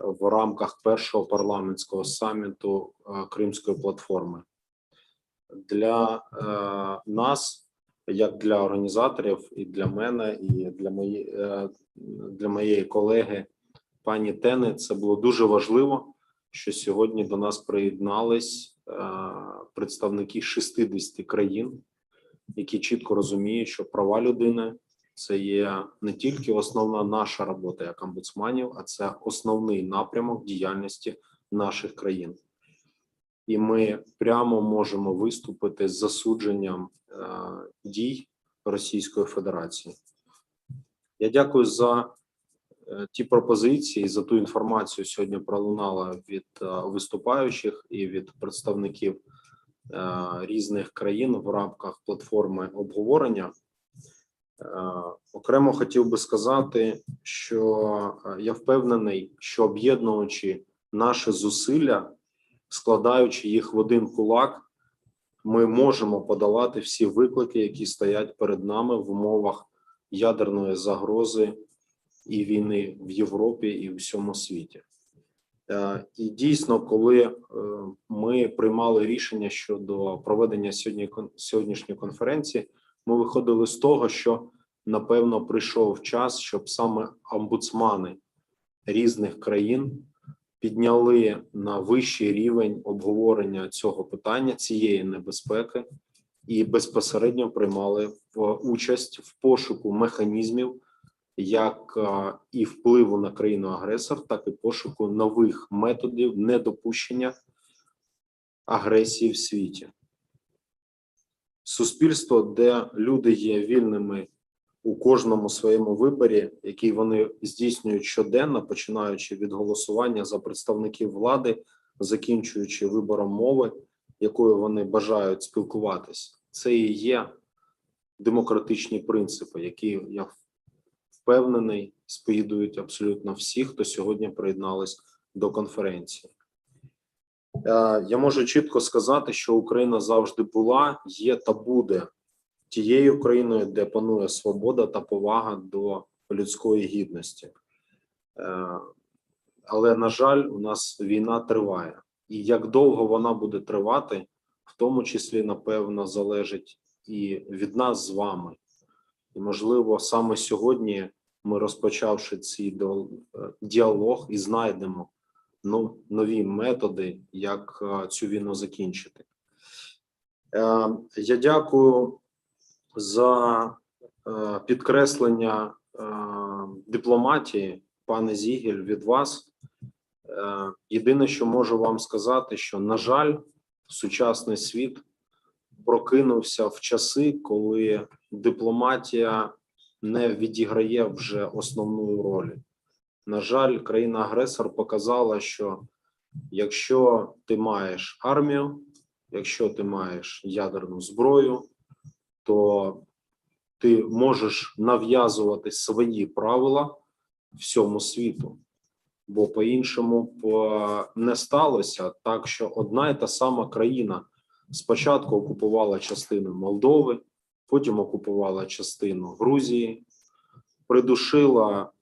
в рамках першого парламентського саміту Кримської платформи. Для нас, як для організаторів, і для мене, і для моєї колеги пані Тени, це було дуже важливо, що сьогодні до нас приєднались представники 60 країн, які чітко розуміють, що права людини – це є не тільки основна наша робота як омбудсманів, а це основний напрямок діяльності наших країн. І ми прямо можемо виступити з засудженням дій Російської Федерації. Я дякую за ті пропозиції, за ту інформацію сьогодні пролунала від виступаючих і від представників різних країн в рамках платформи обговорення. Окремо хотів би сказати, що я впевнений, що об'єднуючи наші зусилля, складаючи їх в один кулак, ми можемо подолати всі виклики, які стоять перед нами в умовах ядерної загрози і війни в Європі і в всьому світі. І дійсно, коли ми приймали рішення щодо проведення сьогоднішньої конференції, ми виходили з того, що, напевно, прийшов час, щоб саме омбудсмани різних країн підняли на вищий рівень обговорення цього питання, цієї небезпеки, і безпосередньо приймали участь в пошуку механізмів, як і впливу на країну-агресор, так і пошуку нових методів недопущення агресії в світі. Суспільство, де люди є вільними у кожному своєму виборі, який вони здійснюють щоденно, починаючи від голосування за представників влади, закінчуючи вибором мови, якою вони бажають спілкуватись. Це і є демократичні принципи, які, я впевнений, сповідують абсолютно всі, хто сьогодні приєднались до конференції. Я можу чітко сказати, що Україна завжди була, є та буде тією країною, де панує свобода та повага до людської гідності. Але, на жаль, у нас війна триває. І як довго вона буде тривати, в тому числі, напевно, залежить і від нас з вами. І, можливо, саме сьогодні ми, розпочавши цей діалог, і знайдемо нові методи, як цю війну закінчити. Я дякую за підкреслення дипломатії, пане Зігель, від вас. Єдине, що можу вам сказати, що, на жаль, сучасний світ прокинувся в часи, коли дипломатія не відіграє вже основної ролі. На жаль, країна-агресор показала, що якщо ти маєш армію, якщо ти маєш ядерну зброю, то ти можеш нав'язувати свої правила всьому світу. Бо по-іншому б не сталося так, що одна і та сама країна спочатку окупувала частину Молдови, потім окупувала частину Грузії, придушила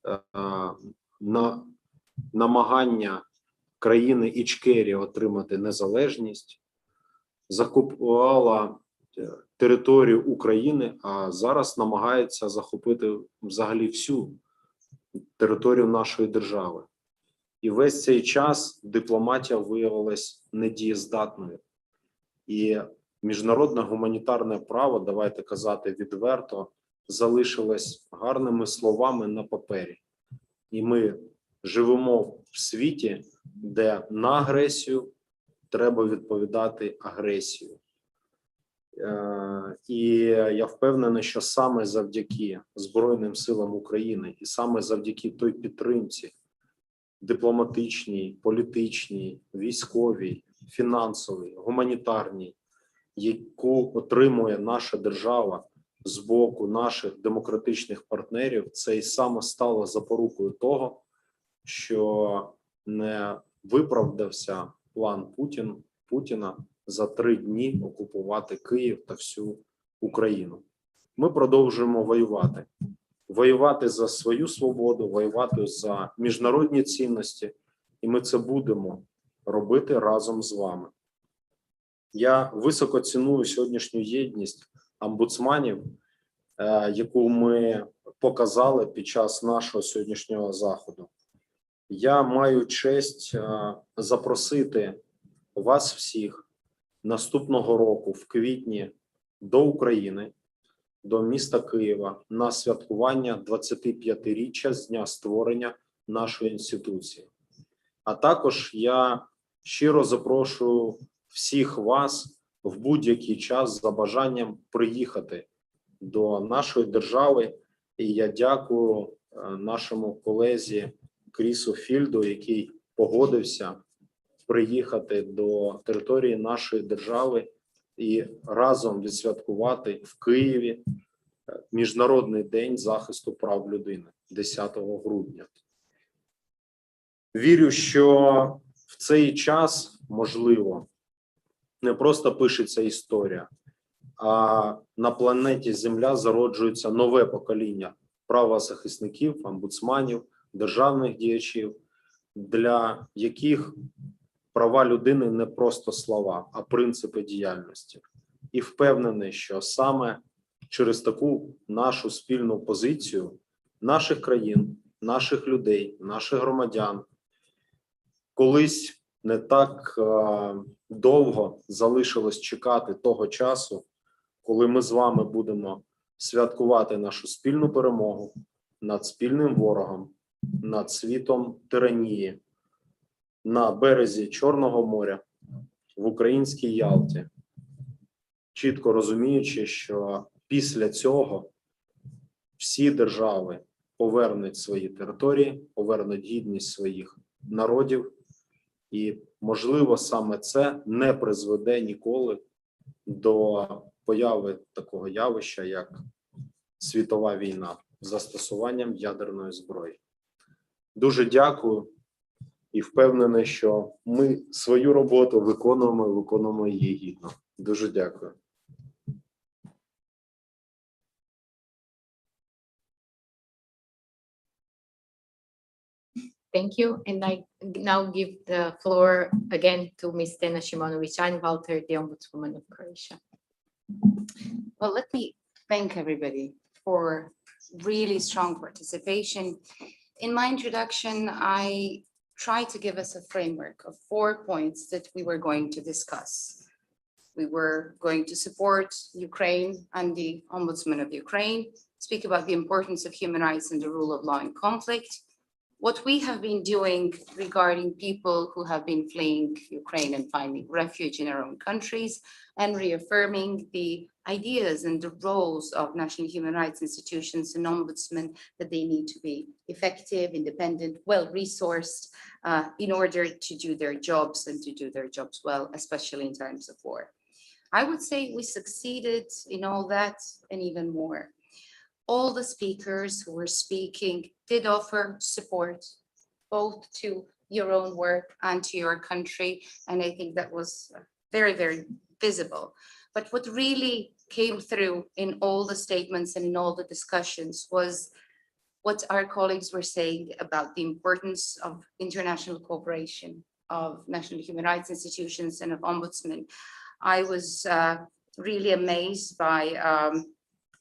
намагання країни Ічкерії отримати незалежність, закупувала територію України, а зараз намагається захопити взагалі всю територію нашої держави. І весь цей час дипломатія виявилась недієздатною. І міжнародне гуманітарне право, давайте казати відверто, залишилось гарними словами на папері. І ми живемо в світі, де на агресію треба відповідати агресією. І я впевнений, що саме завдяки Збройним силам України і саме завдяки той підтримці дипломатичній, політичній, військовій, фінансовій, гуманітарній, яку отримує наша держава з боку наших демократичних партнерів, це і саме стало запорукою того, що не виправдався план Путіна за 3 дні окупувати Київ та всю Україну. Ми продовжуємо воювати. Воювати за свою свободу, воювати за міжнародні цінності, і ми це будемо робити разом з вами. Я високо ціную сьогоднішню єдність омбудсманів, яку ми показали під час нашого сьогоднішнього заходу. Я маю честь запросити вас всіх наступного року, в квітні, до України, до міста Києва на святкування 25-річчя з дня створення нашої інституції. А також я щиро запрошую всіх вас в будь-який час за бажанням приїхати до нашої держави. І я дякую нашому колезі Крісу Фільду, який погодився приїхати до території нашої держави і разом відсвяткувати в Києві Міжнародний день захисту прав людини 10 грудня. Вірю, що в цей час, можливо, не просто пишеться історія, а на планеті Земля зароджується нове покоління правозахисників, омбудсманів, державних діячів, для яких права людини не просто слова, а принципи діяльності. І впевнений, що саме через таку нашу спільну позицію наших країн, наших людей, наших громадян колись не так довго залишилось чекати того часу, коли ми з вами будемо святкувати нашу спільну перемогу над спільним ворогом, над світом тиранії, на березі Чорного моря, в українській Ялті, чітко розуміючи, що після цього всі держави повернуть свої території, повернуть гідність своїх народів, і, можливо, саме це не призведе ніколи до появи такого явища, як світова війна з застосуванням ядерної зброї. Дуже дякую і впевнений, що ми свою роботу виконуємо і виконуємо її гідно. Дуже дякую. Thank you. And I now give the floor again to Ms. Tena Shimonovic Walter, the Ombudswoman of Croatia. Well, let me thank everybody for really strong participation. In my introduction, I tried to give us a framework of 4 points that we were going to discuss. We were going to support Ukraine and the Ombudsman of Ukraine, speak about the importance of human rights and the rule of law in conflict, what we have been doing regarding people who have been fleeing Ukraine and finding refuge in our own countries, and reaffirming the ideas and the roles of national human rights institutions and ombudsmen, that they need to be effective, independent, well-resourced in order to do their jobs and to do their jobs well, especially in times of war. I would say we succeeded in all that and even more. All the speakers who were speaking did offer support, both to your own work and to your country. And I think that was very, very visible. But what really came through in all the statements and in all the discussions was what our colleagues were saying about the importance of international cooperation, of national human rights institutions and of ombudsmen. I was really amazed by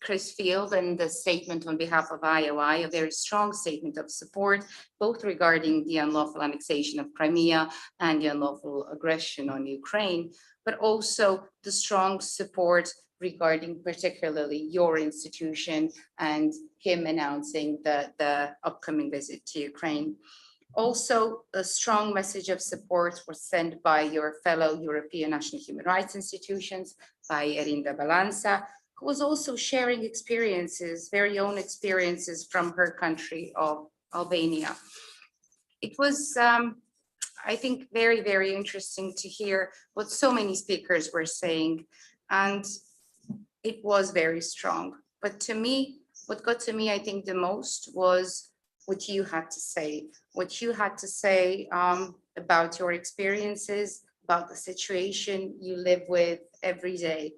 Chris Field and the statement on behalf of IOI, a very strong statement of support, both regarding the unlawful annexation of Crimea and the unlawful aggression on Ukraine, but also the strong support regarding particularly your institution and him announcing the upcoming visit to Ukraine. Also, a strong message of support was sent by your fellow European national human rights institutions, by Erinda Balanza, who was also sharing experiences, very own experiences from her country of Albania. It was, I think, very, very interesting to hear what so many speakers were saying, and it was very strong. But to me, what got to me, I think, the most was what you had to say, about your experiences, about the situation you live with every day.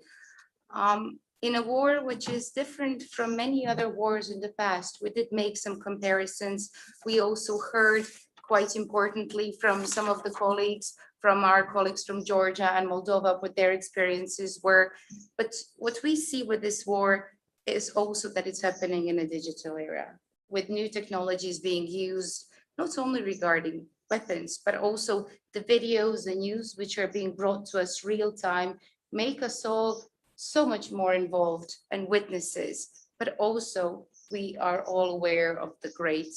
In a war which is different from many other wars in the past, we did make some comparisons. We also heard, quite importantly, from some of the colleagues, from our colleagues from Georgia and Moldova, what their experiences were. But what we see with this war is also that it's happening in a digital era, with new technologies being used, not only regarding weapons, but also the videos, the news, which are being brought to us real time, make us all so much more involved and witnesses, but also we are all aware of the great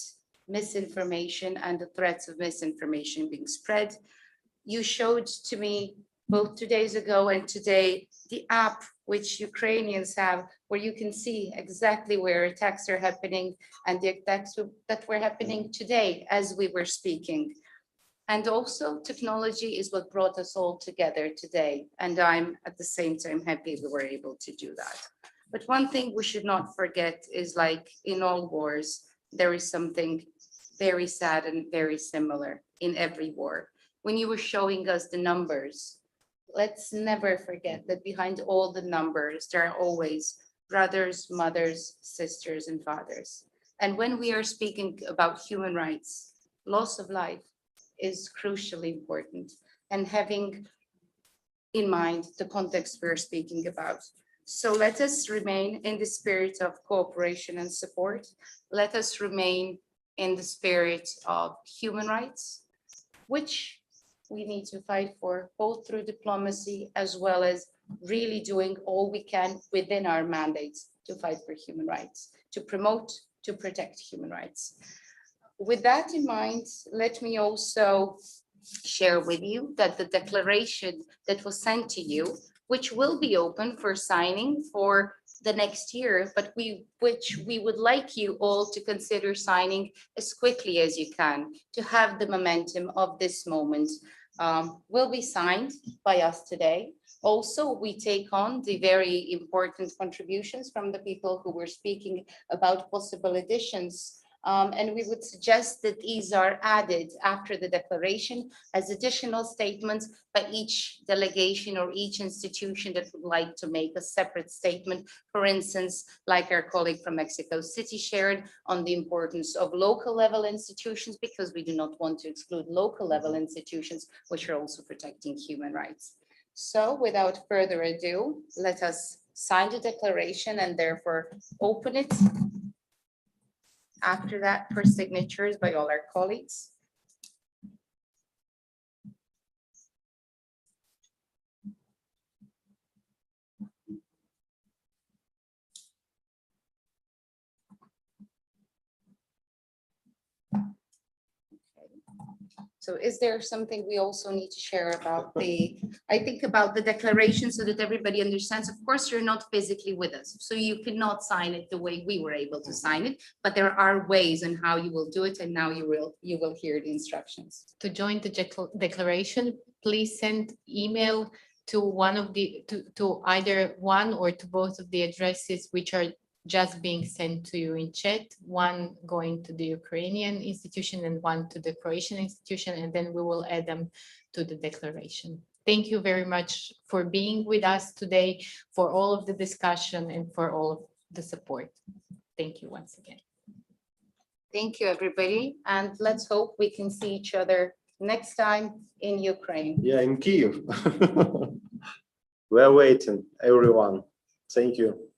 misinformation and the threats of misinformation being spread. You showed to me both 2 days ago and today the app which Ukrainians have, where you can see exactly where attacks are happening and the attacks that were happening today as we were speaking. And also technology is what brought us all together today. And I'm at the same time happy we were able to do that. But one thing we should not forget is, like in all wars, there is something very sad and very similar in every war. When you were showing us the numbers, let's never forget that behind all the numbers, there are always brothers, mothers, sisters, and fathers. And when we are speaking about human rights, loss of life is crucially important, and having in mind the context we're speaking about. So let us remain in the spirit of cooperation and support. Let us remain in the spirit of human rights, which we need to fight for, both through diplomacy as well as really doing all we can within our mandates to fight for human rights, to promote, to protect human rights. With that in mind, let me also share with you that the declaration that was sent to you, which will be open for signing for the next year, but which we would like you all to consider signing as quickly as you can, to have the momentum of this moment, will be signed by us today. Also, we take on the very important contributions from the people who were speaking about possible additions. And we would suggest that these are added after the declaration as additional statements by each delegation or each institution that would like to make a separate statement. For instance, like our colleague from Mexico City shared on the importance of local level institutions, because we do not want to exclude local level institutions, which are also protecting human rights. So without further ado, let us sign the declaration and therefore open it. After that, for signatures by all our colleagues. So is there something we also need to share about I think about the declaration so that everybody understands, of course, you're not physically with us, so you cannot sign it the way we were able to sign it, but there are ways on how you will do it, and now you will hear the instructions. To join the declaration, please send email to to either one or to both of the addresses which are just being sent to you in chat, one going to the Ukrainian institution and one to the Croatian institution, and then we will add them to the declaration. Thank you very much for being with us today, for all of the discussion and for all of the support. Thank you once again. Thank you, everybody, and let's hope we can see each other next time in Ukraine. Yeah, in Kyiv. We're waiting, everyone. Thank you.